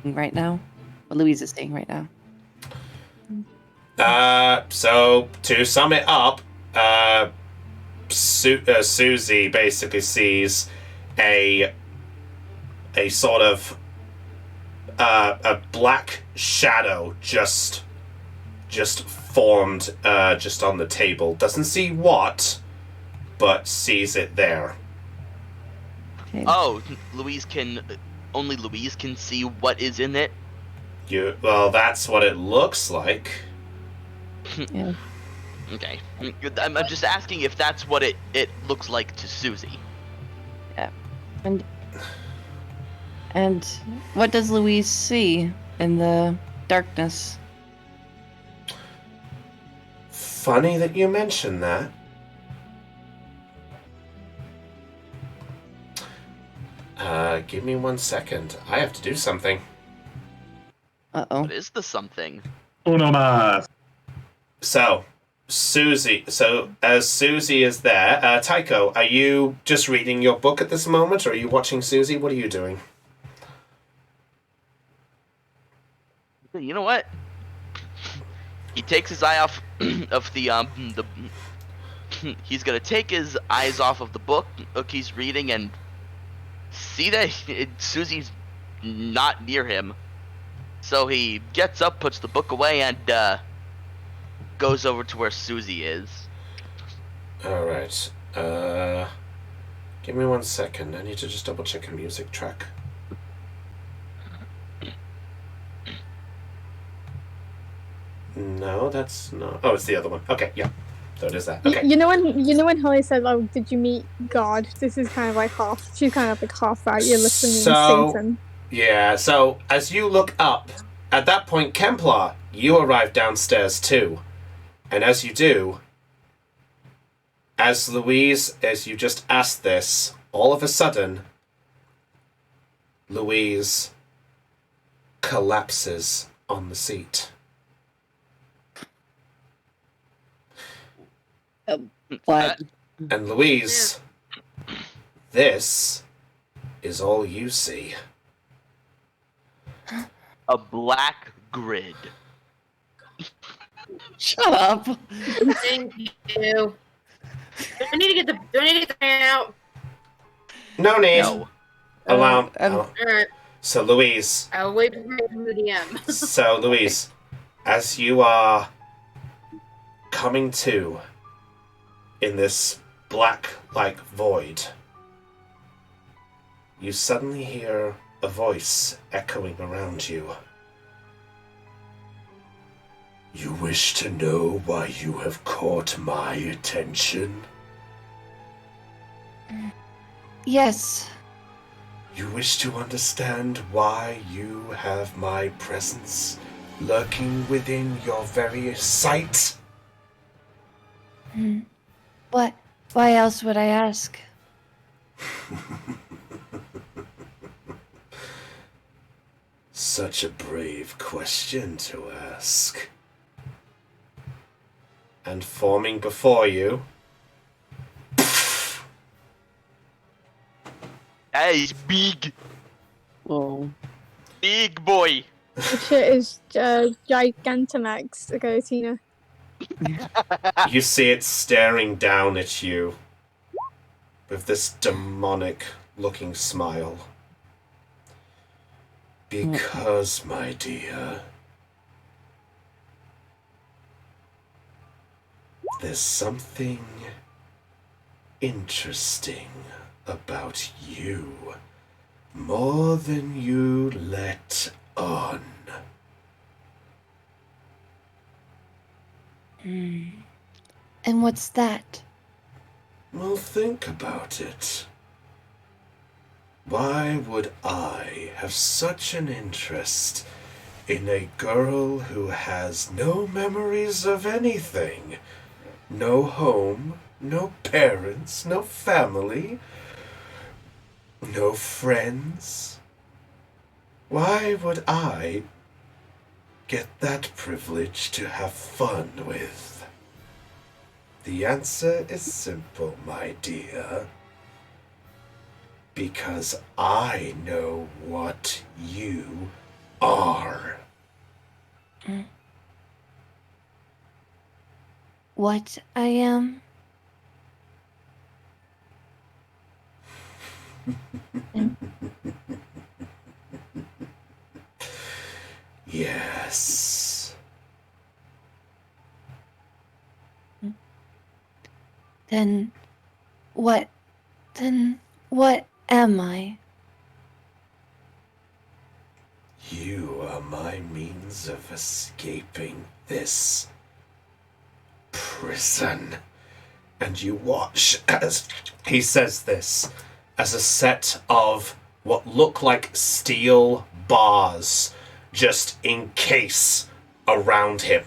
S11: right now? What Louise is seeing right now.
S1: So to sum it up, Susie basically sees a sort of a black shadow just formed just on the table. Doesn't see what, but sees it there.
S11: Okay.
S2: Oh, only Louise can see what is in it.
S1: Well, that's what it looks like.
S11: Yeah.
S2: Okay, I'm just asking if that's what it looks like to Susie.
S11: Yeah. And what does Louise see in the darkness?
S1: Funny that you mention that. Give me 1 second. I have to do something.
S11: Uh-oh.
S2: What is the something?
S5: Uno mas.
S1: So, Susie. So, as Susie is there, Tycho, are you just reading your book at this moment, or are you watching Susie? What are you doing?
S2: You know what? He takes his eye off of the he's gonna take his eyes off of the book he's reading and see that Susie's not near him. So he gets up, puts the book away, and goes over to where Susie is.
S1: Alright. Give me 1 second. I need to just double check a music track. No, that's not. Oh, it's the other one. Okay, yeah. So it is that. Okay.
S6: You know when Holly said, "Oh, did you meet God?" This is kind of like half. She's kind of like half right. You're listening to Satan.
S1: Yeah. So as you look up, at that point, Kemplar, you arrive downstairs too, and as you do, as you just asked this, all of a sudden, Louise collapses on the seat.
S11: What?
S1: And Louise, this is all you see.
S2: A black grid.
S11: Shut up.
S3: Thank you. Do I need to get the fan out?
S1: No need.
S2: No.
S1: Allow.
S3: Alright.
S1: So Louise.
S3: I'll wait for the DM.
S1: So Louise, as you are coming to in this black-like void, you suddenly hear a voice echoing around you. You wish to know why you have caught my attention?
S11: Yes.
S1: You wish to understand why you have my presence lurking within your very sight?
S11: What? Why else would I ask?
S1: Such a brave question to ask. And forming before you...
S2: That is big.
S11: Oh.
S2: Big boy.
S6: Which is Gigantamax. Okay, Tina.
S1: You see it staring down at you with this demonic-looking smile. Because, my dear, there's something interesting about you, more than you let on.
S11: And what's that?
S1: Well, think about it. Why would I have such an interest in a girl who has no memories of anything? No home, no parents, no family, no friends? Why would I get that privilege to have fun with? The answer is simple, my dear. Because I know what you are.
S11: What I am?
S1: Yes.
S11: Then what am I?
S1: You are my means of escaping this prison. And you watch as he says this, as a set of what look like steel bars just encase around him.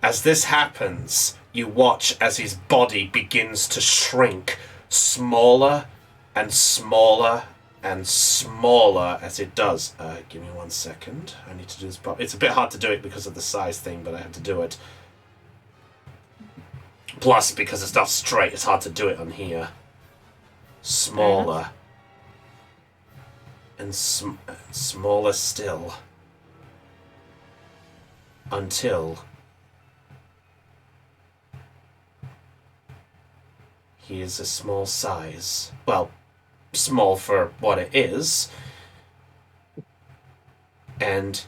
S1: As this happens, you watch as his body begins to shrink smaller and smaller and smaller as it does. Give me 1 second. I need to do this. It's a bit hard to do it because of the size thing, but I have to do it. Plus, because it's not straight, it's hard to do it on here. Smaller. And smaller still. Until he is a small size. Well, small for what it is. And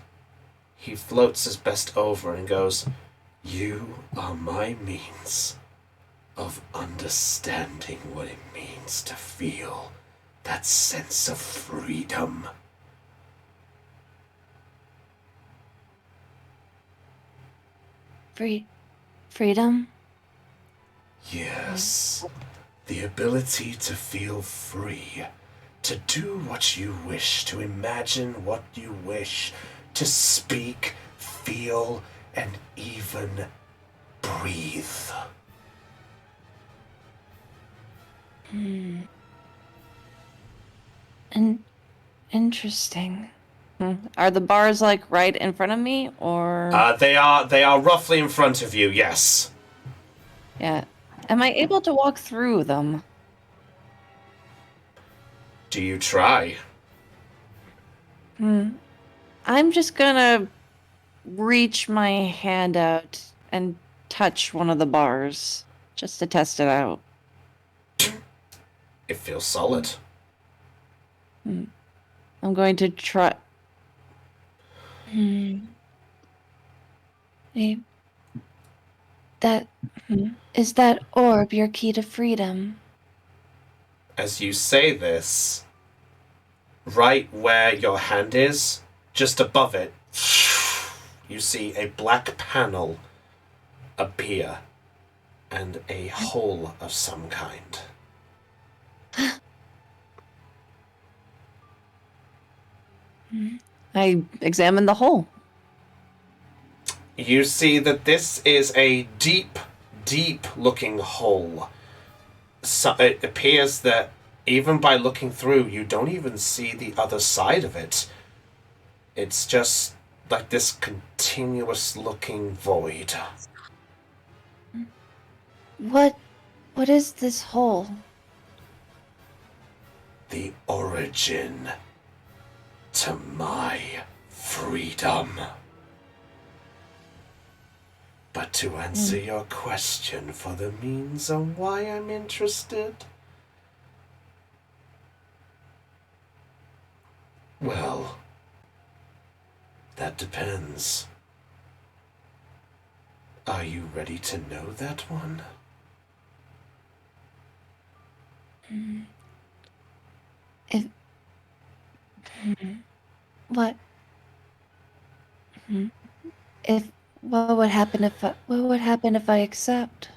S1: he floats his best over and goes, "You are my means of understanding what it means to feel that sense of freedom."
S11: Freedom?
S1: Yes. The ability to feel free. To do what you wish. To imagine what you wish. To speak, feel, and even breathe.
S11: Interesting. Are the bars like right in front of me, or?
S1: They are roughly in front of you, yes.
S11: Yeah. Am I able to walk through them?
S1: Do you try?
S11: I'm just gonna reach my hand out and touch one of the bars just to test it out.
S1: It feels solid.
S11: I'm going to try. That is that orb your key to freedom?
S1: As you say this, right where your hand is, just above it, you see a black panel appear and a hole of some kind.
S11: I examine the hole.
S1: You see that this is a deep, deep looking hole. So it appears that even by looking through, you don't even see the other side of it. It's just like this continuous looking void.
S11: What is this hole?
S1: The origin to my freedom. But to answer your question for the means of why I'm interested, well, that depends. Are you ready to know that one?
S11: If what? If what would happen if I accept?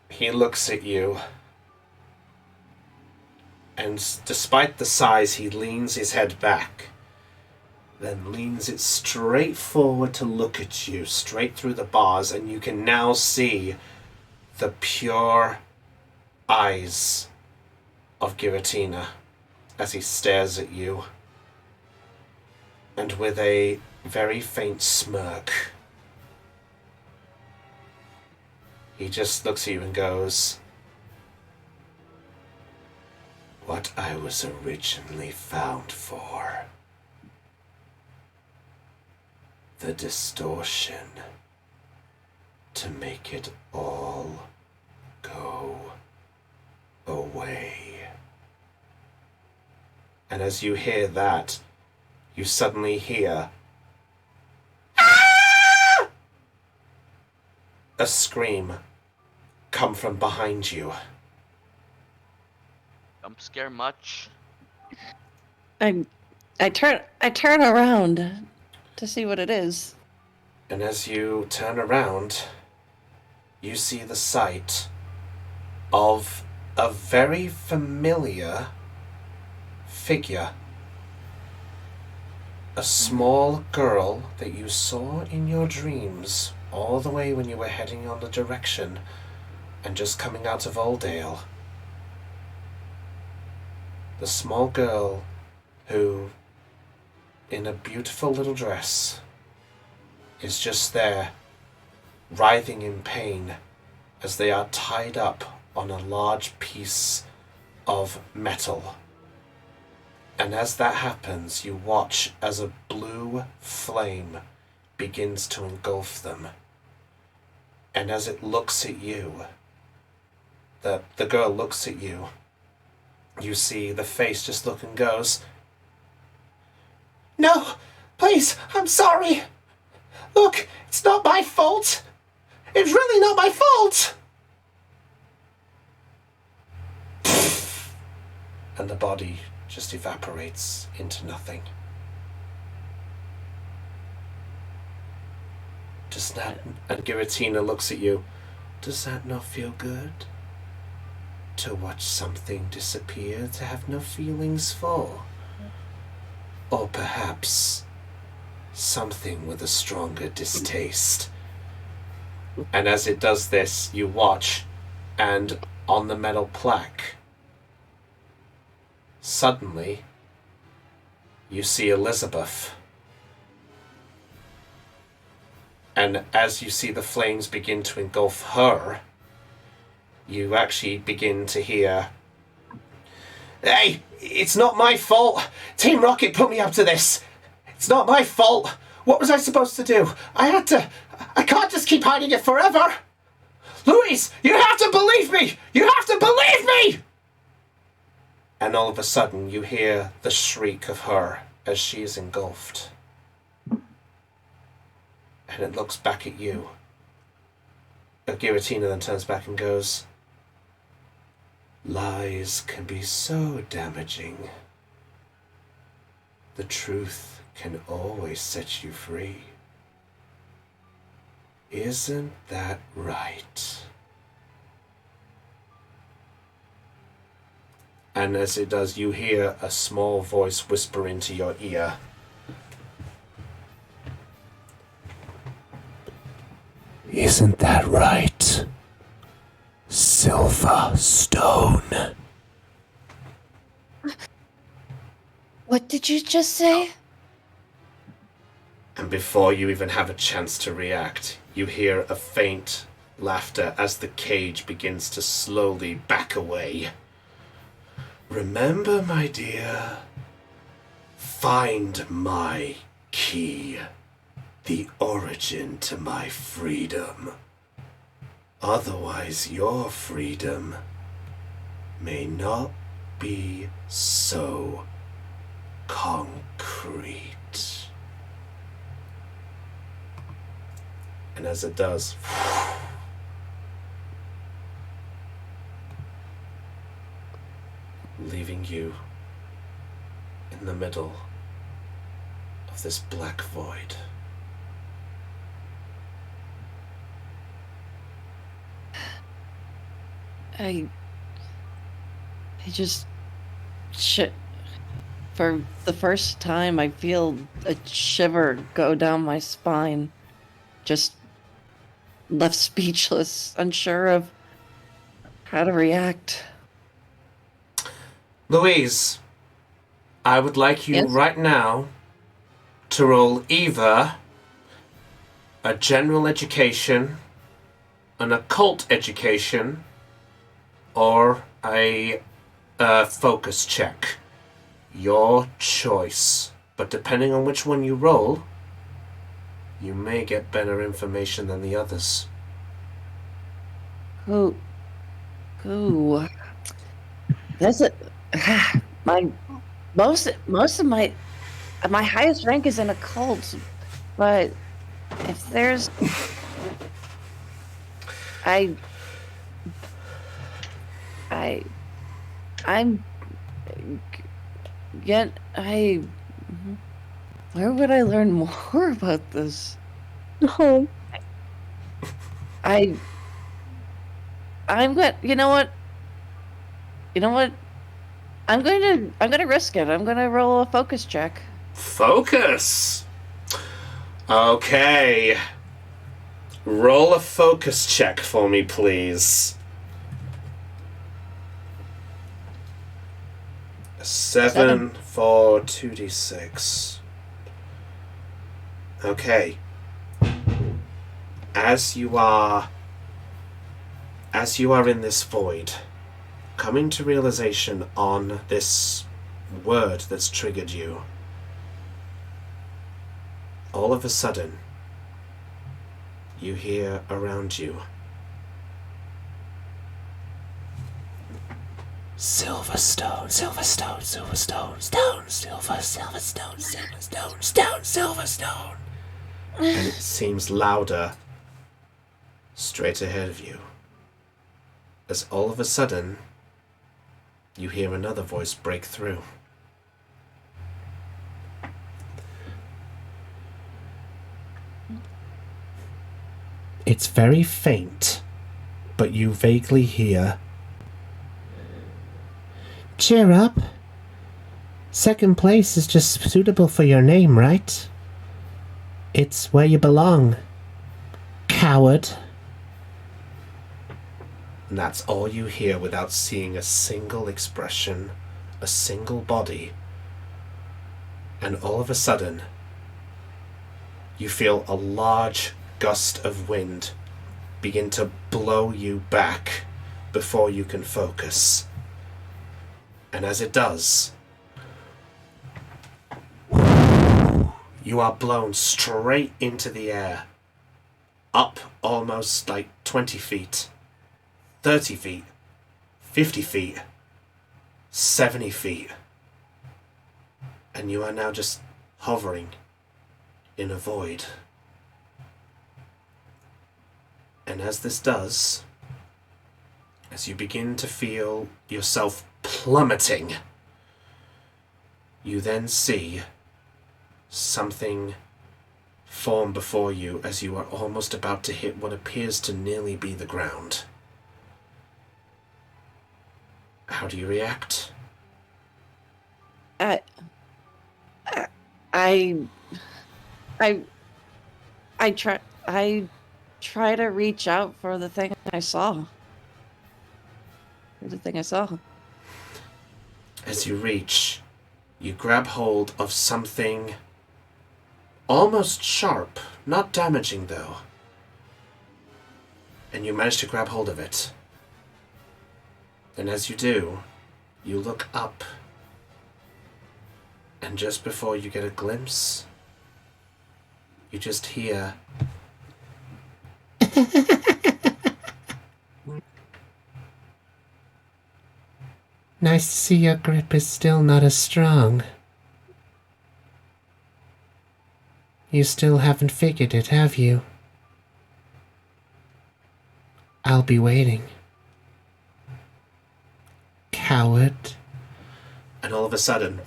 S1: He looks at you, and despite the size, he leans his head back, then leans it straight forward to look at you, straight through the bars, and you can now see the pure eyes of Giratina as he stares at you, and with a very faint smirk, he just looks at you and goes, what I was originally found for. The distortion. To make it all go away. And as you hear that, you suddenly hear a scream come from behind you.
S2: Jump scare much?
S11: I turn around to see what it is.
S1: And as you turn around, you see the sight of a very familiar figure. A small girl that you saw in your dreams all the way when you were heading on the direction and just coming out of Oldale. The small girl who, in a beautiful little dress, is just there, writhing in pain as they are tied up on a large piece of metal. And as that happens, you watch as a blue flame begins to engulf them. And as it looks at you, the girl looks at you, you see the face just look and goes, "No, please, I'm sorry. Look, it's not my fault. It's really not my fault." And the body just evaporates into nothing. Does that... And Giratina looks at you. Does that not feel good? To watch something disappear, to have no feelings for? Or perhaps something with a stronger distaste? And as it does this, you watch, and on the metal plaque, suddenly, you see Elizabeth. And as you see the flames begin to engulf her, you actually begin to hear, "Hey, it's not my fault. Team Rocket put me up to this. It's not my fault. What was I supposed to do? I can't just keep hiding it forever. Louise, you have to believe me. You have to believe me." And all of a sudden, you hear the shriek of her as she is engulfed. And it looks back at you. Giratina then turns back and goes, "Lies can be so damaging. The truth can always set you free. Isn't that right?" And as it does, you hear a small voice whisper into your ear, "Isn't that right, Silverstone?"
S11: What did you just say?
S1: And before you even have a chance to react, you hear a faint laughter as the cage begins to slowly back away. "Remember, my dear, find my key, the origin to my freedom. Otherwise, your freedom may not be so concrete." And as it does, leaving you in the middle of this black void.
S11: I just for the first time I feel a shiver go down my spine. Just left speechless, unsure of how to react.
S1: Louise, I would like you
S11: Yes?
S1: right now to roll either a general education, an occult education, or a focus check. Your choice. But depending on which one you roll, you may get better information than the others.
S11: Who? That's it. My most of my highest rank is in occult, but if there's I'm yet where would I learn more about this?
S6: No.
S11: I'm good. You know what? I'm going to risk it. I'm going to roll a focus check.
S1: Focus! Okay. Roll a focus check for me, please. 7 for 2d6. Okay. As you are in this void, coming to realization on this word that's triggered you, all of a sudden, you hear around you, Silverstone, Silverstone, Silverstone, stone, silver, Silverstone, Silverstone, stone, Silverstone. And it seems louder straight ahead of you. As all of a sudden, you hear another voice break through. It's very faint, but you vaguely hear, "Cheer up. Second place is just suitable for your name, right? It's where you belong, coward." And that's all you hear without seeing a single expression, a single body. And all of a sudden, you feel a large gust of wind begin to blow you back before you can focus. And as it does, you are blown straight into the air, up almost like 20 feet, 30 feet, 50 feet, 70 feet. And you are now just hovering in a void. And as this does, as you begin to feel yourself plummeting, you then see something form before you as you are almost about to hit what appears to nearly be the ground. How do you react?
S11: I try to reach out for the thing I saw.
S1: As you reach, you grab hold of something almost sharp, not damaging though. And you manage to grab hold of it. And as you do, you look up. And just before you get a glimpse, you just hear, "Nice to see your grip is still not as strong. You still haven't figured it, have you? I'll be waiting. Coward." And all of a sudden,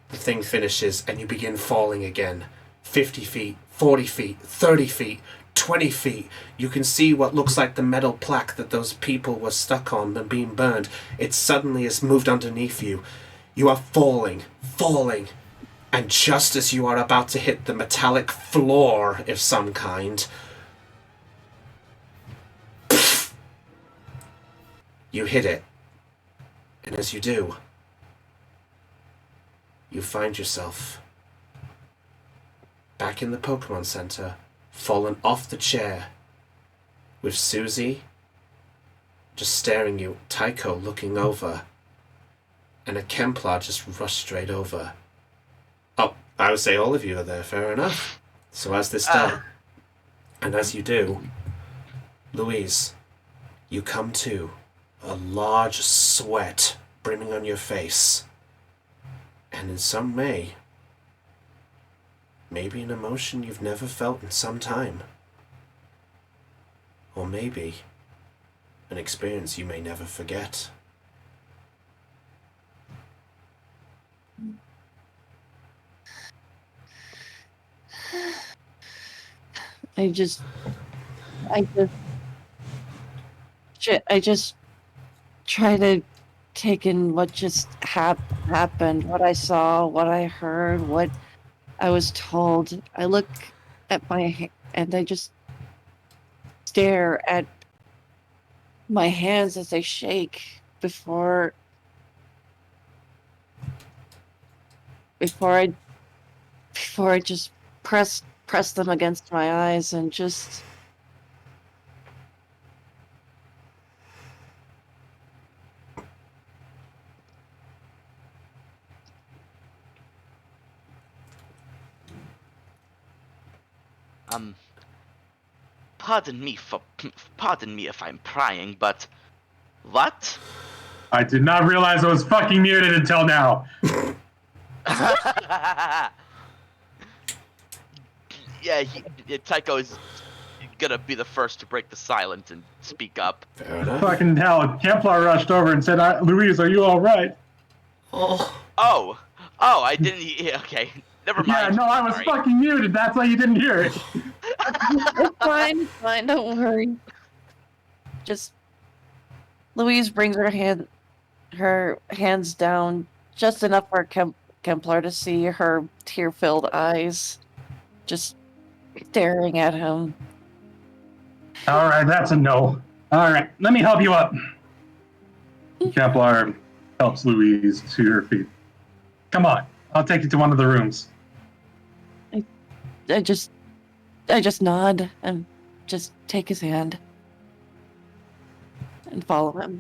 S1: the thing finishes and you begin falling again. 50 feet, 40 feet, 30 feet, 20 feet. You can see what looks like the metal plaque that those people were stuck on and being burned. It suddenly has moved underneath you. You are falling. And just as you are about to hit the metallic floor of some kind, you hit it. And as you do, you find yourself back in the Pokemon Center, fallen off the chair, with Susie, just staring you, Tycho looking over, and a Kemplar just rushed straight over. Oh, I would say all of you are there, fair enough. So as this done, and as you do, Louise, you come to, a large sweat brimming on your face, and in some way, maybe an emotion you've never felt in some time. Or maybe an experience you may never forget.
S11: I just try to take in what just happened, what I saw, what I heard, what I was told. I look at and I just stare at my hands as they shake before I just press them against my eyes and just
S2: Pardon me if I'm prying, but what?
S5: I did not realize I was fucking muted until now.
S2: Yeah, Tycho is gonna be the first to break the silence and speak up.
S1: Fair enough.
S5: Fucking hell, Templar rushed over and said, Louise, are you alright?
S2: Oh, I didn't hear. Okay, never mind.
S5: Yeah, no, I was
S2: Sorry.
S5: fucking muted. That's why you didn't hear it.
S11: it's fine, don't worry. Just Louise brings her hands down just enough for Kemplar to see her tear-filled eyes, just staring at him.
S5: Alright, that's a no. Alright, let me help you up. Kemplar helps Louise to her feet. Come on, I'll take you to one of the rooms.
S11: I just nod and just take his hand and follow him.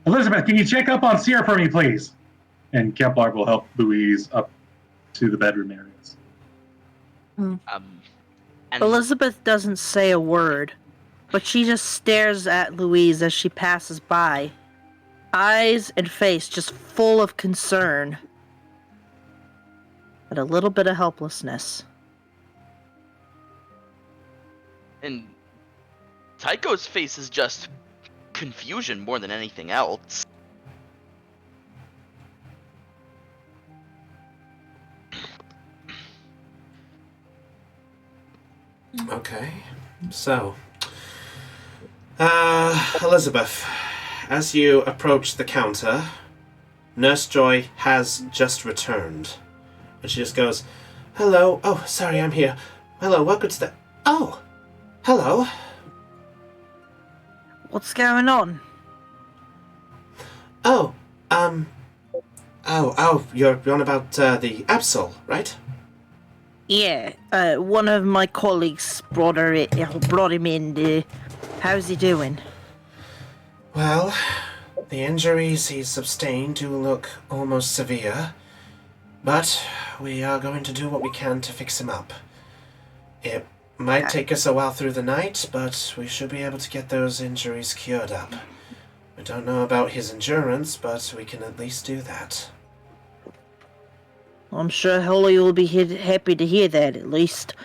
S5: Elizabeth, can you check up on Sierra for me, please? And Kemplar will help Louise up to the bedroom areas.
S2: And
S7: Elizabeth doesn't say a word, but she just stares at Louise as she passes by. Eyes and face just full of concern. And a little bit of helplessness.
S2: And Tycho's face is just confusion more than anything else.
S1: Okay, so, Elizabeth, as you approach the counter, Nurse Joy has just returned. And she just goes, hello, oh, sorry, I'm here. Hello, welcome to the... Oh, hello.
S7: What's going on?
S1: Oh, you're on about the Absol, right?
S7: Yeah, one of my colleagues brought him in. How's he doing?
S1: Well, the injuries he sustained do look almost severe, but we are going to do what we can to fix him up. It might take us a while through the night, but we should be able to get those injuries cured up. We don't know about his endurance, but we can at least do that.
S7: I'm sure Holly will be happy to hear that, at least.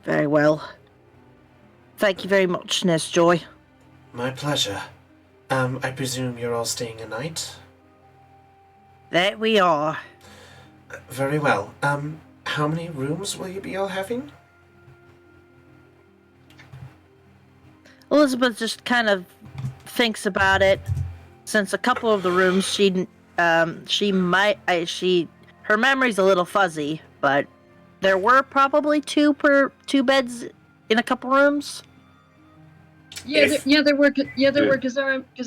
S7: Very well. Thank you very much, Nurse Joy.
S1: My pleasure. I presume you're all staying a night?
S7: That we are.
S1: Very well. How many rooms will you be all having?
S7: Elizabeth just kind of thinks about it. Since a couple of the rooms her memory's a little fuzzy, but there were probably two beds in a couple rooms.
S4: There were, because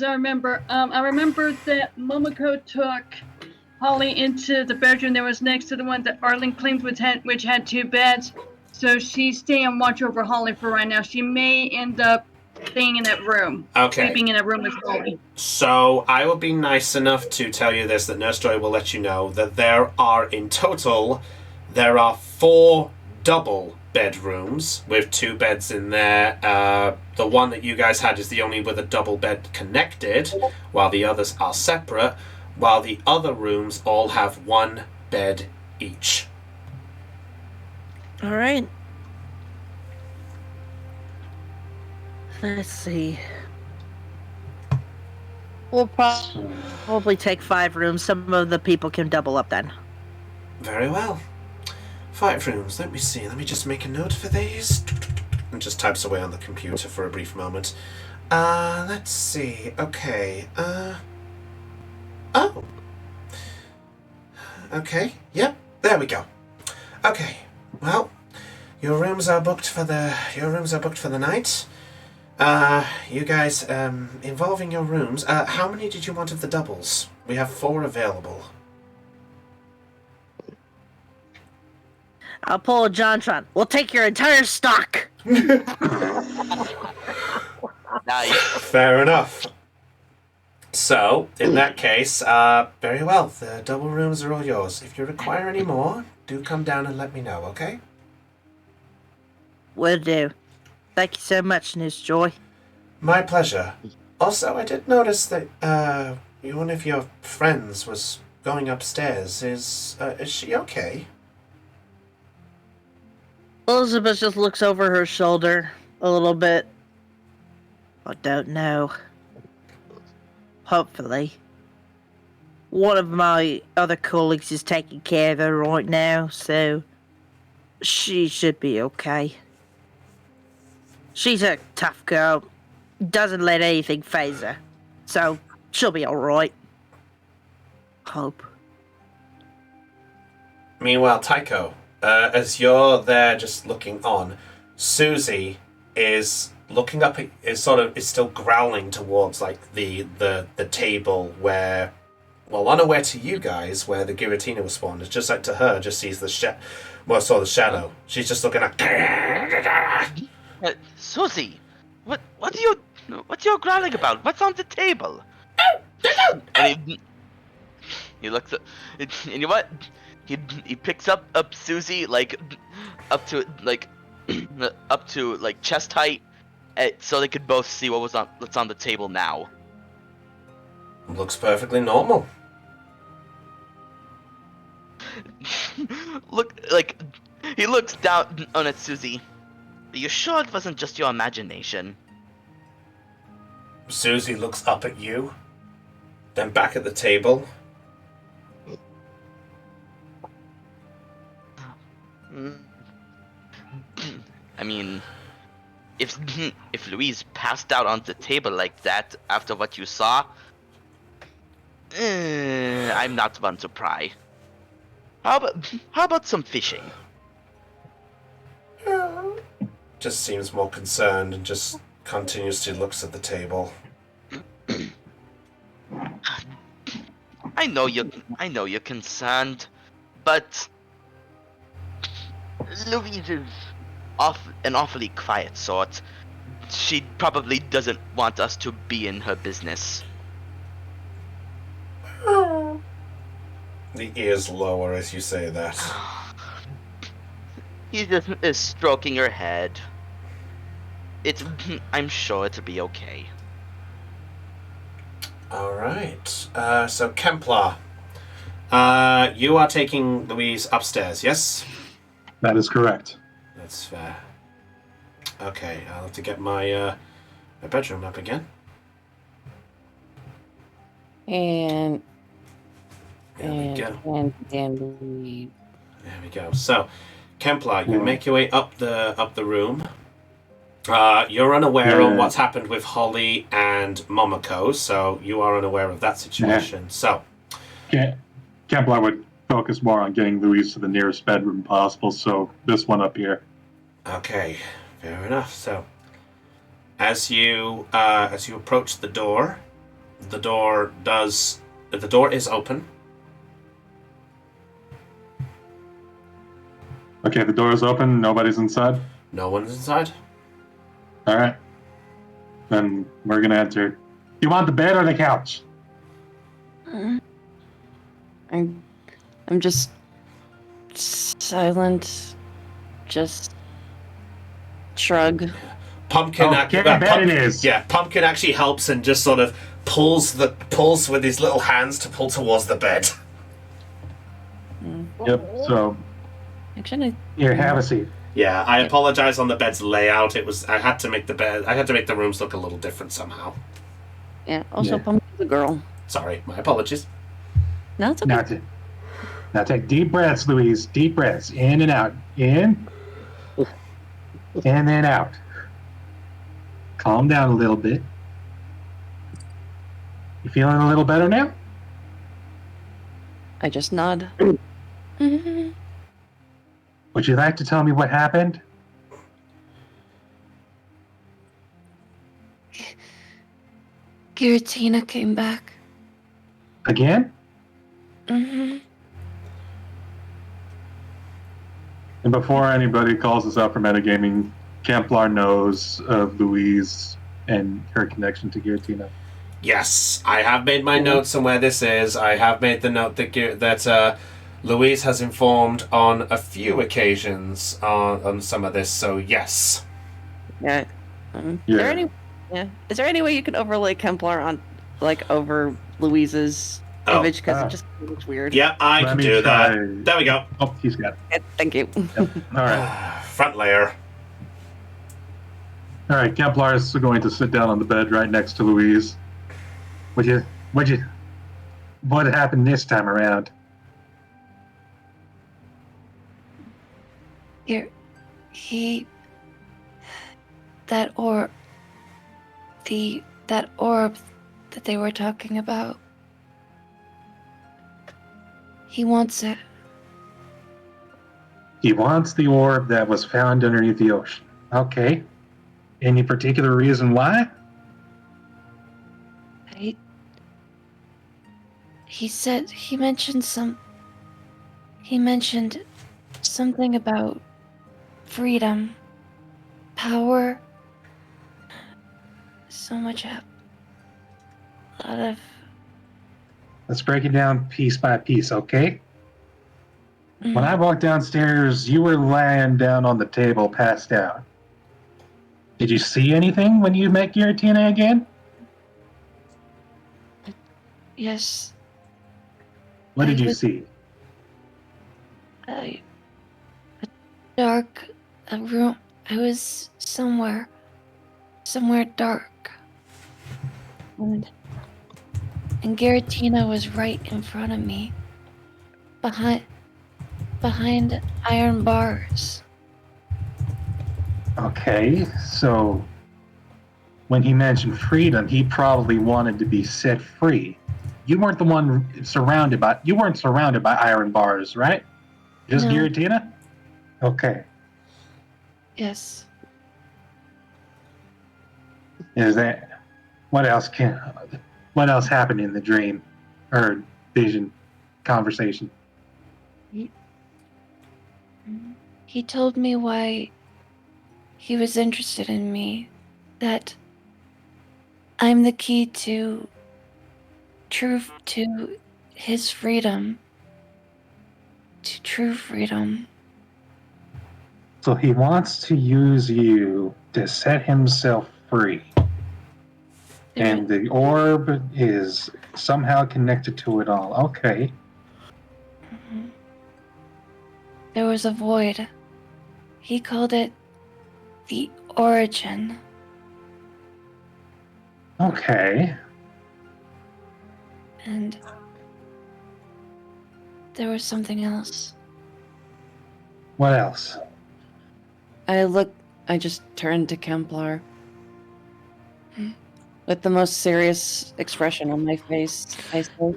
S4: I remember. I remember that Momoko took Holly into the bedroom that was next to the one that Arlen claimed which had two beds. So she's staying on watch over Holly for right now. She may end up staying in that room.
S1: Okay.
S4: Sleeping in a room with Holly.
S1: So I will be nice enough to tell you this, that Nurse Joy will let you know that there are 4 double bedrooms with 2 beds in there. The one that you guys had is the only with a double bed connected, while the others are separate, while the other rooms all have 1 bed each.
S7: All right. Let's see. We'll probably take 5 rooms. Some of the people can double up then.
S1: Very well. 5 rooms. Let me see. Let me just make a note for these. And just types away on the computer for a brief moment. Let's see. Okay. Oh. Okay. Yep. There we go. Okay. Well, your rooms are booked for the night. You guys, involving your rooms, how many did you want of the doubles? We have 4 available.
S7: I'll pull a JonTron. We'll take your entire stock.
S2: Nice.
S1: Fair enough. So, in that case, very well. The double rooms are all yours. If you require any more, do come down and let me know, okay?
S7: Will do. Thank you so much, Nurse Joy.
S1: My pleasure. Also, I did notice that one of your friends was going upstairs. Is she okay?
S7: Elizabeth just looks over her shoulder a little bit. I don't know. Hopefully. One of my other colleagues is taking care of her right now, so she should be okay. She's a tough girl. Doesn't let anything faze her. So she'll be alright. Hope.
S1: Meanwhile, Tycho, as you're there just looking on, Susie is looking up, is still growling towards like the table where, well, unaware to you guys where the Giratina was spawned. It's just like to her, just sees the saw the shadow. She's just looking at.
S2: Susie, what are you growling about? What's on the table? And he looks at, and you know what? He picks up Susie up to chest height, so they could both see what's on the table now.
S1: Looks perfectly normal.
S2: He looks down at Susie. Are you sure it wasn't just your imagination?
S1: Susie looks up at you, then back at the table.
S2: I mean, if Louise passed out on the table like that after what you saw, I'm not one to pry. How about some fishing?
S1: Just seems more concerned and just continuously looks at the table.
S2: I know you're concerned, but Louise is an awfully quiet sort. She probably doesn't want us to be in her business.
S1: The ears lower as you say that.
S2: He just is stroking her head. I'm sure it'll be okay.
S1: Alright. So Kemplar. You are taking Louise upstairs, yes?
S5: That is correct.
S1: That's fair. Okay, I'll have to get my bedroom up again.
S11: And
S1: There we go.
S11: and
S1: There we go. So, Kemplar, you make your way up the room. You're unaware of what's happened with Holly and Momoko, so you are unaware of that situation.
S5: Yeah.
S1: So,
S5: Kemplar would focus more on getting Louise to the nearest bedroom possible, so this one up here.
S1: okay, fair enough. So, as you approach the door is open.
S5: Okay, the door is open. Nobody's inside.
S1: No one's inside.
S5: All right. Then we're gonna enter. You want the bed or the couch?
S11: I'm just silent. Just shrug.
S1: Pumpkin,
S5: Okay, bed it is.
S1: Yeah, Pumpkin actually helps and just sort of pulls with his little hands to pull towards the bed.
S5: Yep. So
S11: Actually,
S5: here, have a seat.
S1: Yeah, I apologize on the bed's layout. I had to make the rooms look a little different somehow.
S11: yeah. Also,
S5: Yeah.
S11: Pumpkin's a girl.
S1: Sorry, my apologies.
S11: No, it's okay.
S5: Now take deep breaths, Louise. Deep breaths, in and out. In, and then out. Calm down a little bit. You feeling a little better now?
S11: I just nod.
S5: Would you like to tell me what happened?
S6: Giratina came back.
S5: Again?
S6: Mm-hmm.
S5: And before anybody calls us out for metagaming, Templar knows of Louise and her connection to Giratina.
S1: Yes, I have made my notes on where this is. I have made the note that Louise has informed on a few occasions on some of this. So yes.
S11: Yeah. Is there any way you can overlay Kemplar on, like, over Louise's image? Because it just looks weird.
S1: Yeah, I can do that. There we go.
S5: Oh, he's got it.
S11: Yeah, thank you.
S5: Yep. All right.
S1: Front layer.
S5: All right, Kemplar is going to sit down on the bed right next to Louise. What happened this time around?
S6: That orb that they were talking about. He wants it.
S5: He wants the orb that was found underneath the ocean. Okay. Any particular reason why?
S6: He mentioned something about freedom, power, so much a lot of.
S5: Let's break it down piece by piece, okay?
S6: Mm.
S5: When I walked downstairs, you were laying down on the table, passed out. Did you see anything when you met Giratina again?
S6: Yes.
S5: What did you see?
S6: A dark room. I was somewhere dark, and Giratina was right in front of me, behind iron bars.
S5: Okay, so when he mentioned freedom, he probably wanted to be set free. You weren't the one surrounded by iron bars, right? Just
S6: No.
S5: Giratina? Okay.
S6: Yes.
S5: What else happened in the dream or vision conversation?
S6: He told me why he was interested in me, that I'm the key to his freedom, to true freedom.
S5: So he wants to use you to set himself free. And the orb is somehow connected to it all. Okay.
S6: Mhm. There was a void. He called it the origin.
S5: Okay.
S6: And there was something else.
S5: What else?
S11: I just turned to Kemplar. With the most serious expression on my face, I said,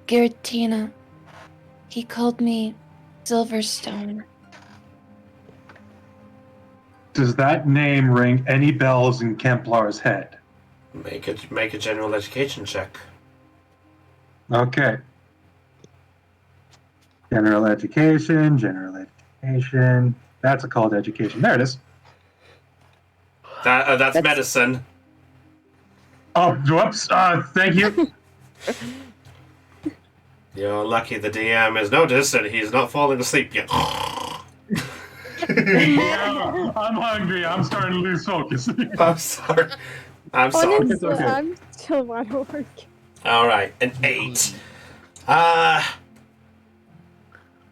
S6: Giratina. He called me Silverstone.
S5: Does that name ring any bells in Kemplar's head?
S1: Make a general education check.
S5: Okay. General education. That's a called education. There it is.
S1: That's medicine.
S5: Oh, whoops. Thank you.
S1: You're lucky the DM has noticed that he's not falling asleep yet.
S5: Yeah, I'm hungry. I'm starting to lose focus.
S1: I'm sorry. I'm sorry.
S6: Honestly,
S5: It's okay.
S6: I'm still wide awake.
S1: All right, an 8.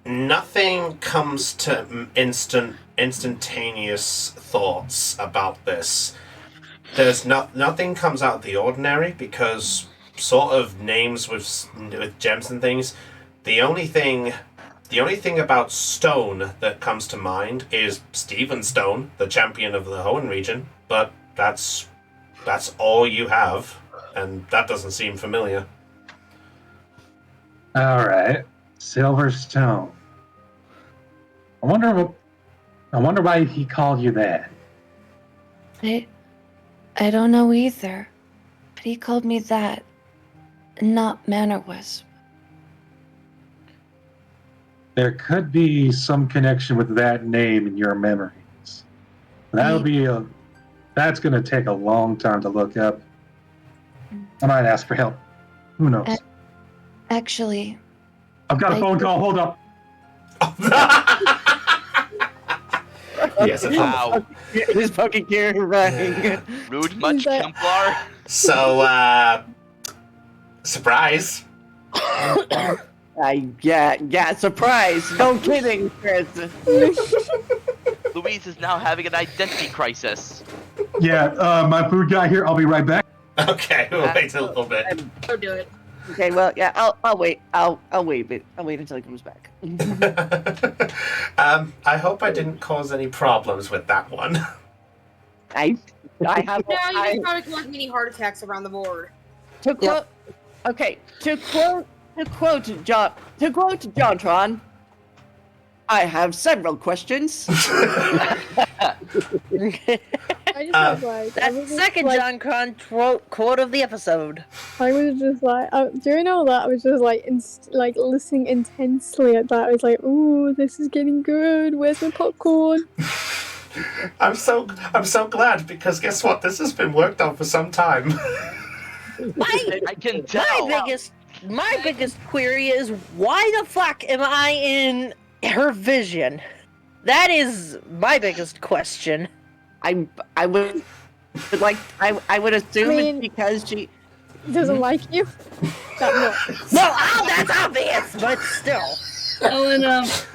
S1: Nothing comes to instantaneous thoughts about this. There's nothing comes out of the ordinary because sort of names with gems and things. The only thing about stone that comes to mind is Stephen Stone, the champion of the Hoenn region. But that's all you have, and that doesn't seem familiar.
S5: All right, Silverstone. I wonder why he called you that.
S12: I don't know either, but he called me that, not Manor Wisp.
S5: There could be some connection with that name in your memories. That's going to take a long time to look up. I might ask for help. Who knows?
S12: Actually,
S5: I've got a phone call. Hold up.
S1: Yes,
S2: Wow.
S11: His fucking Karen rang.
S2: Rude much, Templar?
S1: So, surprise.
S11: Yeah, surprise. No kidding, Chris.
S2: Louise is now having an identity crisis.
S5: Yeah, my food got here. I'll be right back.
S1: Okay, we'll wait a little bit.
S3: Go do it.
S11: Okay, well, yeah, I'll wait. I'll wait a bit. I'll wait until he comes back.
S1: I hope I didn't cause any problems with that one.
S11: I have.
S3: No, you just probably collect many heart attacks around the board.
S11: To quote, okay, to quote Jontron, I have several questions.
S6: I just was like,
S7: That second John Cron quote of the episode.
S6: I was just like, during all that, I was just like, listening intensely at that. I was like, ooh, this is getting good. Where's my popcorn?
S1: I'm so glad because guess what? This has been worked on for some time.
S2: I can tell.
S7: My biggest query is why the fuck am I in her vision? That is my biggest question.
S11: I would assume it's because she
S6: doesn't like you.
S7: Well, that's obvious, but still.
S4: Oh, and there's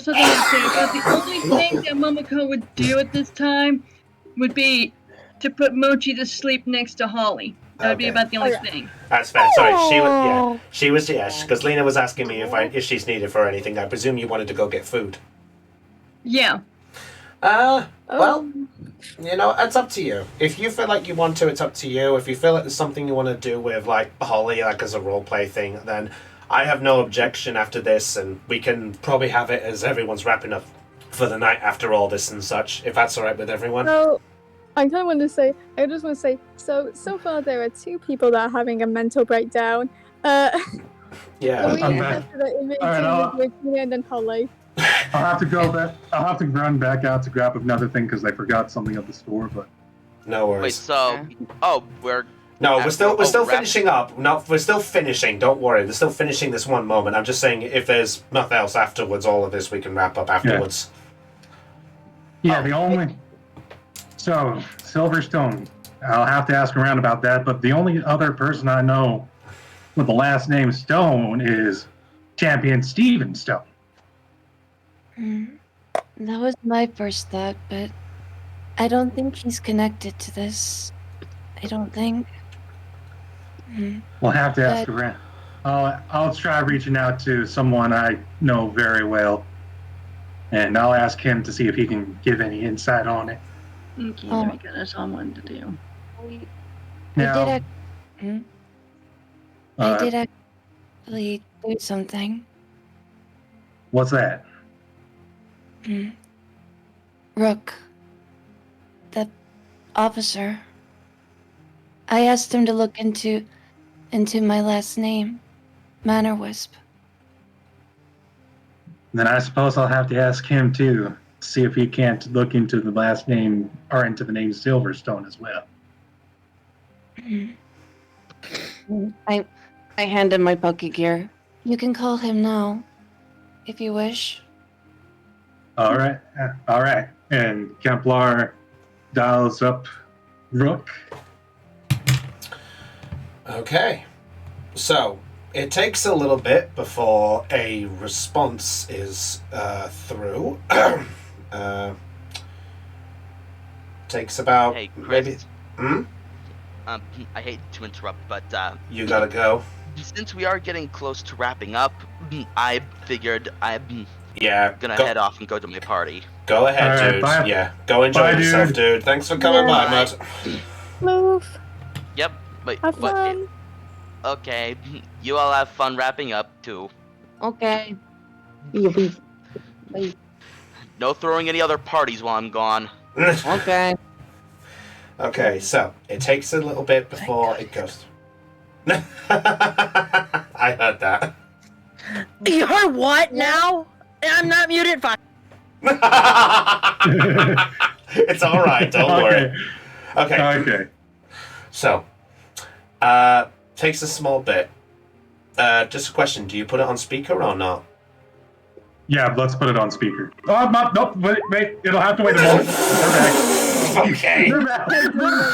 S4: something to say about the only thing that Momoko would do at this time would be to put Mochi to sleep next to Holly. That would be about the only thing.
S1: That's fair. Sorry, she was because Lena was asking me if she's needed for anything. I presume you wanted to go get food.
S4: Yeah.
S1: Well, it's up to you. If you feel like you want to, it's up to you. If you feel like there's something you want to do with like Holly, like as a role play thing, then I have no objection after this, and we can probably have it as everyone's wrapping up for the night after all this and such. If that's all right with everyone.
S6: So, I kind of want to say, so far there are 2 people that are having a mental breakdown.
S1: Yeah.
S6: Louise
S5: I'm back.
S6: after the image
S5: All right,
S6: and then Holly.
S5: I'll have to go back. I'll have to run back out to grab another thing because I forgot something at the store. But
S1: no worries.
S2: Wait, so we're
S1: still finishing up. No, we're still finishing. Don't worry, we're still finishing this one moment. I'm just saying, if there's nothing else afterwards, all of this we can wrap up afterwards.
S5: Yeah, the only. So Silverstone, I'll have to ask around about that. But the only other person I know with the last name Stone is Champion Stephen Stone.
S12: That was my first thought, but I don't think he's connected to this. I don't think.
S5: We'll have to ask around. I'll try reaching out to someone I know very well, and I'll ask him to see if he can give any insight on it.
S4: Okay, there we go. That's all I wanted to do.
S5: Now,
S12: I did actually do something.
S5: What's that?
S12: Rook, the officer. I asked him to look into my last name, Manor Wisp.
S5: Then I suppose I'll have to ask him too, see if he can't look into the last name or into the name Silverstone as well.
S11: I hand him my Poke Gear.
S12: You can call him now, if you wish.
S5: All right. And Kemplar dials up Rook.
S1: Okay. So, it takes a little bit before a response is through. Takes about
S2: Hey, Chris.
S1: maybe...
S2: I hate to interrupt, but
S1: You gotta go.
S2: since we are getting close to wrapping up, I figured I'm
S1: Yeah.
S2: gonna head off and go to my party.
S1: Go ahead,
S5: All right,
S1: dude.
S5: bye.
S1: Yeah. Go enjoy
S5: Bye,
S1: yourself,
S5: dude.
S1: dude. Thanks for coming by,
S2: Bye.
S1: Mud.
S6: Move.
S2: Yep. Wait.
S6: Have
S2: What?
S6: fun.
S2: Okay. You all have fun wrapping up too.
S11: Okay.
S2: No throwing any other parties while I'm gone.
S11: Okay.
S1: Okay, so it takes a little bit before it goes. I heard that.
S7: You heard what now? I'm not muted. Fine.
S1: It's all right. Don't worry. Okay. So, takes a small bit. Just a question: do you put it on speaker or not?
S5: Yeah, let's put it on speaker. Oh, nope. Wait. It'll have to wait a moment.
S1: Okay.
S5: They're back. They're back.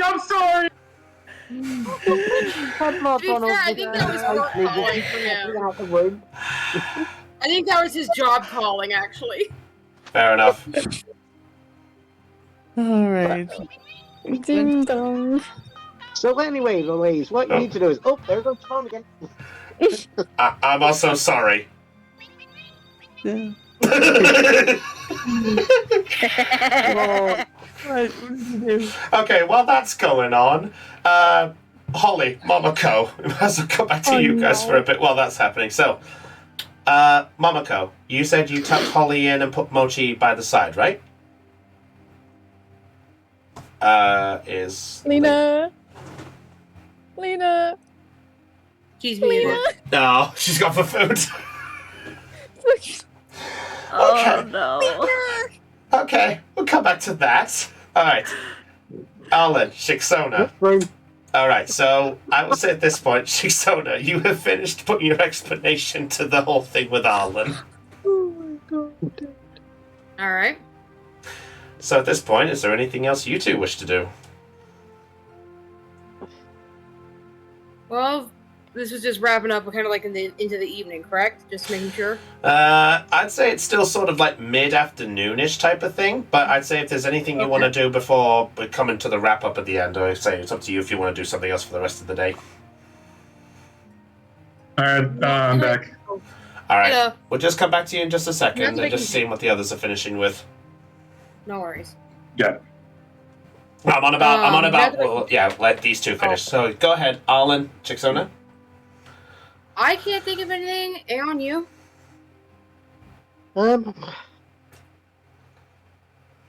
S5: I'm sorry.
S3: To be fair, I think that was work calling for him. I think that was his job calling, actually.
S1: Fair enough.
S6: All right. Ding dong.
S10: So anyway, Louise, what you need to do is... Oh, there goes Tom again.
S1: I'm also sorry.
S6: Yeah.
S1: Okay, while that's going on, Holly, Momoko, we might as well come back to you guys for a bit while that's happening. So, Momoko, you said you tucked Holly in and put Mochi by the side, right? Is
S6: Lena.
S3: She's muted.
S1: No, she's gone for food.
S7: Oh no.
S1: Okay, we'll come back to that. Alright. Arlen, Shixona. Alright, so I will say at this point, Shixona, you have finished putting your explanation to the whole thing with Arlen.
S6: Oh my god.
S3: Alright.
S1: So at this point, is there anything else you two wish to do?
S3: Well, this was just wrapping up kind of like into the evening, correct? Just making sure?
S1: I'd say it's still sort of like mid-afternoonish type of thing, but I'd say if there's anything you want to do before we're coming to the wrap-up at the end, I'd say it's up to you if you want to do something else for the rest of the day.
S5: Alright, I'm back.
S1: Alright,
S3: Hello.
S1: we'll just come back to you in just a second
S3: That's
S1: and
S3: making
S1: just seeing what the others are finishing with.
S3: No worries.
S5: Yeah.
S1: I'm on about,
S3: that's
S1: well, yeah, let these two finish. So go ahead, Arlen, Chixona.
S3: I can't think of anything. Aeon, you?
S10: Well,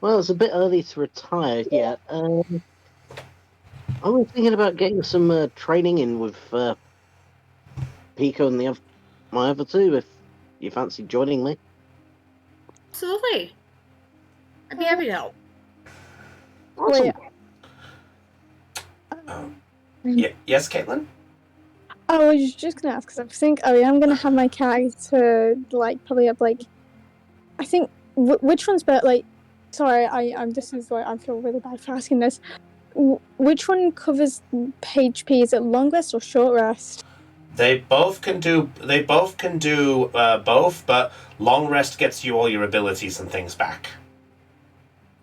S10: it's a bit early to retire yet. I was thinking about getting some training in with Pico and my other two, if you fancy joining me.
S3: Absolutely. I'd be happy to help.
S10: Awesome.
S1: Yes, Caitlin?
S6: I was just gonna ask because I think I'm gonna have my character like probably up like I think which one's better like sorry I'm this is like I feel really bad for asking this. Which one covers HP? Is it long rest or short rest?
S1: They both can do both, but long rest gets you all your abilities and things back.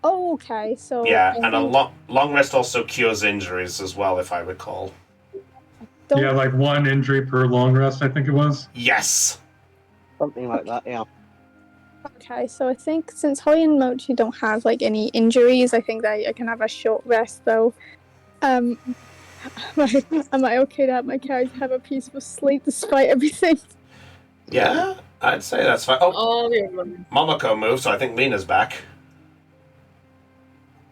S6: Oh, okay. So
S1: Yeah, and a long rest also cures injuries as well, if I recall.
S5: Yeah, like one injury per long rest, I think it was.
S1: Yes.
S10: Something like that, yeah.
S6: Okay, so I think since Holly and Mochi don't have like any injuries, I think that I can have a short rest though. Am I okay to have my character have a peaceful sleep despite everything?
S1: Yeah, I'd say that's fine. Oh, Momoko moved, so I think Mina's back.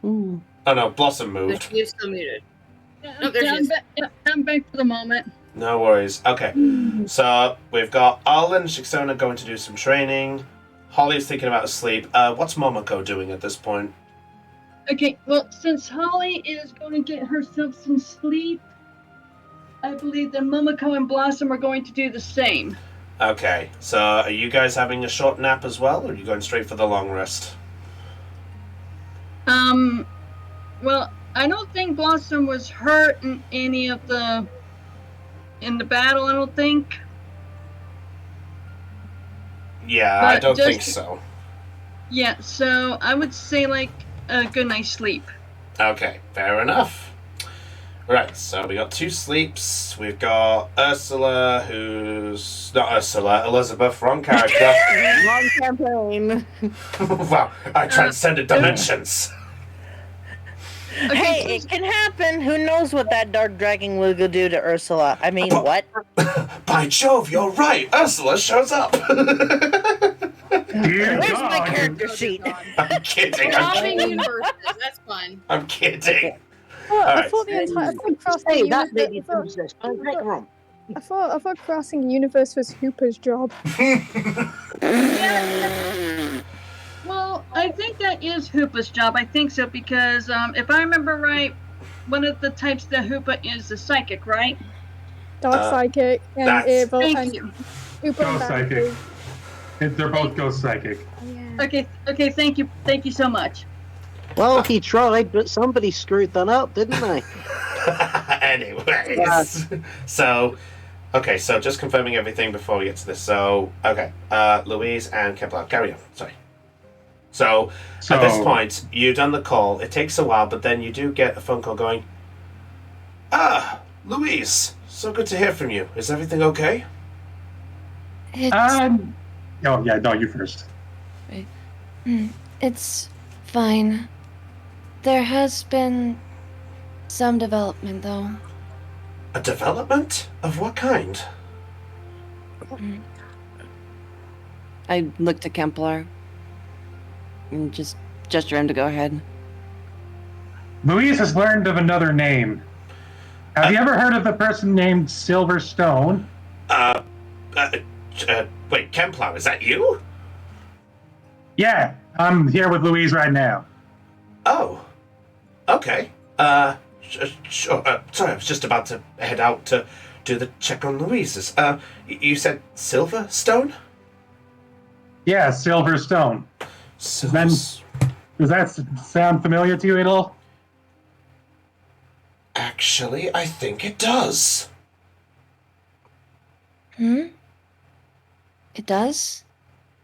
S11: Ooh.
S1: Oh no, Blossom moved.
S3: She's still muted.
S4: Yeah,
S3: No, there she is.
S4: I'm back for the moment.
S1: No worries. Okay, so we've got Arlen and Shixona going to do some training. Holly's thinking about sleep. What's Momoko doing at this point?
S4: Okay, well, since Holly is going to get herself some sleep, I believe that Momoko and Blossom are going to do the same.
S1: Okay, so are you guys having a short nap as well, or are you going straight for the long rest?
S4: Well, I don't think Blossom was hurt in any of the battle, I don't think.
S1: Yeah,
S4: But
S1: I don't
S4: just-
S1: think so.
S4: Yeah, so I would say like a good night's sleep.
S1: Okay, fair enough. Right, so we got 2 sleeps. We've got Ursula, who's... Not Ursula, Elizabeth, wrong character.
S7: Wrong campaign.
S1: Wow, I transcended dimensions.
S7: Hey, it can happen. Who knows what that dark dragon will go do to Ursula? I mean, what?
S1: By Jove, you're right. Ursula shows up.
S5: Dear
S7: Where's
S5: God.
S7: my character sheet?
S1: I'm kidding.
S3: Swapping universes. That's fun.
S1: I'm kidding.
S6: Well, I
S1: Alright.
S6: thought the entire. I thought crossing
S10: Hey,
S6: the
S10: that
S6: universe.
S10: lady does this. Don't take her on.
S6: I thought crossing the universe was Hooper's job.
S4: Well, I think that is Hoopa's job. I think so because if I remember right, one of the types that Hoopa is a psychic, right?
S6: Dark psychic and
S1: that's-
S6: evil
S4: Thank
S6: and
S4: you.
S6: Hooper and
S5: Ghost psychic.
S6: Vanity.
S5: They're both ghost psychic.
S6: Yeah.
S4: Okay, thank you so much.
S10: Well, he tried, but somebody screwed that up, didn't they?
S1: Anyways. So, okay, so just confirming everything before we get to this. So, okay, Louise and Kepler, carry on. Sorry. So, at this point, you've done the call. It takes a while, but then you do get a phone call going, Louise, so good to hear from you. Is everything okay?
S12: It's,
S5: Oh, yeah, no, you first.
S12: it's fine. There has been some development, though.
S1: A development? Of what kind?
S11: I looked at Kempler and just gesture him to go ahead.
S5: Louise has learned of another name. Have you ever heard of a person named Silverstone?
S1: Wait, Kemplau, is that you?
S5: Yeah, I'm here with Louise right now.
S1: Oh. Okay. Sure. Sorry, I was just about to head out to do the check on Louise's. You said Silverstone?
S5: Yeah, Silverstone. Does that sound familiar to you at all?
S1: Actually, I think it does.
S12: It does?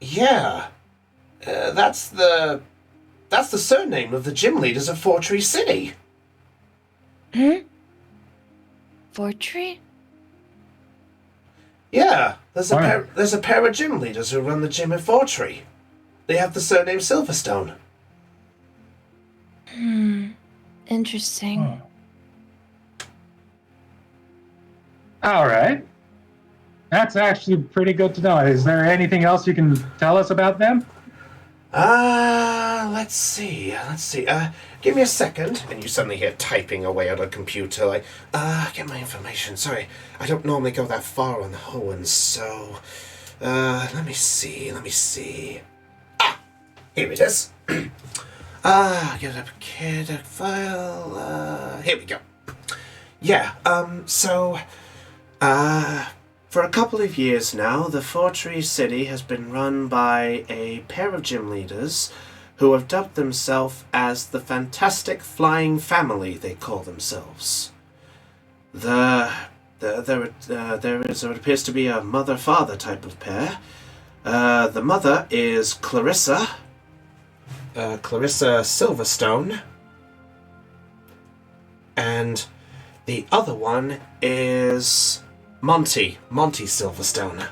S1: Yeah. That's the surname of the gym leaders of Fortree City.
S12: Fortree?
S1: Yeah, there's a pair of gym leaders who run the gym at Fortree. They have the surname Silverstone.
S12: Interesting.
S5: All right. That's actually pretty good to know. Is there anything else you can tell us about them?
S1: Let's see. Give me a second. And you suddenly hear typing away on a computer, like, get my information. Sorry, I don't normally go that far on the Howans, so, let me see. Ah, here it is. Get up a kid file, here we go. Yeah, for a couple of years now, the Fortree City has been run by a pair of gym leaders who have dubbed themselves as the Fantastic Flying Family, they call themselves. There appears to be a mother-father type of pair. The mother is Clarissa Silverstone, and the other one is Monty Silverstone.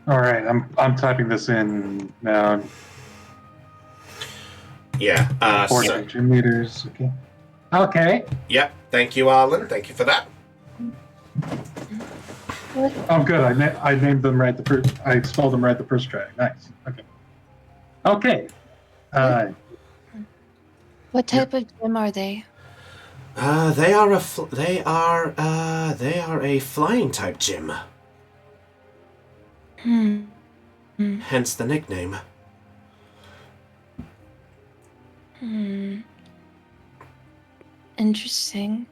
S5: All right, I'm typing this in now.
S1: Yeah.
S5: Four gym leaders. Okay. Okay.
S1: Yep. Thank you, Arlen. Thank you for that.
S5: Oh, good. I named them right the first. I spelled them right the first try. Nice. Okay. Okay.
S12: What type of gym are they?
S1: They are a flying type gym.
S12: Hmm.
S1: Hence the nickname.
S12: Interesting.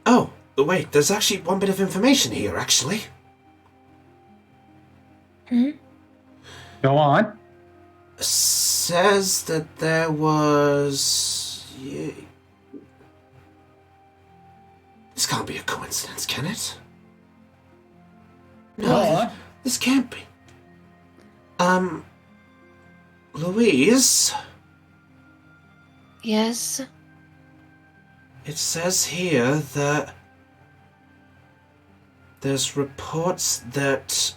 S1: Oh, wait, there's actually one bit of information here, actually.
S5: Go on.
S1: Says that there was... This can't be a coincidence, can it? No, this can't be. Louise?
S12: Yes?
S1: It says here that there's reports that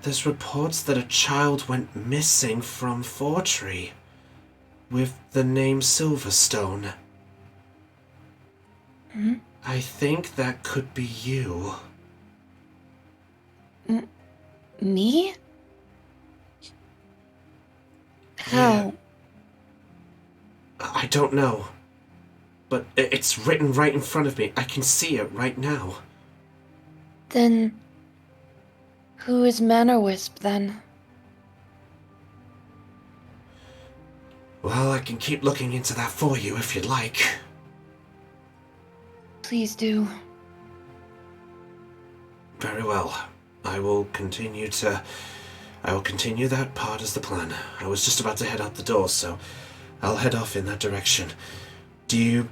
S1: a child went missing from Fortree with the name Silverstone. I think that could be you.
S12: Me? How?
S1: Yeah. I don't know. But it's written right in front of me. I can see it right now.
S12: Then who is Mannerwisp then?
S1: Well, I can keep looking into that for you if you'd like.
S12: Please do.
S1: Very well. I will continue that part as the plan. I was just about to head out the door, so I'll head off in that direction. Do you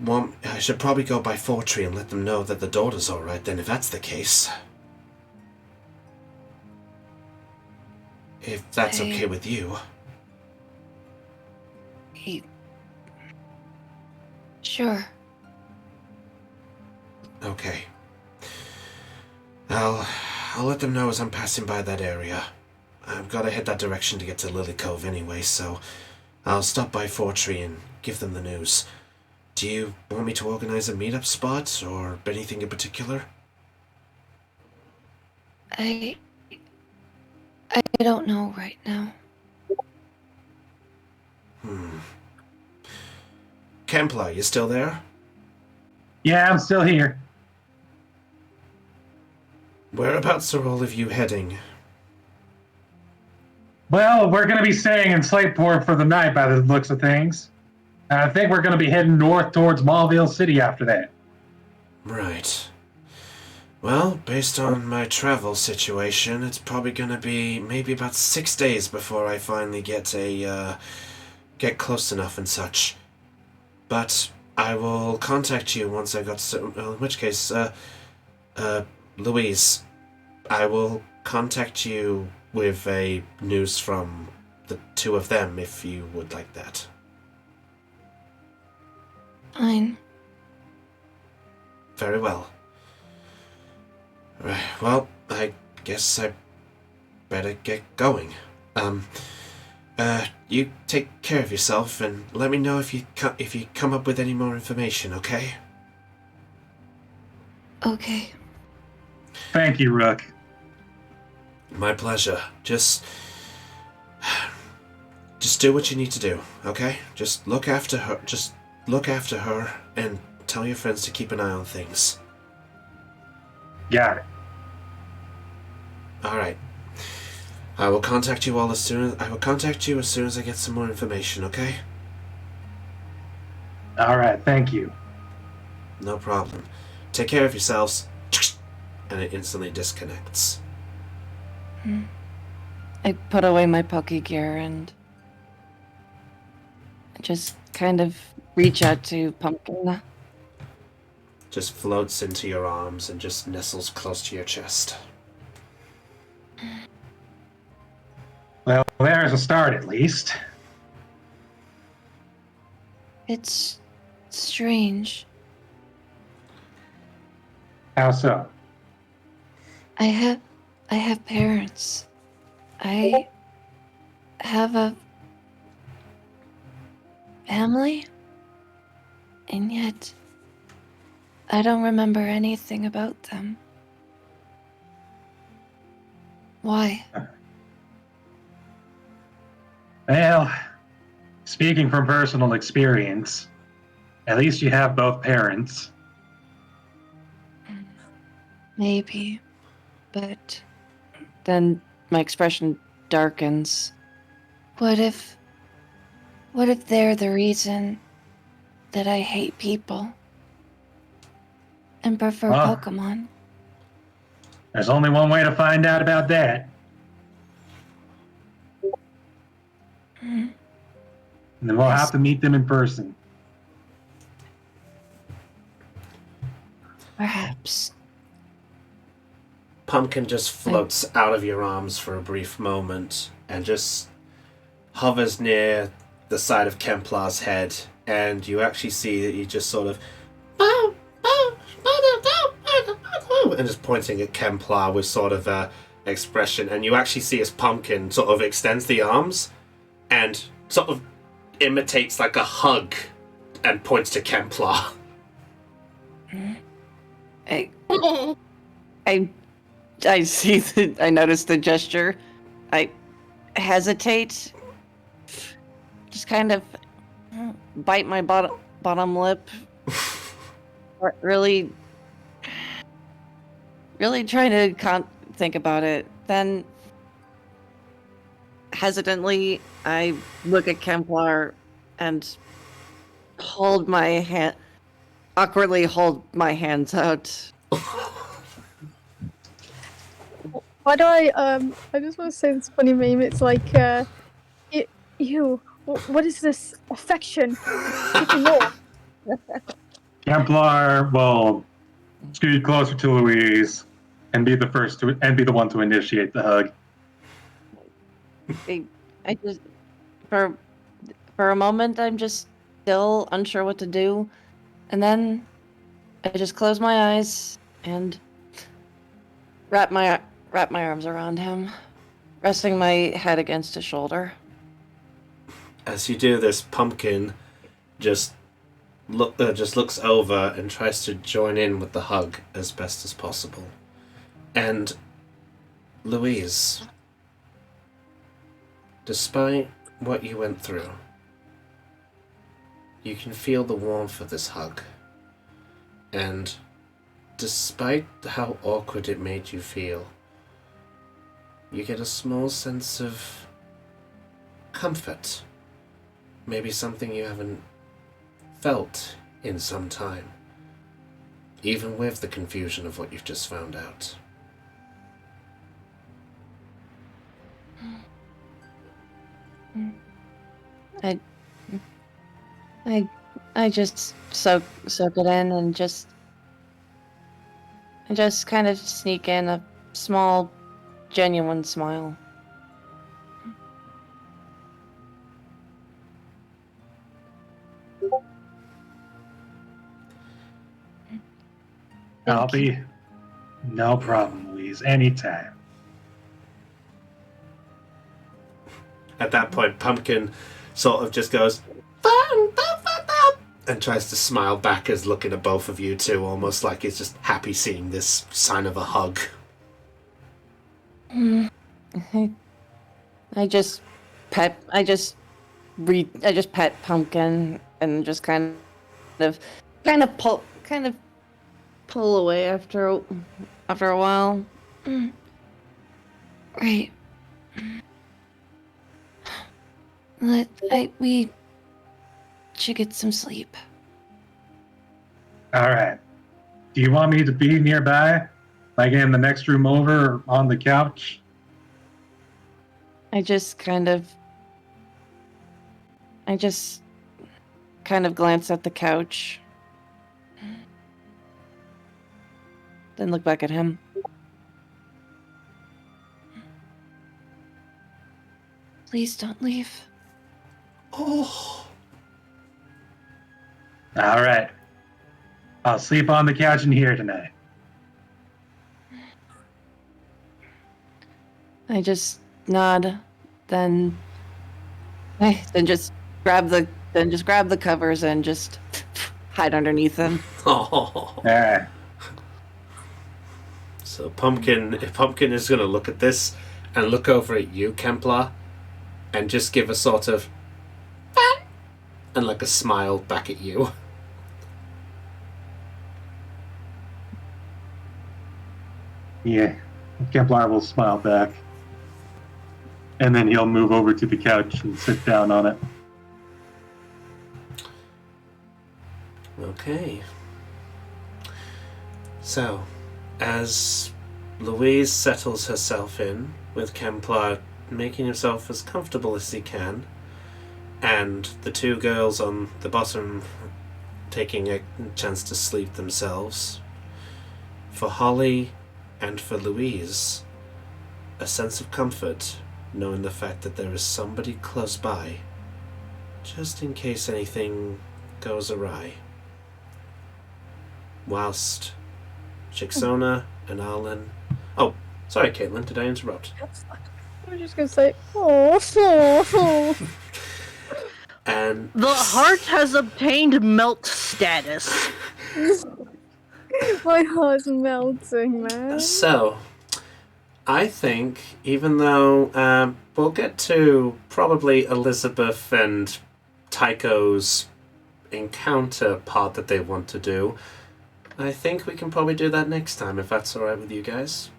S1: want... I should probably go by Fortree and let them know that the daughter's alright then, if that's the case. If that's okay with you.
S12: Sure.
S1: Okay. I'll let them know as I'm passing by that area. I've got to head that direction to get to Lily Cove anyway, so I'll stop by Fortree and give them the news. Do you want me to organize a meetup spot or anything in particular?
S12: I don't know right now.
S1: Kempla, you still there?
S5: Yeah, I'm still here.
S1: Whereabouts are all of you heading?
S5: Well, we're going to be staying in Slateport for the night by the looks of things. I think we're going to be heading north towards Mauville City after that.
S1: Right. Well, based on my travel situation, it's probably going to be maybe about 6 days before I finally get close enough and such. But I will contact you once I got in which case, Louise, I will contact you with a news from the two of them if you would like that.
S12: Fine.
S1: Very well. Right, well, I guess I better get going. You take care of yourself and let me know if you come up with any more information, okay?
S12: Okay.
S5: Thank you, Rook.
S1: My pleasure. Just do what you need to do, okay? Just look after her and tell your friends to keep an eye on things.
S5: Got it.
S1: All right. I will contact you as soon as I get some more information, okay?
S5: All right, thank you.
S1: No problem. Take care of yourselves. And it instantly disconnects.
S11: I put away my Poké gear and just kind of reach out to Pumpkin.
S1: Just floats into your arms and just nestles close to your chest.
S5: Well, there's a start at least.
S12: It's strange.
S5: How so?
S12: I have parents. I have a family, and yet I don't remember anything about them. Why?
S5: Well, speaking from personal experience, at least you have both parents.
S12: Maybe. But then my expression darkens. What if they're the reason that I hate people and prefer
S5: Well,
S12: Pokemon?
S5: There's only one way to find out about that.
S12: Hmm.
S5: And then we'll have to meet them in person.
S12: Perhaps.
S1: Pumpkin just floats out of your arms for a brief moment and just hovers near the side of Kemplar's head, and you actually see that he just sort of and just pointing at Kemplar with sort of a expression, and you actually see as Pumpkin sort of extends the arms and sort of imitates like a hug and points to Kemplar.
S7: I see I notice the gesture. I hesitate. Just kind of bite my bottom lip. really trying to think about it. Then hesitantly, I look at Kemplar and awkwardly hold my hands out.
S6: Why do I just want to say this funny meme. It's like, what is this affection? Even more.
S5: Templar will scoot closer to Louise and be the one to initiate the hug.
S7: I just for a moment I'm just still unsure what to do, and then I just close my eyes and wrap my arms around him, resting my head against his shoulder.
S1: As you do this, Pumpkin just looks over and tries to join in with the hug as best as possible. And Louise, despite what you went through, you can feel the warmth of this hug. And despite how awkward it made you feel, you get a small sense of comfort. Maybe something you haven't felt in some time, even with the confusion of what you've just found out.
S7: I just soak it in and just kind of sneak in a small, genuine smile.
S5: I'll be no problem, Louise. Anytime.
S1: At that point, Pumpkin sort of just goes and tries to smile back as looking at both of you too, almost like he's just happy seeing this sign of a hug.
S7: I just pet Pumpkin and just kind of pull away after a while.
S12: Right. We should get some sleep.
S5: All right. Do you want me to be nearby? Like in the next room over or on the couch?
S7: I just kind of glance at the couch. Then look back at him.
S12: Please don't leave.
S1: Oh.
S5: All right. I'll sleep on the couch in here tonight.
S7: I just nod, then just grab the covers and just hide underneath them.
S1: Oh.
S5: Yeah.
S1: So Pumpkin is going to look at this and look over at you, Kemplar, and just give a sort of and like a smile back at you.
S5: Yeah, Kemplar will smile back. And then he'll move over to the couch and sit down on it.
S1: Okay. So, as Louise settles herself in, with Kemplar making himself as comfortable as he can, and the two girls on the bottom taking a chance to sleep themselves, for Holly and for Louise, a sense of comfort knowing the fact that there is somebody close by, just in case anything goes awry. Whilst Chixona and Arlen... Oh, sorry, Caitlin, did I interrupt?
S6: I was just gonna say, oh.
S1: And
S7: The heart has obtained melt status.
S6: My heart's melting, man.
S1: so, I think, even though we'll get to probably Elizabeth and Tycho's encounter part that they want to do, I think we can probably do that next time, if that's alright with you guys.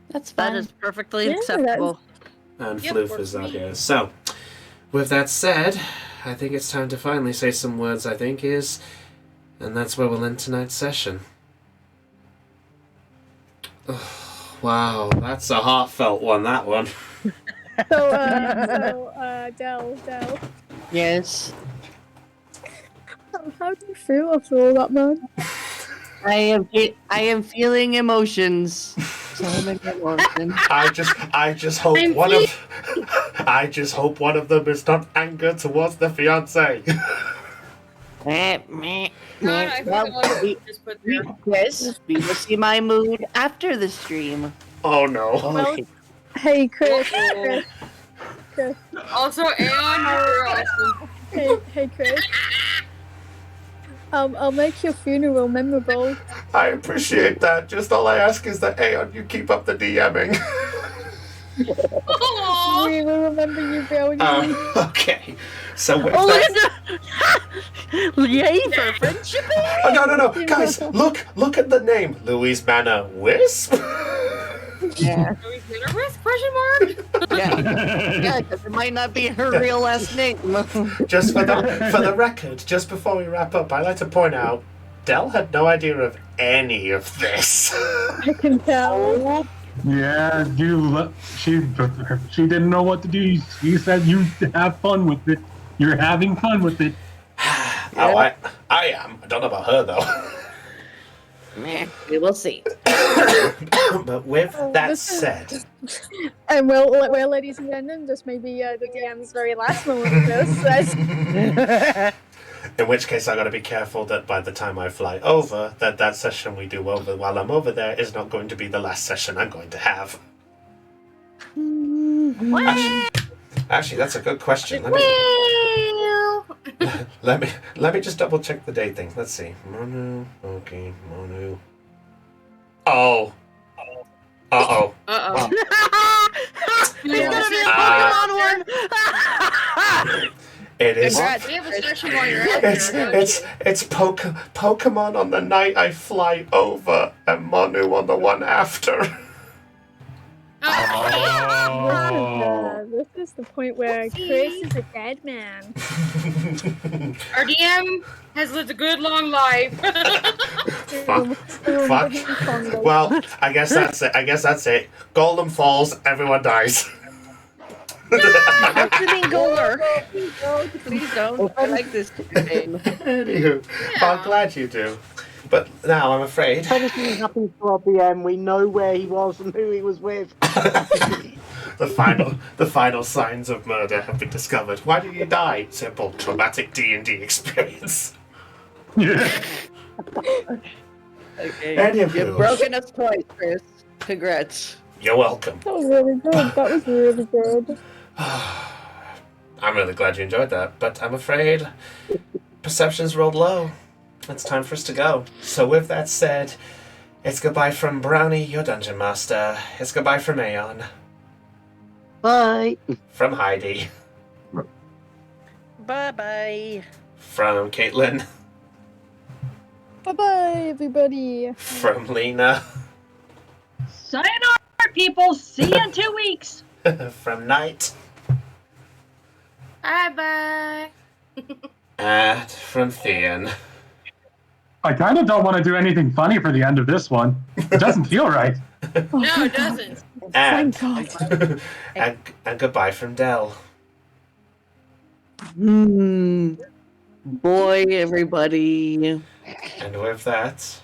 S11: That's fine.
S7: That is perfectly acceptable.
S1: And
S3: Yep,
S1: Floof
S3: works
S1: is
S3: for
S1: out
S3: me.
S1: here. So, with that said, I think it's time to finally say some words, and that's where we'll end tonight's session. Oh, wow, that's a heartfelt one, that one.
S6: Del.
S7: Yes.
S6: How do you feel after all that, man?
S7: I am feeling emotions. So many emotions.
S1: I just hope I just hope one of them is not anger towards the fiance.
S7: Well, yes, we will see my mood after the stream.
S1: Oh no.
S6: Well, hey, Chris.
S3: Also, Aeon, you're awesome.
S6: Hey, Chris. I'll make your funeral memorable.
S1: I appreciate that. Just all I ask is that Aeon, you keep up the DMing.
S3: Aww.
S6: We will remember you, Bill.
S1: Okay. So with
S7: Oh,
S1: that...
S7: look at the... Yay for friendship!
S1: Oh, no. Guys, look at the name. Louise Manor Wisp?
S7: Yeah.
S3: Louise Manor Wisp? Question mark?
S7: Yeah, because it might not be her real last name.
S1: Just for the record, just before we wrap up, I'd like to point out, Del had no idea of any of this.
S6: I can tell.
S5: Yeah, she didn't know what to do. You said you have fun with it. You're having fun with it.
S1: Oh, I am. I don't know about her, though.
S7: We will see.
S1: But with that said...
S6: And well, ladies and gentlemen, just maybe the DM's very last moment of this.
S1: In which case, I got to be careful that by the time I fly over, that session we do over while I'm over there is not going to be the last session I'm going to have. Actually, that's a good question. Let me just double check the date thing. Let's see. Monu. Okay, Monu. Oh. Uh-oh.
S3: Uh-oh.
S1: It is.
S3: We have a session while you're out there.
S1: It's Pokemon on the night I fly over, and Monu on the one after.
S6: This is the point where Chris is a dead man.
S3: Our DM has lived a good long life.
S1: Fuck. Well, I guess that's it. Golem falls, everyone dies.
S7: Goler. Please don't. I like this game.
S1: Anywho, I'm glad you do. But now I'm afraid.
S10: If anything happens to our BM, we know where he was and who he was with.
S1: The final signs of murder have been discovered. Why did you die? Simple, traumatic D&D experience.
S5: Yeah.
S7: Okay.
S1: Anywho.
S7: You've broken us twice, Chris. Congrats.
S1: You're welcome.
S6: That was really good.
S1: I'm really glad you enjoyed that, but I'm afraid perceptions rolled low. It's time for us to go. So with that said, it's goodbye from Brownie, your dungeon master. It's goodbye from Aeon.
S10: Bye.
S1: From Heidi.
S7: Bye bye.
S1: From Caitlin.
S6: Bye bye, everybody.
S1: From Lena.
S4: Sayonara, people. See you in 2 weeks.
S1: From Knight.
S3: Bye-bye.
S1: And from Thean.
S5: I kind of don't want to do anything funny for the end of this one. It doesn't feel right.
S6: Oh,
S3: No,
S6: thank
S3: it doesn't.
S1: And,
S6: God. Thank God.
S1: and goodbye from Dell.
S11: Boy, everybody.
S1: And with that,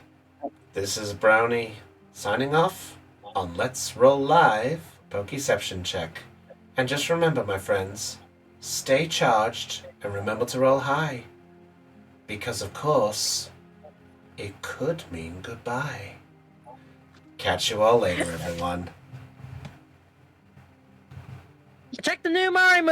S1: this is Brownie signing off on Let's Roll Live Pokeception Check. And just remember, my friends, stay charged and remember to roll high. Because, of course, it could mean goodbye. Catch you all later, everyone.
S7: Check the new Mario